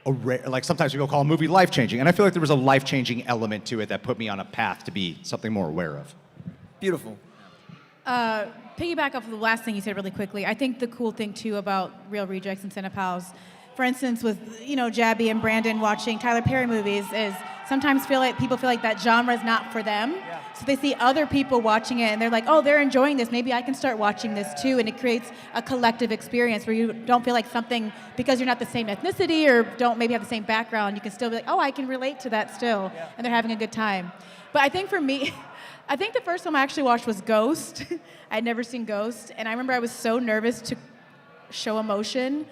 like sometimes people call a movie life-changing, and I feel like there was a life-changing element to it that put me on a path to be something more aware of. Beautiful. Piggyback off of the last thing you said really quickly. I think the cool thing too about Real Rejects and CinePals, for instance, with Jaby and Brandon watching Tyler Perry movies, is sometimes people feel like that genre is not for them. Yeah. So they see other people watching it and they're like, oh, they're enjoying this. Maybe I can start watching this too. And it creates a collective experience where you don't feel like something, because you're not the same ethnicity or don't maybe have the same background, you can still be like, oh, I can relate to that still. Yeah. And they're having a good time. But I think for me, I think the first film I actually watched was Ghost. I'd never seen Ghost. And I remember I was so nervous to show emotion.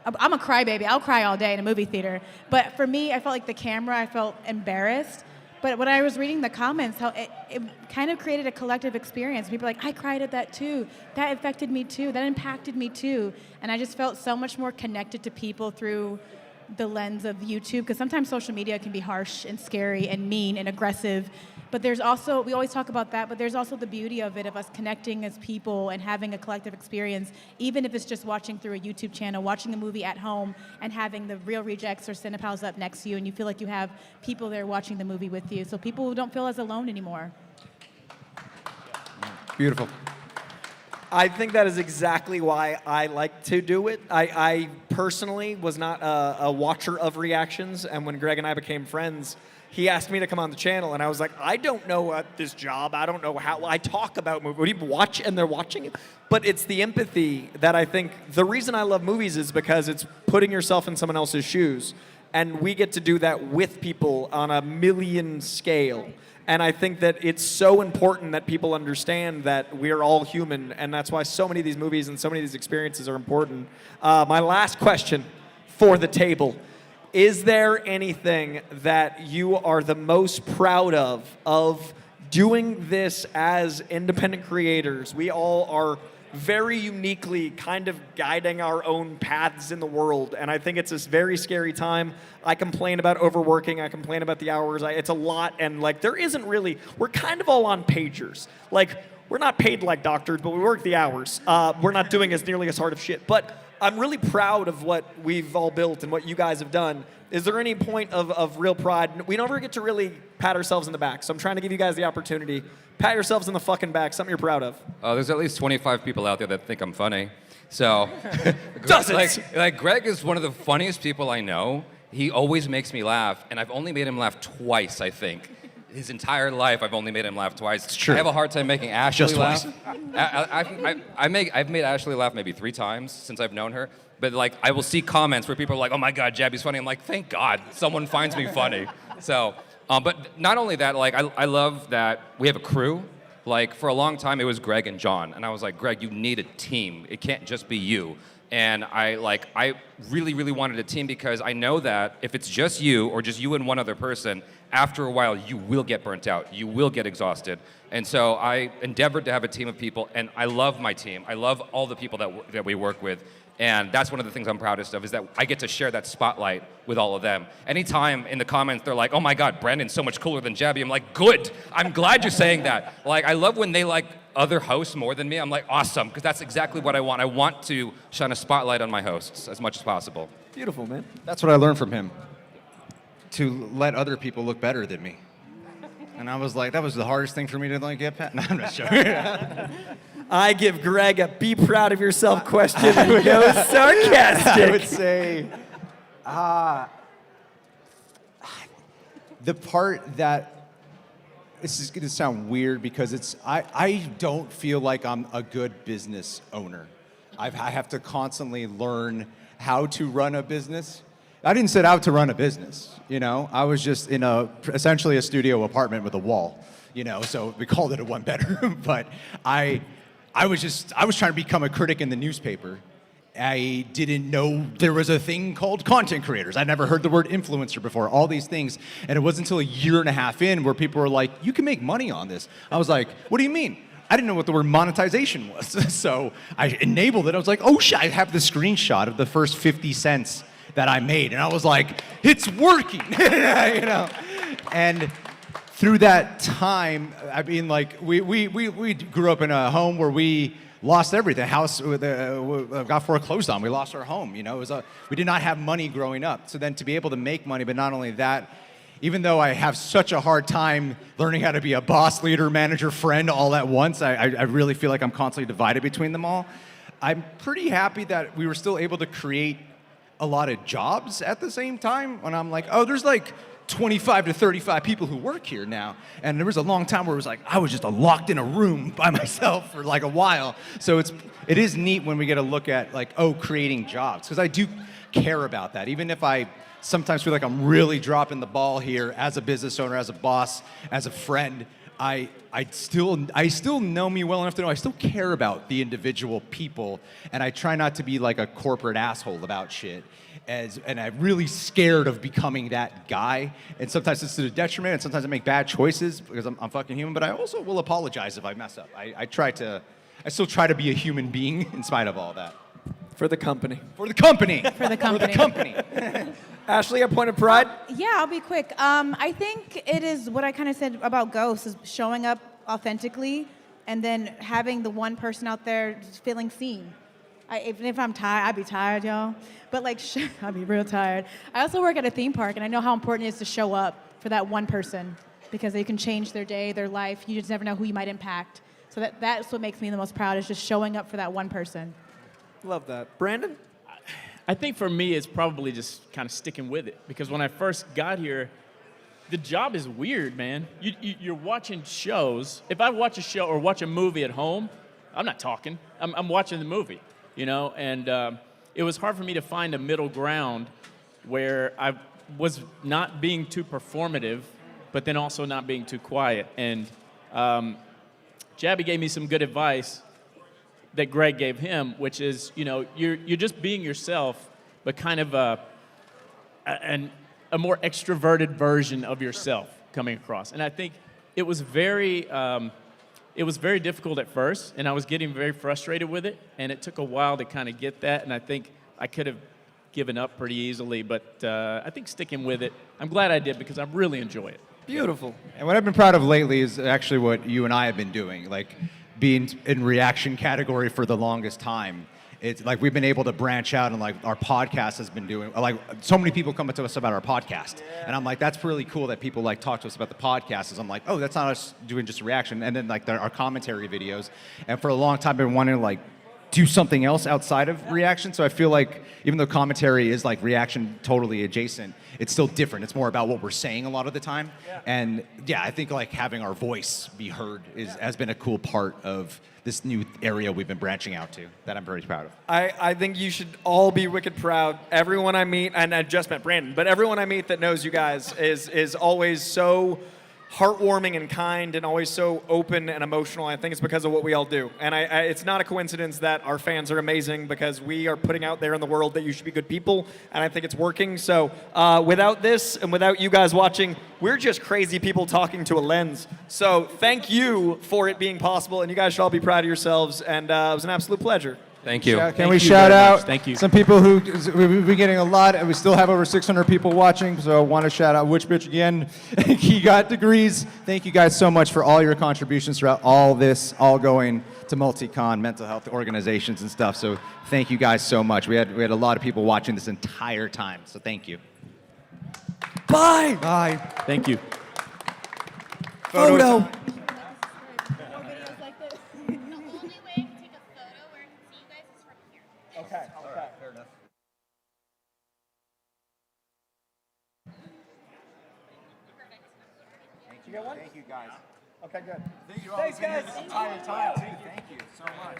I'm a crybaby. I'll cry all day in a movie theater. But for me, I felt like the camera, I felt embarrassed. But when I was reading the comments, how it kind of created a collective experience. People were like, I cried at that too. That affected me too. That impacted me too. And I just felt so much more connected to people through the lens of YouTube, because sometimes social media can be harsh and scary and mean and aggressive. But there's also, we always talk about that, but there's also the beauty of it, of us connecting as people and having a collective experience, even if it's just watching through a YouTube channel, watching a movie at home and having the Real Rejects or CinePals up next to you, and you feel like you have people there watching the movie with you. So people don't feel as alone anymore. Beautiful. I think that is exactly why I like to do it. I personally was not a watcher of reactions, and when Greg and I became friends, he asked me to come on the channel, and I was like, I don't know this job. I don't know how. I talk about movies. People watch, and they're watching it. But it's the empathy that I think, the reason I love movies is because it's putting yourself in someone else's shoes, and we get to do that with people on a million scale. And I think that it's so important that people understand that we're all human, and that's why so many of these movies and so many of these experiences are important. My last question for the table. Is there anything that you are the most proud of doing this as independent creators? We all are very uniquely kind of guiding our own paths in the world, and I think it's this very scary time. I complain about overworking, I complain about the hours, it's a lot, and like there isn't really, we're kind of all on pagers. Like, we're not paid like doctors, but we work the hours. We're not doing as nearly as hard of shit, but I'm really proud of what we've all built and what you guys have done. Is there any point of real pride? We never get to really pat ourselves in the back, so I'm trying to give you guys the opportunity. Pat yourselves in the fucking back, something you're proud of. There's at least 25 people out there that think I'm funny. So, Does it? like Greg is one of the funniest people I know. He always makes me laugh, and I've only made him laugh twice, I think. His entire life, I've only made him laugh twice. It's true. I have a hard time making Ashley Just laugh. twice. I've made Ashley laugh maybe 3 times since I've known her. But like, I will see comments where people are like, "Oh my God, Jaby's funny." I'm like, "Thank God, someone finds me funny." So, but not only that, like, I love that we have a crew. Like, for a long time, it was Greg and John, and I was like, "Greg, you need a team. It can't just be you." And I really, really wanted a team because I know that if it's just you or just you and one other person, after a while, you will get burnt out. You will get exhausted. And so I endeavored to have a team of people, and I love my team. I love all the people that we work with. And that's one of the things I'm proudest of, is that I get to share that spotlight with all of them. Anytime in the comments they're like, "Oh my God, Brandon's so much cooler than Jaby," I'm like, good. I'm glad you're saying that. Like, I love when they like other hosts more than me. I'm like, awesome, because that's exactly what I want. I want to shine a spotlight on my hosts as much as possible. Beautiful, man. That's what I learned from him. To let other people look better than me. And I was like, that was the hardest thing for me to like get past. No, I'm not sure. I give Greg a be proud of yourself question and go sarcastic. I would say, the part that, this is going to sound weird because I don't feel like I'm a good business owner. I have to constantly learn how to run a business. I didn't set out to run a business, you know. I was just in essentially a studio apartment with a wall, you know, so we called it a one bedroom. But I was trying to become a critic in the newspaper. I didn't know there was a thing called content creators. I'd never heard the word influencer before, all these things. And it wasn't until a year and a half in where people were like, "You can make money on this." I was like, "What do you mean?" I didn't know what the word monetization was. So I enabled it. I was like, "Oh shit, I have the screenshot of the first 50 cents that I made." And I was like, "It's working," you know? And through that time, I mean, like we grew up in a home where we lost everything. House got foreclosed on. We lost our home. You know, we did not have money growing up. So then to be able to make money, but not only that, even though I have such a hard time learning how to be a boss, leader, manager, friend all at once, I really feel like I'm constantly divided between them all. I'm pretty happy that we were still able to create a lot of jobs at the same time. When I'm like, oh, there's like 25 to 35 people who work here now. And there was a long time where it was like, I was just locked in a room by myself for like a while. So it is neat when we get a look at like, oh, creating jobs. Because I do care about that. Even if I sometimes feel like I'm really dropping the ball here as a business owner, as a boss, as a friend, I still know me well enough to know I still care about the individual people, and I try not to be like a corporate asshole about shit. And I'm really scared of becoming that guy. And sometimes it's to the detriment, and sometimes I make bad choices because I'm fucking human. But I also will apologize if I mess up. I still try to be a human being in spite of all that. For the company. For the company. For the company. For the company. Ashley, a point of pride? Yeah, I'll be quick. I think it is what I kind of said about Ghost, is showing up authentically and then having the one person out there just feeling seen. Even if I'm tired, I'd be tired, y'all. But like, I'd be real tired. I also work at a theme park, and I know how important it is to show up for that one person because they can change their day, their life. You just never know who you might impact. So that's what makes me the most proud, is just showing up for that one person. Love that. Brandon? I think for me, it's probably just kind of sticking with it. Because when I first got here, the job is weird, man. You're watching shows. If I watch a show or watch a movie at home, I'm not talking. I'm watching the movie, you know? And it was hard for me to find a middle ground where I was not being too performative, but then also not being too quiet. And Jaby gave me some good advice that Greg gave him, which is, you know, you're just being yourself, but kind of a more extroverted version of yourself coming across. And I think it was very difficult at first, and I was getting very frustrated with it, and it took a while to kind of get that, and I think I could have given up pretty easily, but I think sticking with it, I'm glad I did because I really enjoy it. Beautiful. And what I've been proud of lately is actually what you and I have been doing, like being in reaction category for the longest time. It's like we've been able to branch out, and like our podcast has been doing, like so many people come up to us about our podcast. And I'm like, that's really cool that people like talk to us about the podcast. Is I'm like, oh, that's not us doing just a reaction. And then like our commentary videos. And for a long time I've been wanting to like do something else outside of reaction. So I feel like even though commentary is like reaction totally adjacent, it's still different. It's more about what we're saying a lot of the time. Yeah. And yeah, I think like having our voice be heard has been a cool part of this new area we've been branching out to that I'm very proud of. I think you should all be wicked proud. Everyone I meet, and I just met Brandon, but everyone I meet that knows you guys is always so heartwarming and kind and always so open and emotional. I think it's because of what we all do. And it's not a coincidence that our fans are amazing, because we are putting out there in the world that you should be good people, and I think it's working. So without this and without you guys watching, we're just crazy people talking to a lens. So thank you for it being possible, and you guys should all be proud of yourselves, and it was an absolute pleasure. Thank you. Can we shout out some people who we've been getting a lot, and we still have over 600 people watching, so I want to shout out Witch Bitch again. He got degrees. Thank you guys so much for all your contributions throughout all this, all going to Multicon, mental health organizations and stuff. So thank you guys so much. We had a lot of people watching this entire time, so thank you. Bye. Bye. Thank you. Photo. Thank you guys. Okay, good. Thank you all. Thanks, guys. This entire time too. Thank you so much.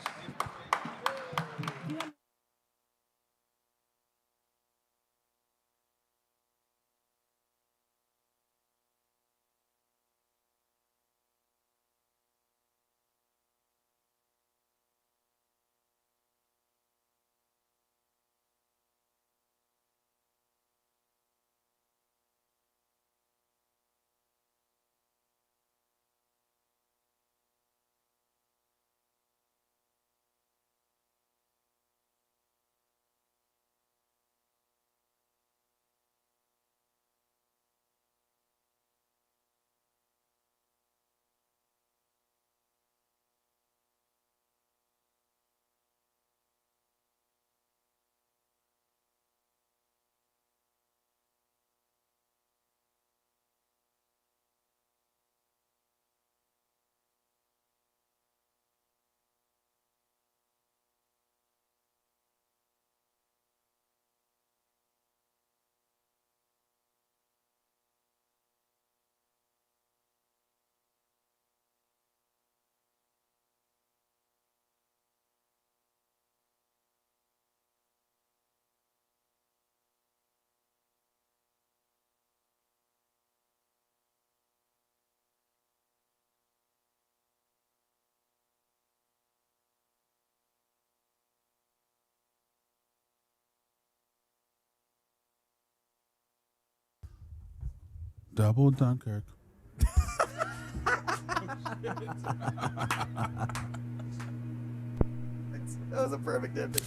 Double Dunkirk. That was a perfect ending.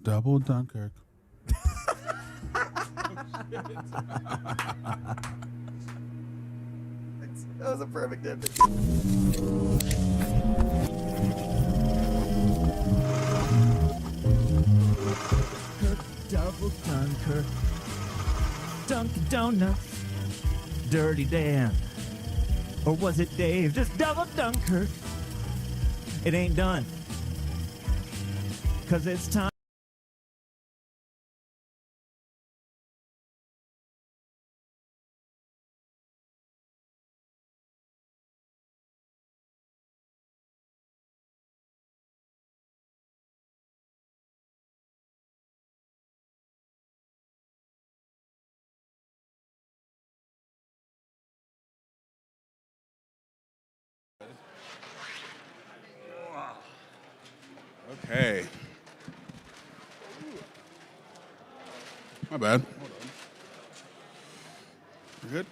Double Dunkirk. That was a perfect ending. Double Dunkirk, Dunkin' Donuts, Dirty Dan, or was it Dave? Just double Dunkirk. It ain't done, 'cause it's time. Okay. My bad. We're good.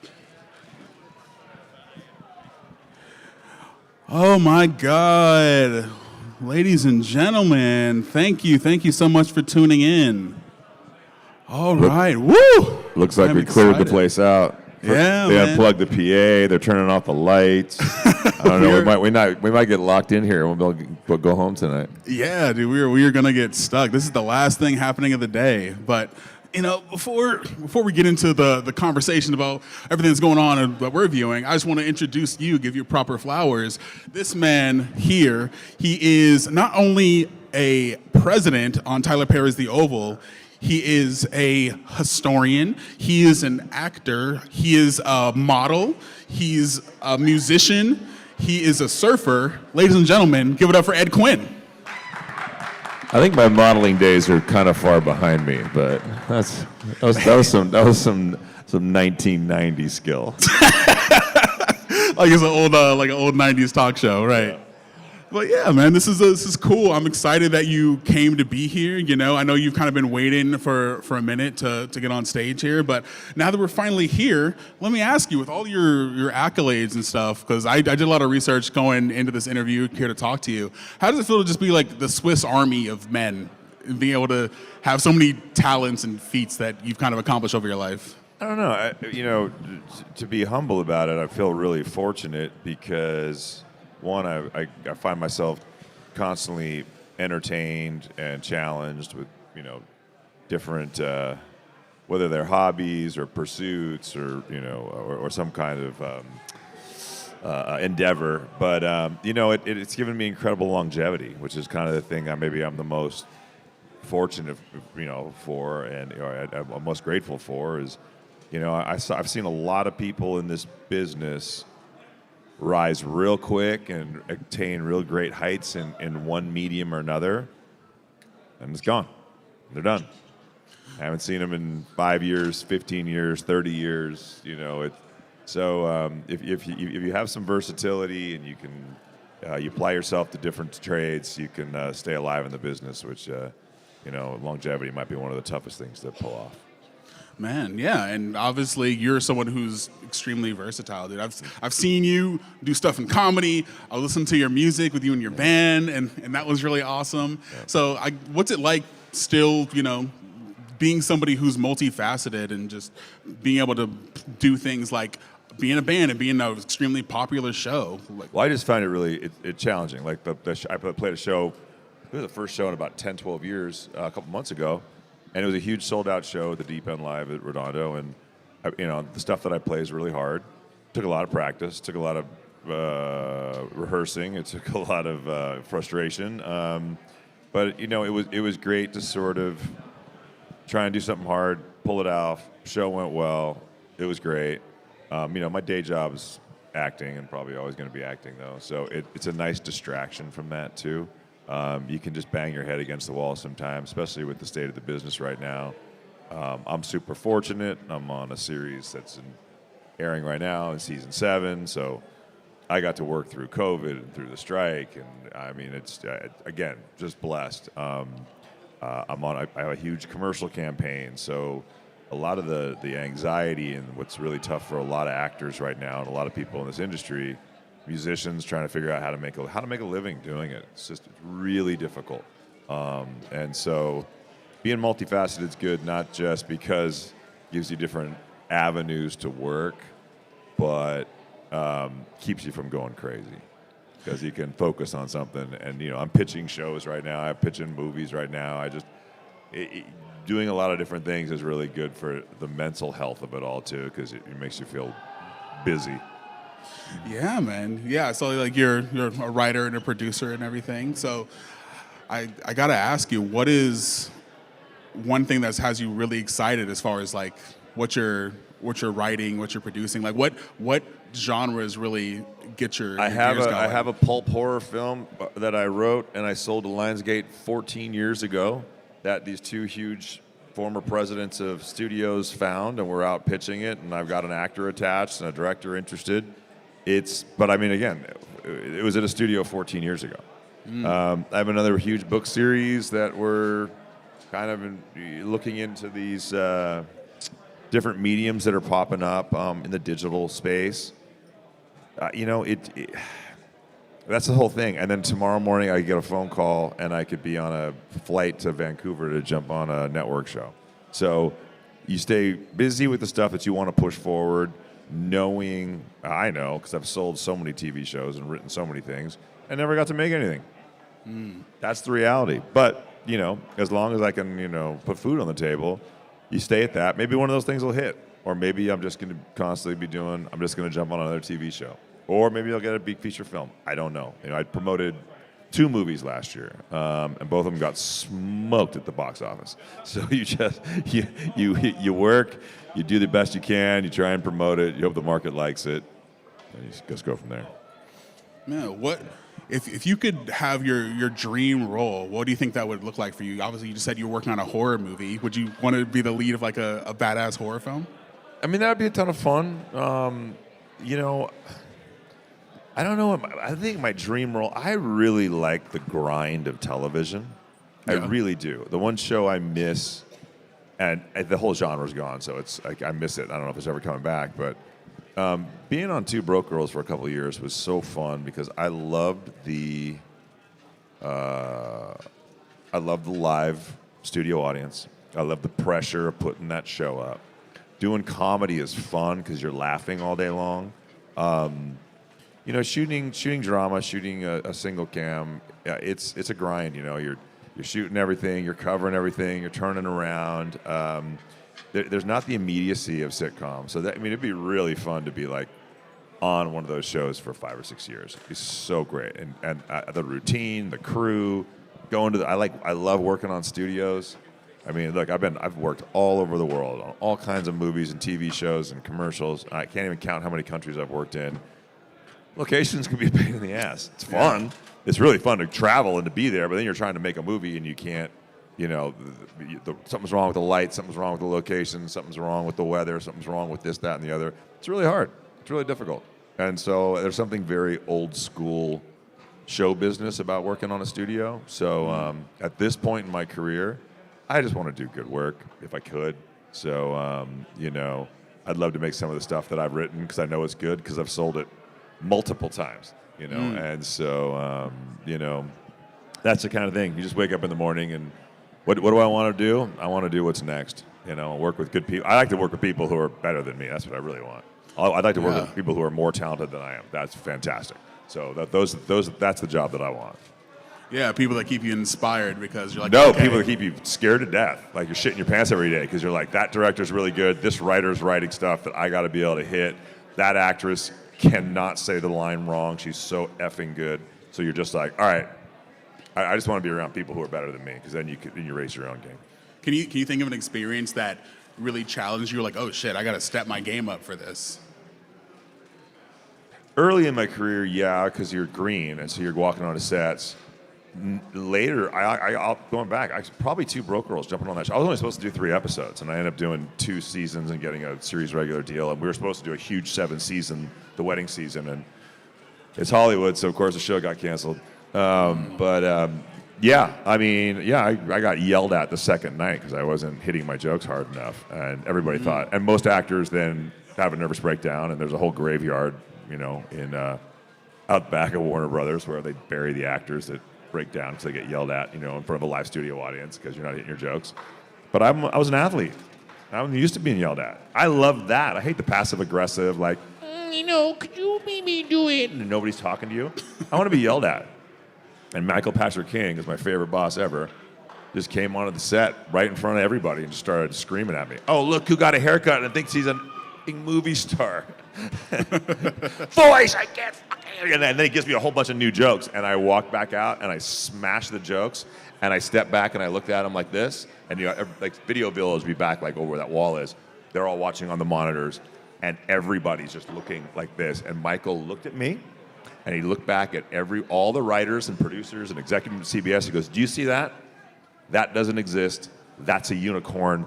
Oh my God. Ladies and gentlemen, thank you. Thank you so much for tuning in. All right. Woo! Looks like I'm we cleared the excited. place out. Yeah, they man. unplugged the PA. They're turning off the lights. I don't know. We might get locked in here. We'll go home tonight. Yeah, dude, we are gonna get stuck. This is the last thing happening of the day. But you know, before we get into the conversation about everything that's going on and what we're viewing, I just want to introduce you, give you proper flowers. This man here, he is not only a president on Tyler Perry's The Oval. He is a historian. He is an actor. He is a model. He's a musician. He is a surfer. Ladies and gentlemen, give it up for Ed Quinn. I think my modeling days are kind of far behind me, but that was some 1990 skill. Like it's an old 90s talk show, right? But yeah, man, this is cool. I'm excited that you came to be here. You know, I know you've kind of been waiting for a minute to get on stage here, but now that we're finally here, let me ask you, with all your accolades and stuff, because I did a lot of research going into this interview here to talk to you. How does it feel to just be like the Swiss Army of men, and being able to have so many talents and feats that you've kind of accomplished over your life? I don't know. To be humble about it, I feel really fortunate because, one, I find myself constantly entertained and challenged with, different, whether they're hobbies or pursuits or, or some kind of endeavor. But, it's given me incredible longevity, which is kind of the thing maybe I'm the most fortunate, for, and I'm most grateful for is, I've seen a lot of people in this business rise real quick and attain real great heights in one medium or another, and it's gone. They're done. I haven't seen them in 5 years, 15 years, 30 years. So if you have some versatility and you can you apply yourself to different trades, you can stay alive in the business, which longevity might be one of the toughest things to pull off. Man, yeah, and obviously you're someone who's extremely versatile, dude. I've seen you do stuff in comedy. I listened to your music with you and your band, and that was really awesome. Yeah. So, what's it like still, being somebody who's multifaceted and just being able to do things like be in a band and be in an extremely popular show? Well, I just find it really challenging. Like I played a show. It was the first show in about 10, 12 years a couple months ago. And it was a huge sold-out show at the Deep End Live at Redondo, and the stuff that I play is really hard. Took a lot of practice, took a lot of rehearsing, it took a lot of frustration. But it was great to sort of try and do something hard, pull it off. Show went well. It was great. My day job is acting, and probably always going to be acting though. So it's a nice distraction from that too. You can just bang your head against the wall sometimes, especially with the state of the business right now. I'm super fortunate. I'm on a series that's airing right now in season 7, so I got to work through COVID and through the strike, and I mean, it's again just blessed. I have a huge commercial campaign, so a lot of the anxiety and what's really tough for a lot of actors right now and a lot of people in this industry. Musicians trying to figure out how to make a living doing it. It's really difficult, and so being multifaceted is good, not just because it gives you different avenues to work, but keeps you from going crazy. Because you can focus on something, and I'm pitching shows right now. I'm pitching movies right now. Doing a lot of different things is really good for the mental health of it all too, because it makes you feel busy. Yeah, man. Yeah, so like you're a writer and a producer and everything. So I gotta ask you, what is one thing that has you really excited as far as like what you're writing, what you're producing? Like what genres really get your I gears going? I have a pulp horror film that I wrote and I sold to Lionsgate 14 years ago that these two huge former presidents of studios found, and we're out pitching it, and I've got an actor attached and a director interested. But I mean, again, it was at a studio 14 years ago. I have another huge book series that we're kind of looking into these different mediums that are popping up in the digital space. That's the whole thing. And then tomorrow morning I get a phone call and I could be on a flight to Vancouver to jump on a network show. So you stay busy with the stuff that you want to push forward, I know, because I've sold so many TV shows and written so many things, and never got to make anything. That's the reality. But, as long as I can, put food on the table, you stay at that. Maybe one of those things will hit. Or maybe I'm just going to constantly be I'm just going to jump on another TV show. Or maybe I'll get a big feature film. I don't know. I promoted 2 movies last year, and both of them got smoked at the box office. So you work, you do the best you can, you try and promote it, you hope the market likes it, and you just go from there. Man, if you could have your dream role, what do you think that would look like for you? Obviously, you just said you're working on a horror movie. Would you want to be the lead of like a badass horror film? I mean, that would be a ton of fun. I don't know. I think my dream role, I really like the grind of television. Yeah. I really do. The one show I miss, and the whole genre's gone, so it's like I miss it. I don't know if it's ever coming back, but being on Two Broke Girls for a couple of years was so fun because I loved the live studio audience. I loved the pressure of putting that show up. Doing comedy is fun because you're laughing all day long. Shooting drama, shooting a single cam, it's a grind. You're shooting everything, you're covering everything, you're turning around. There's not the immediacy of sitcom, so it'd be really fun to be like on one of those shows for 5 or 6 years. It'd be so great, and the routine, the crew, I love working on studios. I mean, look, I've worked all over the world on all kinds of movies and TV shows and commercials. I can't even count how many countries I've worked in. Locations can be a pain in the ass. It's fun. It's really fun to travel and to be there, but then you're trying to make a movie and you can't, something's wrong with the lights, something's wrong with the location, something's wrong with the weather, something's wrong with this, that, and the other. It's really hard. It's really difficult. And so there's something very old school show business about working on a studio. So at this point in my career, I just want to do good work if I could. So, I'd love to make some of the stuff that I've written because I know it's good because I've sold it multiple times, and so, that's the kind of thing. You just wake up in the morning and what do I want to do? I want to do what's next, work with good people. I like to work with people who are better than me. That's what I really want. I'd like to work with people who are more talented than I am. That's fantastic. So that's the job that I want. Yeah, people that keep you inspired because you're like, no, okay. People that keep you scared to death. Like you're shitting your pants every day because you're like, that director's really good. This writer's writing stuff that I got to be able to hit. That actress cannot say the line wrong. She's so effing good. So you're just like, all right, I just want to be around people who are better than me because then you raise your own game. Can you think of an experience that really challenged you? Like, oh shit, I got to step my game up for this. Early in my career, yeah, because you're green and so you're walking onto sets. Later, I'll going back, probably Two Broke Girls jumping on that show. I was only supposed to do 3 episodes, and I ended up doing 2 seasons and getting a series regular deal. And we were supposed to do a huge 7-season, the wedding season, and it's Hollywood, so of course the show got canceled. I got yelled at the second night because I wasn't hitting my jokes hard enough, and everybody thought. And most actors then have a nervous breakdown, and there's a whole graveyard, in out back of Warner Brothers where they bury the actors that break down because I get yelled at, in front of a live studio audience because you're not hitting your jokes. But I was an athlete. I'm used to being yelled at. I love that. I hate the passive aggressive, like, could you maybe do it? And nobody's talking to you. I want to be yelled at. And Michael Patrick King is my favorite boss ever. Just came onto the set right in front of everybody and just started screaming at me. Oh, look who got a haircut and thinks he's a movie star. Voice, I can't fucking. And then he gives me a whole bunch of new jokes. And I walk back out and I smash the jokes. And I step back and I looked at him like this. And like Video Village would be back like over where that wall is. They're all watching on the monitors. And everybody's just looking like this. And Michael looked at me. And he looked back at all the writers and producers and executives at CBS. He goes, do you see that? That doesn't exist. That's a unicorn.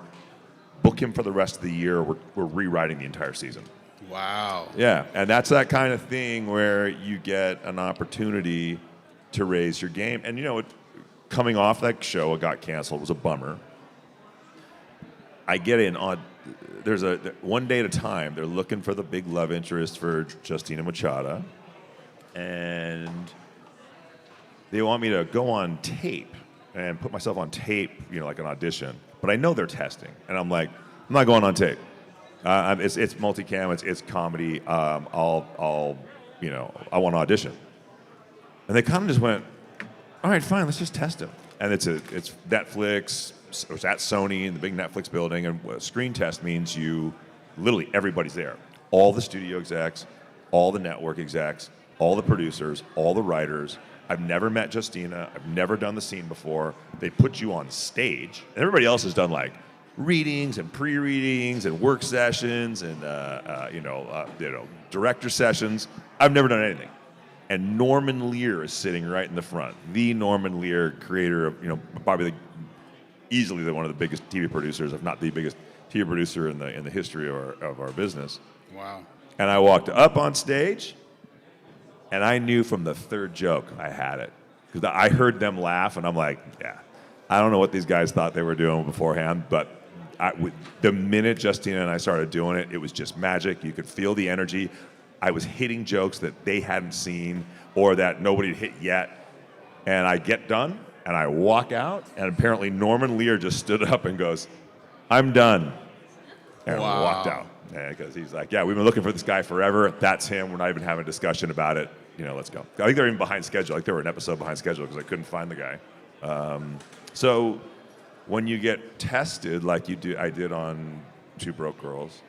Book him for the rest of the year. We're rewriting the entire season. Wow. Yeah, and that's that kind of thing where you get an opportunity to raise your game. And coming off that show, it got canceled. It was a bummer. I get in on, there's one day at a time, they're looking for the big love interest for Justina Machada. And they want me to go on tape and put myself on tape, like an audition. But I know they're testing. And I'm like, I'm not going on tape. It's multicam, it's comedy. I want to audition. And they kind of just went, all right, fine, let's just test him. And it's Netflix, it's at Sony in the big Netflix building. And a screen test means literally everybody's there. All the studio execs, all the network execs, all the producers, all the writers. I've never met Justina. I've never done the scene before. They put you on stage. And everybody else has done like readings and pre-readings and work sessions and director sessions. I've never done anything. And Norman Lear is sitting right in the front. The Norman Lear, creator of probably easily one of the biggest TV producers, if not the biggest TV producer in the history of our business. Wow. And I walked up on stage. And I knew from the third joke I had it. Because I heard them laugh, and I'm like, yeah, I don't know what these guys thought they were doing beforehand, but the minute Justina and I started doing it, it was just magic. You could feel the energy. I was hitting jokes that they hadn't seen or that nobody had hit yet. And I get done, and I walk out, and apparently Norman Lear just stood up and goes, I'm done. And Wow. walked out. Because he's like, yeah, we've been looking for this guy forever. That's him. We're not even having a discussion about it. Let's go. I think they're even behind schedule. Like they were an episode behind schedule because I couldn't find the guy. So when you get tested like I did on Two Broke Girls,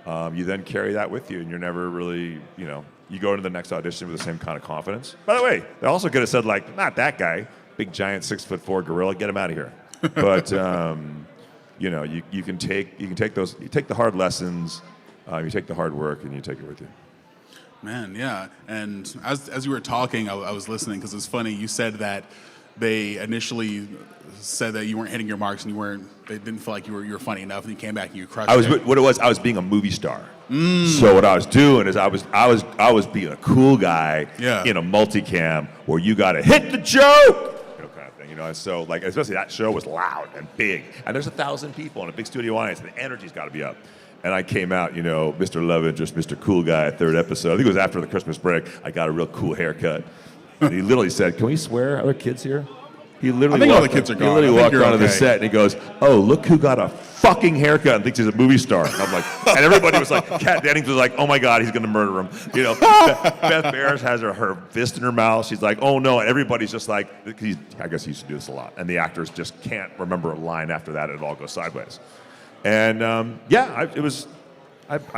you then carry that with you, and you're never really, you go into the next audition with the same kind of confidence. By the way, they also could have said like, not that guy, big giant 6'4" gorilla, get him out of here. But you can take those, you take the hard lessons, you take the hard work, and you take it with you. Man, yeah. And as you were talking, I was listening because it's funny. You said that they initially said that you weren't hitting your marks and they didn't feel like you were funny enough, and you came back and you crushed it. What it was, I was being a movie star. So what I was doing is I was being a cool guy in a multicam where you got to hit the joke. Kind of thing, And so like especially that show was loud and big, and there's 1,000 people in a big studio audience, and the energy's got to be up. And I came out, Mr. Love Interest, Mr. Cool Guy, third episode. I think it was after the Christmas break. I got a real cool haircut. And he literally said, "Can we swear? Are there kids here?" He literally I think all the kids are gone. He literally walked onto the okay. set and he goes, "Oh, look who got a fucking haircut and thinks he's a movie star." And I'm like, and everybody was like, Kat Dennings was like, "Oh my God, he's gonna murder him." Beth Barris has her fist in her mouth. She's like, "Oh no," and everybody's just like, I guess he used to do this a lot, and the actors just can't remember a line after that. It all goes sideways. And I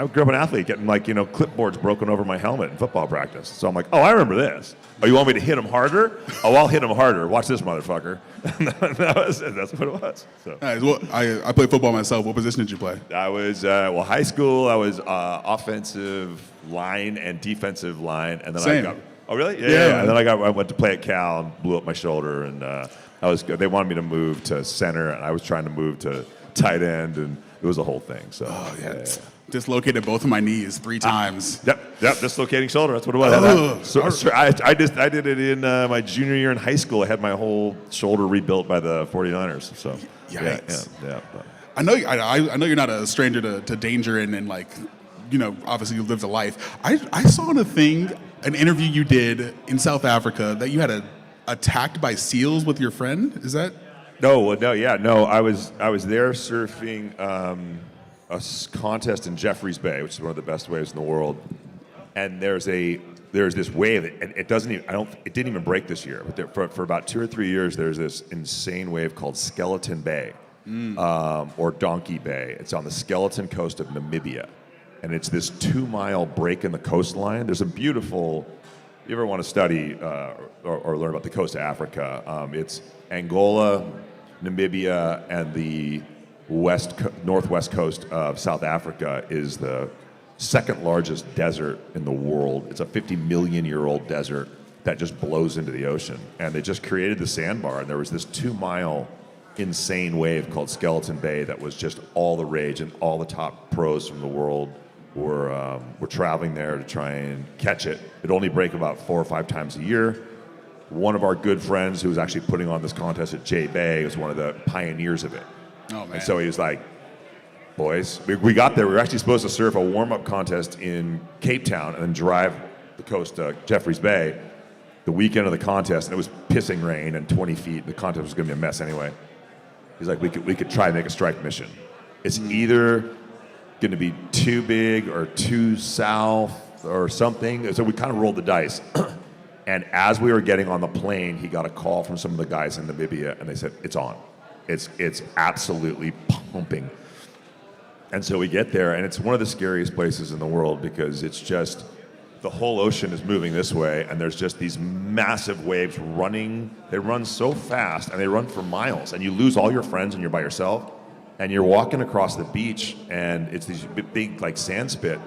grew up an athlete, getting clipboards broken over my helmet in football practice. So I'm like, oh, I remember this. Oh, you want me to hit him harder? Oh, I'll hit him harder. Watch this, motherfucker. That's what it was. So. Nice. Well, I played football myself. What position did you play? I was, high school, I was offensive line and defensive line. And then Same. I got, oh, really? Yeah. And then I went to play at Cal and blew up my shoulder. And they wanted me to move to center, and I was trying to move to tight end, and it was a whole thing. So, yeah. Dislocated both of my knees 3 times. Yep, dislocating shoulder. That's what it was. I did it in my junior year in high school. I had my whole shoulder rebuilt by the 49ers. So, Yikes. yeah. I know you're not a stranger to danger and obviously you lived a life. I saw an interview you did in South Africa that you had a attacked by seals with your friend? Is that? No, I was there surfing contest in Jeffreys Bay, which is one of the best waves in the world. And there's this wave, and it didn't even break this year. But for about 2 or 3 years, there's this insane wave called Skeleton Bay, or Donkey Bay. It's on the skeleton coast of Namibia, and it's this 2-mile break in the coastline. There's a beautiful. If you ever want to study or learn about the coast of Africa, it's Angola, Namibia, and the northwest coast of South Africa is the second largest desert in the world. It's a 50 million year old desert that just blows into the ocean. And they just created the sandbar, and there was this 2-mile insane wave called Skeleton Bay that was just all the rage, and all the top pros from the world were traveling there to try and catch it. It'd only break about 4 or 5 times a year. One of our good friends who was actually putting on this contest at Jaby was one of the pioneers of it. Oh, man. And so he was like, boys, we got there. We were actually supposed to surf a warm-up contest in Cape Town and then drive the coast to Jeffreys Bay the weekend of the contest, and it was pissing rain and 20 feet. The contest was going to be a mess anyway. He's like, we could try and make a strike mission. It's either going to be too big or too south or something. So we kind of rolled the dice. And as we were getting on the plane, he got a call from some of the guys in Namibia, and they said, it's on. It's absolutely pumping. And so we get there, and it's one of the scariest places in the world because it's just, the whole ocean is moving this way, and there's just these massive waves running. They run so fast, and they run for miles, and you lose all your friends, and you're by yourself, and you're walking across the beach, and it's these big like sand spit,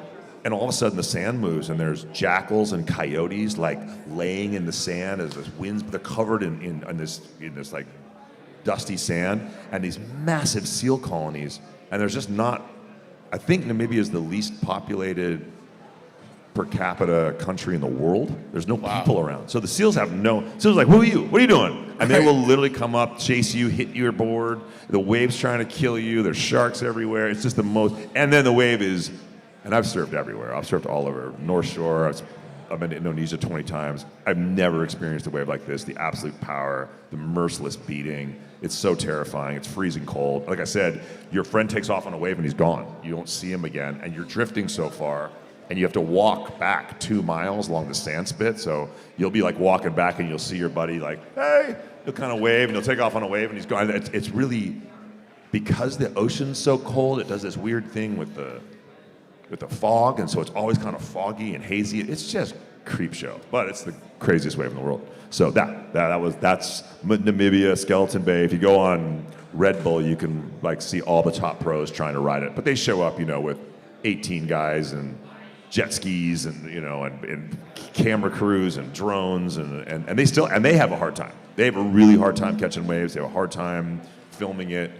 and all of a sudden the sand moves, and there's jackals and coyotes like laying in the sand as this winds. They're covered in this like dusty sand, and these massive seal colonies, and there's just not. I think Namibia is the least populated per capita country in the world. There's no people around. So the seals have seals are like, who are you? What are you doing? And they will literally come up, chase you, hit your board. The wave's trying to kill you. There's sharks everywhere. It's just the most, and then the wave is, and I've surfed everywhere. I've surfed all over North Shore. I've been to Indonesia 20 times. I've never experienced a wave like this. The absolute power, the merciless beating. It's so terrifying. It's freezing cold. Like I said, your friend takes off on a wave and he's gone. You don't see him again, and you're drifting so far, and you have to walk back 2 miles along the sand spit. So you'll be like walking back, and you'll see your buddy like, hey, he'll kind of wave, and he'll take off on a wave, and he's gone. It's really, because the ocean's so cold, it does this weird thing with the fog, and so it's always kind of foggy and hazy. It's just creep show, but it's the craziest wave in the world. So that's Namibia, Skeleton Bay. If you go on Red Bull, you can like see all the top pros trying to ride it, but they show up, with 18 guys and jet skis and and camera crews and drones and they have a hard time. They have a really hard time catching waves. They have a hard time filming it.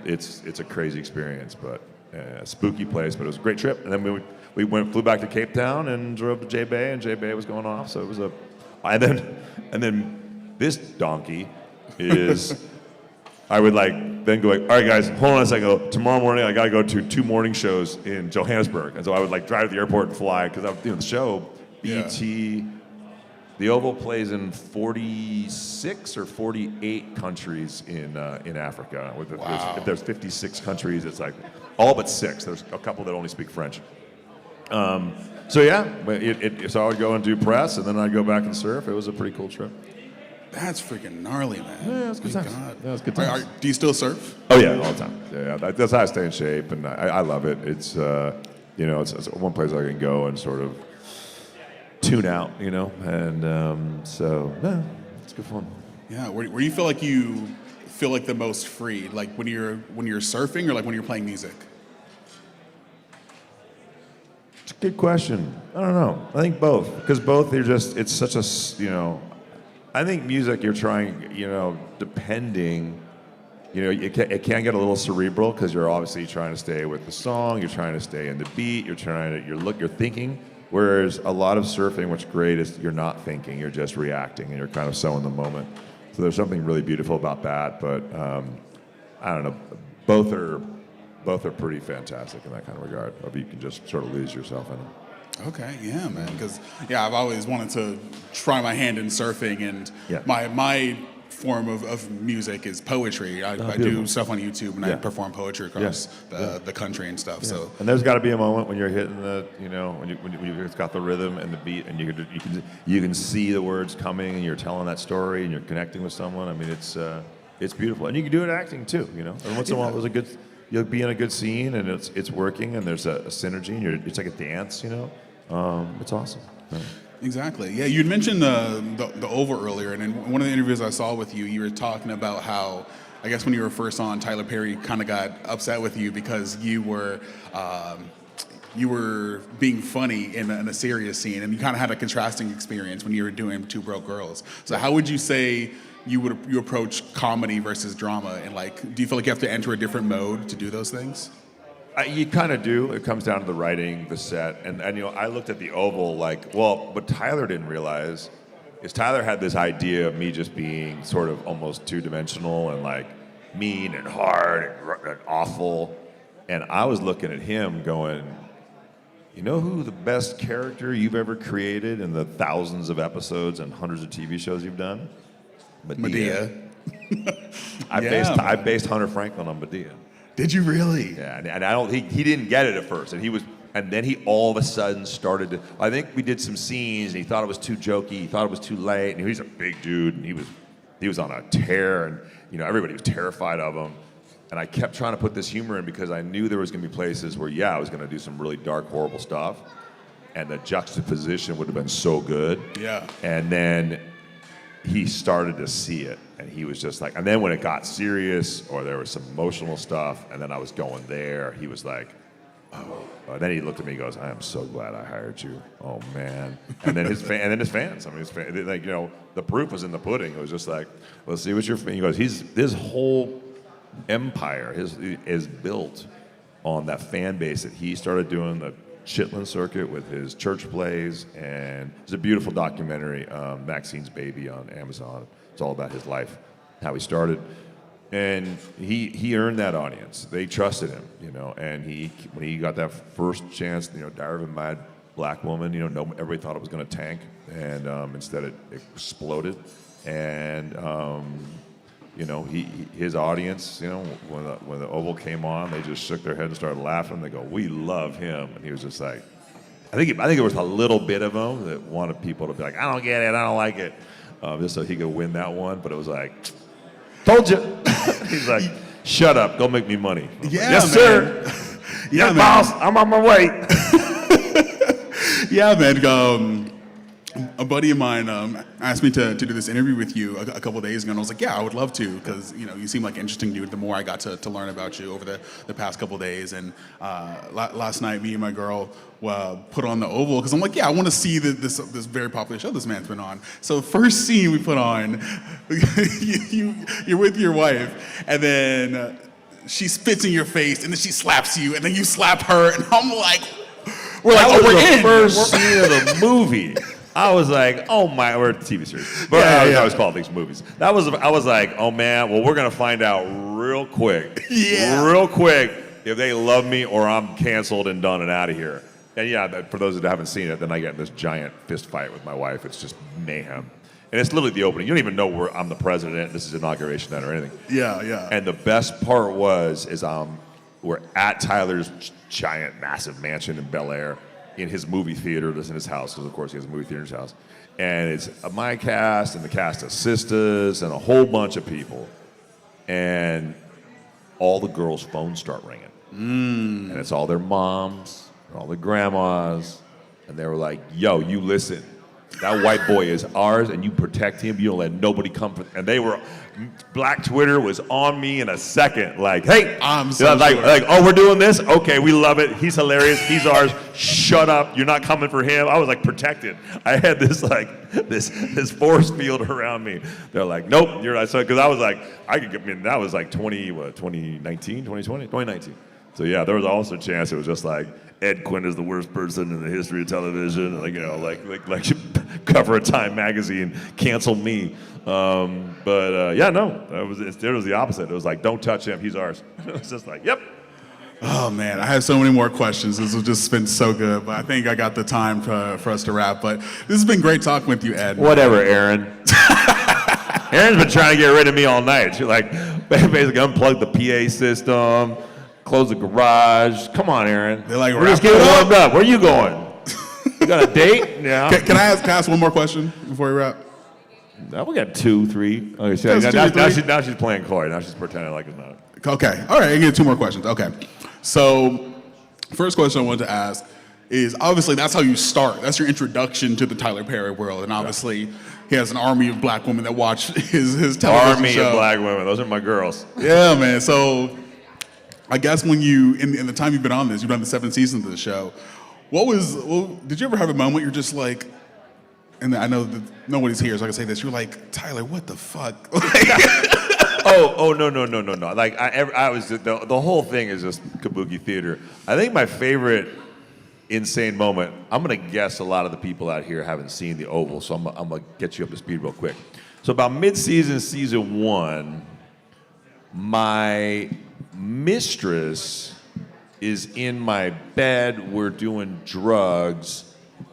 It's a crazy experience, but a spooky place. But it was a great trip. And then we flew back to Cape Town and drove to Jaby, and Jaby was going off. So it was and then this donkey is. I would then go all right, guys, hold on a second. Tomorrow morning, I got to go to 2 morning shows in Johannesburg. And so I would drive to the airport and fly because the show, BET, the Oval plays in 46 or 48 countries in Africa. If there's 56 countries, it's like all but 6. There's a couple that only speak French. So I would go and do press, and then I'd go back and surf. It was a pretty cool trip. That's freaking gnarly, man. Yeah, it was good times. God. Yeah, it was good times. Do you still surf? Oh yeah, all the time. Yeah, that's how I stay in shape, and I love it. It's it's one place I can go and sort of tune out, and so yeah, it's good fun. Yeah, where do you feel like the most free? Like when you're surfing, or like when you're playing music? It's a good question. I don't know. I think both, because both it's such a I think music, you're trying, depending, it can get a little cerebral because you're obviously trying to stay with the song, you're trying to stay in the beat, you're thinking. Whereas a lot of surfing, what's great is you're not thinking, you're just reacting, and you're kind of so in the moment. So there's something really beautiful about that. But I don't know, both are pretty fantastic in that kind of regard. You can just sort of lose yourself in them. Okay, yeah, man. Because I've always wanted to try my hand in surfing, and my form of music is poetry. I do stuff on YouTube, and I perform poetry across the country and stuff. So, and there's got to be a moment when you're hitting the, when it's got the rhythm and the beat, and you can see the words coming, and you're telling that story, and you're connecting with someone. I mean, it's beautiful, and you can do it acting too. And once in a while, there's a good. You'll be in a good scene, and it's working, and there's a synergy, and it's like a dance. It's awesome. Yeah. Exactly. Yeah, you'd mentioned the Oval earlier, and in one of the interviews I saw with you, you were talking about how, I guess when you were first on, Tyler Perry kind of got upset with you because you were being funny in a serious scene, and you kind of had a contrasting experience when you were doing Two Broke Girls. So how would you say you approach comedy versus drama, and do you feel like you have to enter a different mode to do those things? You kind of do. It comes down to the writing, the set, and I looked at the Oval what Tyler didn't realize is Tyler had this idea of me just being sort of almost two-dimensional and mean and hard and awful, and I was looking at him going, you know who the best character you've ever created in the thousands of episodes and hundreds of TV shows you've done? Medea. I based Hunter Franklin on Medea. Did you really? Yeah, and he didn't get it at first, and then he all of a sudden started to. I think we did some scenes, and he thought it was too jokey. He thought it was too late, and he's a big dude, and he was on a tear, and everybody was terrified of him. And I kept trying to put this humor in because I knew there was going to be places where I was going to do some really dark, horrible stuff, and the juxtaposition would have been so good. Yeah. And then he started to see it, and he was just and then when it got serious or there was some emotional stuff, and then I was going there, he was like, oh. And then he looked at me and goes, I am so glad I hired you. Oh, man. And then his fans, the proof was in the pudding. It was just let's see what you're, he goes, his whole empire is built on that fan base that he started doing the Chitlin circuit with his church plays, and it's a beautiful documentary, Maxine's Baby, on Amazon. It's all about his life, how he started, and he earned that audience. They trusted him, and when he got that first chance, Diary of a Mad Black Woman, everybody thought it was going to tank, and instead it exploded, and his audience, when the Oval came on, they just shook their head and started laughing. They go, we love him. And he was just I think there was a little bit of him that wanted people to be like, I don't get it, I don't like it, just so he could win that one. But it was told you. He's like, shut up, go make me money. Yes, man. Sir. Yeah, boss, I'm on my way. Yeah, man. A buddy of mine asked me to do this interview with you a couple of days ago, and I was like, yeah, I would love to, because you seem like an interesting dude. The more I got to learn about you over the past couple of days, and last night, me and my girl put on the Oval, because I'm like, yeah, I want to see this very popular show this man's been on. So the first scene we put on, you're with your wife, and then she spits in your face, and then she slaps you, and then you slap her, and I'm like, we're in. First scene of the movie. I was like, oh my, we're a TV series. But I always call these movies. I was like, oh man, well, we're going to find out real quick. Real quick if they love me or I'm canceled and done and out of here. And for those that haven't seen it, then I get in this giant fist fight with my wife. It's just mayhem. And it's literally the opening. You don't even know where I'm the president. This is inauguration night or anything. Yeah. And the best part is we're at Tyler's giant, massive mansion in Bel Air, in his movie theater that's in his house, because of course he has a movie theater in his house. And it's my cast and the cast of Sisters and a whole bunch of people. And all the girls' phones start ringing. And it's all their moms, and all their grandmas. And they were like, yo, you listen. That white boy is ours, and you protect him. You don't let nobody come. And Black Twitter was on me in a second. Like, hey, I'm so like, oh, we're doing this? Okay, we love it. He's hilarious. He's ours. Shut up. You're not coming for him. I was protected. I had this this force field around me. They're like, nope, you're not. So, because I was that was 2019, 2019. So yeah, there was also a chance it was just Ed Quinn is the worst person in the history of television, like cover of Time magazine, cancel me. It was the opposite. It was don't touch him, he's ours. It was just yep. Oh man, I have so many more questions. This has just been so good, but I think I got the time for us to wrap. But this has been great talking with you, Ed. Whatever, Aaron. Aaron's been trying to get rid of me all night. She's like, basically unplug the PA system, close the garage. Come on, Aaron. They're like, we're just getting warmed up. Where are you going? You got a date? Yeah. Can I ask one more question before we wrap? No, we got 2, 3. Okay, now she's playing coy. Now she's pretending like it's not. Okay. All right. I get 2 more questions. Okay. So, first question I wanted to ask is obviously that's how you start. That's your introduction to the Tyler Perry world, and obviously he has an army of black women that watch his television Army show. of black women. Those are my girls. Yeah, man. So, I guess when you in the time you've been on this, you've done the 7 seasons of the show. Did you ever have a moment you're just like, and I know that nobody's here, so I can say this. You're like, Tyler, what the fuck? No. Like I was the whole thing is just kabuki theater. I think my favorite insane moment. I'm gonna guess a lot of the people out here haven't seen The Oval, so I'm gonna get you up to speed real quick. So about mid-season, season 1, my mistress is in my bed. We're doing drugs.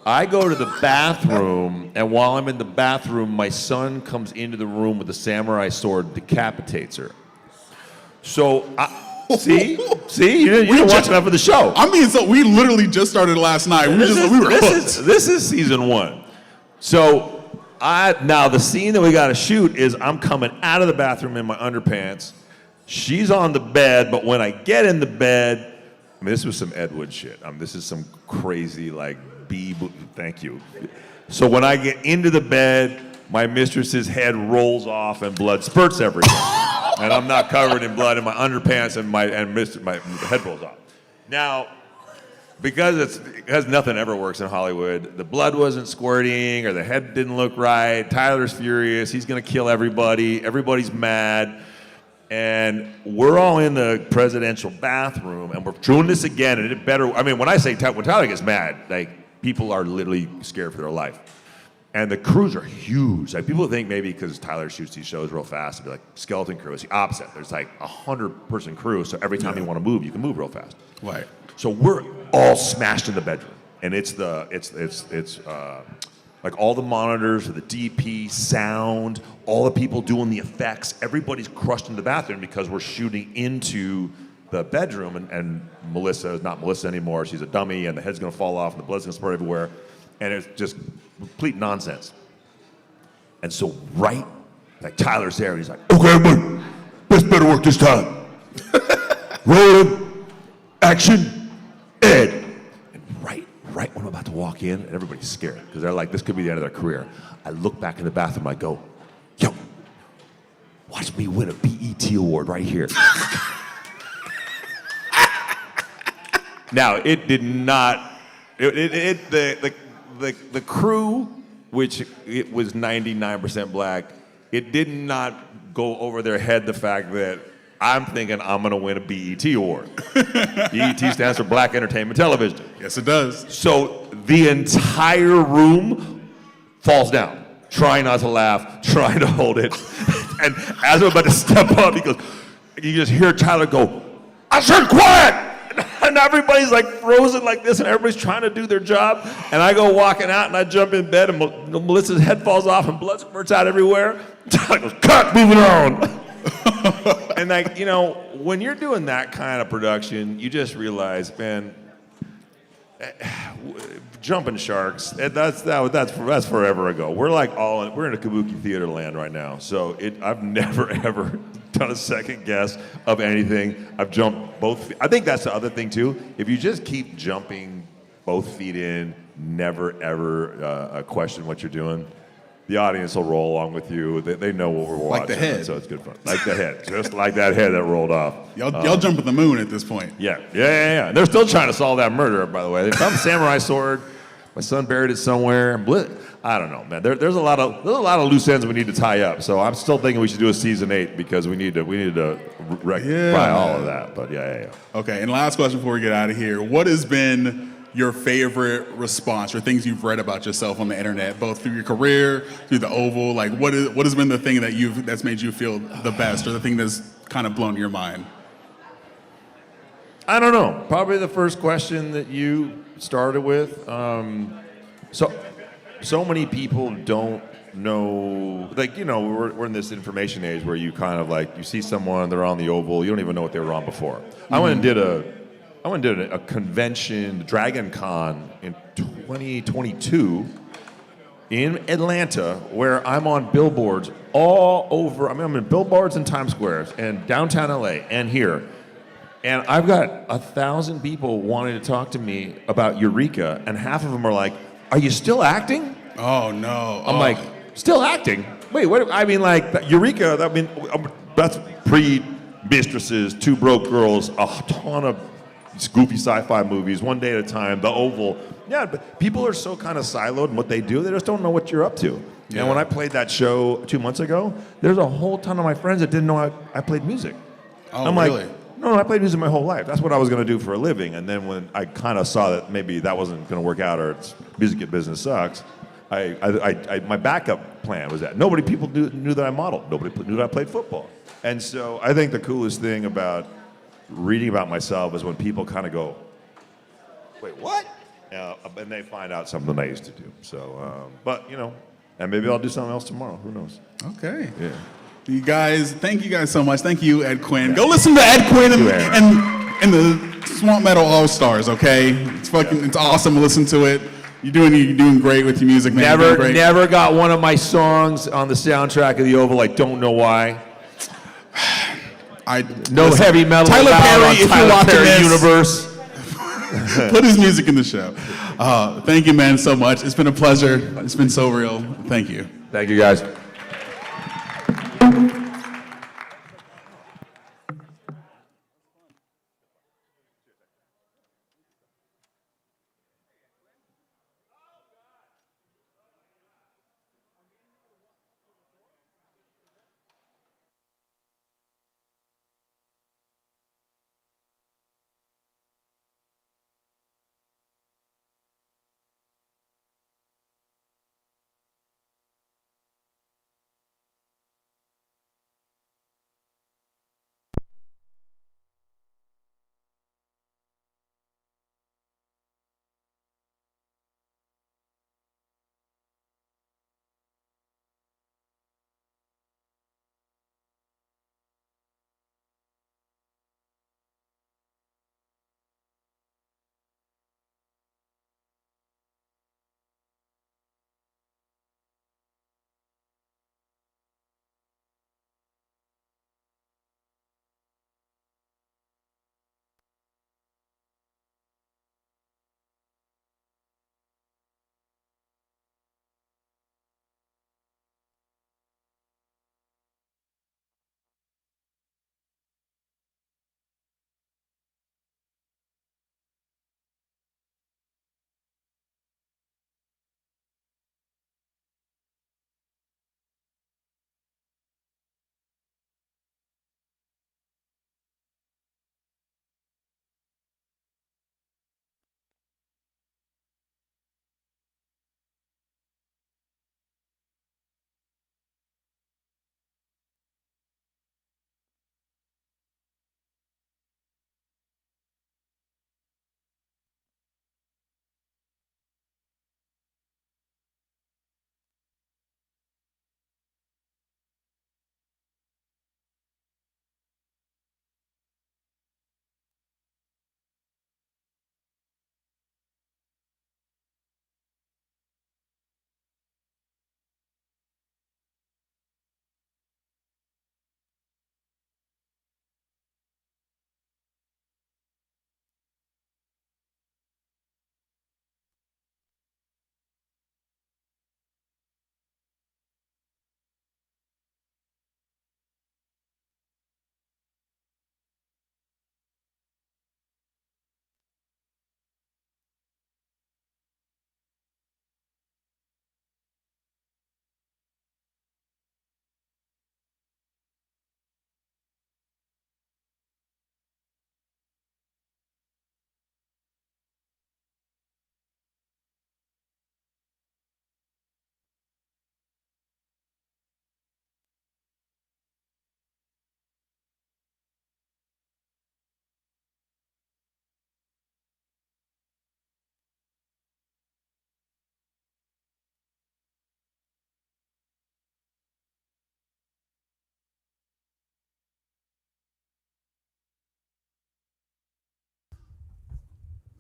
I go to the bathroom, and while I'm in the bathroom, my son comes into the room with a samurai sword, decapitates her. So, see, you didn't watch enough of the show. I mean, so we literally just started last night. We were hooked. This is season 1. So, now the scene that we got to shoot is I'm coming out of the bathroom in my underpants. She's on the bed, but when I get in the bed, I mean, this was some Ed Wood shit. This is some crazy thank you. So when I get into the bed, my mistress's head rolls off and blood spurts everywhere. And I'm not covered in blood in my underpants and my head rolls off. Now, because nothing ever works in Hollywood, the blood wasn't squirting or the head didn't look right. Tyler's furious. He's going to kill everybody. Everybody's mad. And we're all in the presidential bathroom, and we're doing this again, and it better. I mean, when I say when Tyler gets mad, like people are literally scared for their life, and the crews are huge. Like people think maybe because Tyler shoots these shows real fast, it'd be like skeleton crew. It's the opposite. There's like 100-person crew, so every time you want to move, you can move real fast. Right. So we're all smashed in the bedroom, and it's like all the monitors, the DP, sound, all the people doing the effects, everybody's crushed in the bathroom because we're shooting into the bedroom, and Melissa is not Melissa anymore. She's a dummy, and the head's gonna fall off, and the blood's gonna spurt everywhere, and it's just complete nonsense. And so Tyler's there, and he's like, okay, everybody, this better work this time. Rolling, action, Ed. Right when I'm about to walk in, and everybody's scared because they're like, this could be the end of their career. I look back in the bathroom, I go, yo, watch me win a BET award right here. Now, it did not, the crew, which it was 99% black, it did not go over their head the fact that I'm thinking I'm gonna win a BET award. BET stands for Black Entertainment Television. Yes, it does. So the entire room falls down, trying not to laugh, trying to hold it. And as I'm about to step up, you just hear Tyler go, I said quiet! And everybody's like frozen like this, and everybody's trying to do their job. And I go walking out, and I jump in bed, and Melissa's head falls off, and blood spurts out everywhere. Tyler goes, cut, moving on. And when you're doing that kind of production, you just realize, man, jumping sharks, that's forever ago. We're we're in a kabuki theater land right now. So I've never ever done a second guess of anything. I've jumped both. I think that's the other thing too. If you just keep jumping both feet in, never ever question what you're doing, the audience will roll along with you. They know what we're watching. Like the head. So it's good fun. Like the head. Just like that head that rolled off. Y'all jump at the moon at this point. Yeah. And they're still trying to solve that murder, by the way. They found the samurai sword. My son buried it somewhere. I don't know, man. There's a lot of loose ends we need to tie up. So I'm still thinking we should do a season 8 because we need to rectify all of that. But yeah. Okay, and last question before we get out of here. What has been your favorite response or things you've read about yourself on the internet, both through your career, through the Oval? Like, what has been the thing that's made you feel the best, or the thing that's kind of blown your mind? I don't know. Probably the first question that you started with. So many people don't know, like, we're in this information age where you kind of like, you see someone, they're on the Oval, you don't even know what they were on before. I went and did a convention, Dragon Con in 2022 in Atlanta, where I'm on billboards all over. I'm in billboards in Times Square and downtown LA and here. And I've got 1,000 people wanting to talk to me about Eureka, and half of them are like, "Are you still acting?" Oh no! I'm like, "Still acting? Wait, what?" I mean, like Eureka. That's pre-Mistresses, Two Broke Girls, a ton of goofy sci-fi movies, One Day at a Time, The Oval. Yeah, but people are so kind of siloed in what they do; they just don't know what you're up to. Yeah. And when I played that show 2 months ago, there's a whole ton of my friends that didn't know I played music. Oh, I'm really? like, no, I played music my whole life. That's what I was going to do for a living. And then when I kind of saw that maybe that wasn't going to work out, or music business sucks, my backup plan was that people knew that I modeled. Nobody knew that I played football. And so I think the coolest thing about reading about myself is when people kind of go, "Wait, what?" And they find out something I used to do. So, and maybe I'll do something else tomorrow. Who knows? Okay. Yeah. You guys, thank you guys so much. Thank you, Ed Quinn. Go listen to Ed Quinn and the Swamp Metal All Stars. Okay, it's awesome to listen to it. You're doing great with your music, man. Never got one of my songs on the soundtrack of the Oval. I don't know why. Listen, heavy metal. Tyler Perry, if you're watching Perry this, universe. Put his music in the show. Thank you, man, so much. It's been a pleasure. It's been so real. Thank you. Thank you, guys.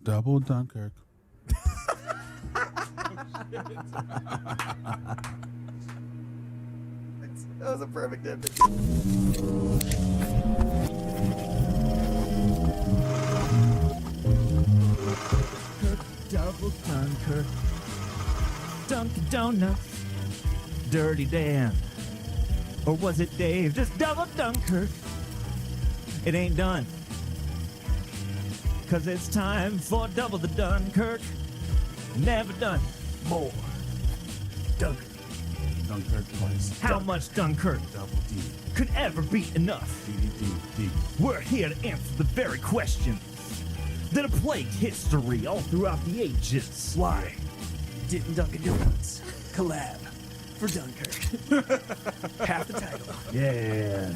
Double Dunkirk. That was a perfect ending. Double Dunkirk, Dunkin' Donuts, Dirty Dan, or was it Dave? Just double Dunkirk. It ain't done, 'cause it's time for double the Dunkirk. Never done more. Dunkirk. Dunkirk twice. How much Dunkirk Double D. could ever be enough? D. We're here to answer the very questions that have plagued history all throughout the ages. Why didn't Dunkin' Donuts collab for Dunkirk? Half the title. Yeah.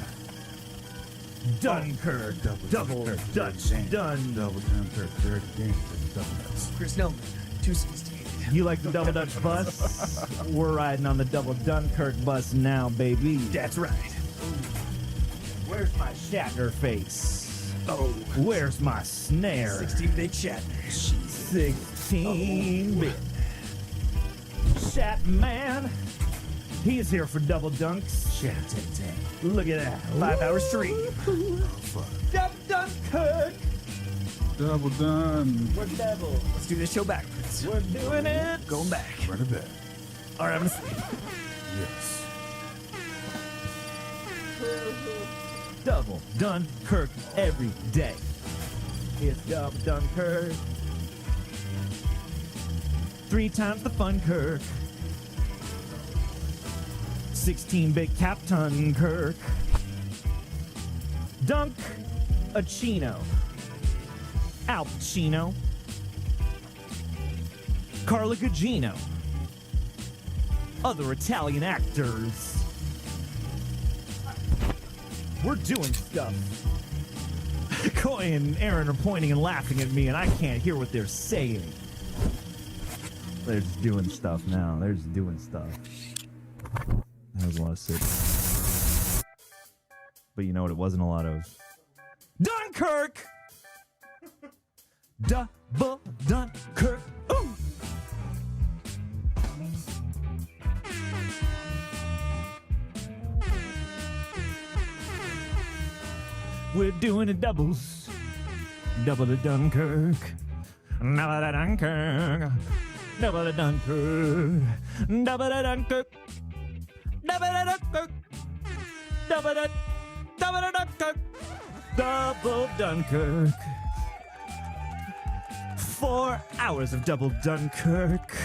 Dunkirk. Double Dutch. Done. Double Dunkirk. Dirty Dan. Double Chris Nolan, too sophisticated. You like the double Dutch bus? We're riding on the double Dunkirk bus now, baby. That's right. Where's my Shatner face? Oh. Where's my snare? 16-bit Shatner. 16-bit. Shatman. He's here for double dunks. Look at that. 5-hour stream. Double Dunkirk. Double done. We're double. Let's do this show backwards. We're doing it. Going back. Right to bed. All right, I'm asleep. Yes. Double Dunkirk every day. It's double Dunkirk. 3 times the fun Kirk. 16-bit Captain Kirk. Dunk a Chino. Al Pacino. Carla Gugino. Other Italian actors. We're doing stuff. Koy and Aaron are pointing and laughing at me, and I can't hear what they're saying. They're just doing stuff now. They're just doing stuff. That was a lot of six. But you know what it wasn't a lot of? Dunkirk! Double Dunkirk. Ooh! We're doing it doubles. Double the Dunkirk. Double the Dunkirk. Double the Dunkirk. Double the Dunkirk. Double the Dunkirk. Double the Dunkirk. Double Dunkirk. 4 hours of double Dunkirk.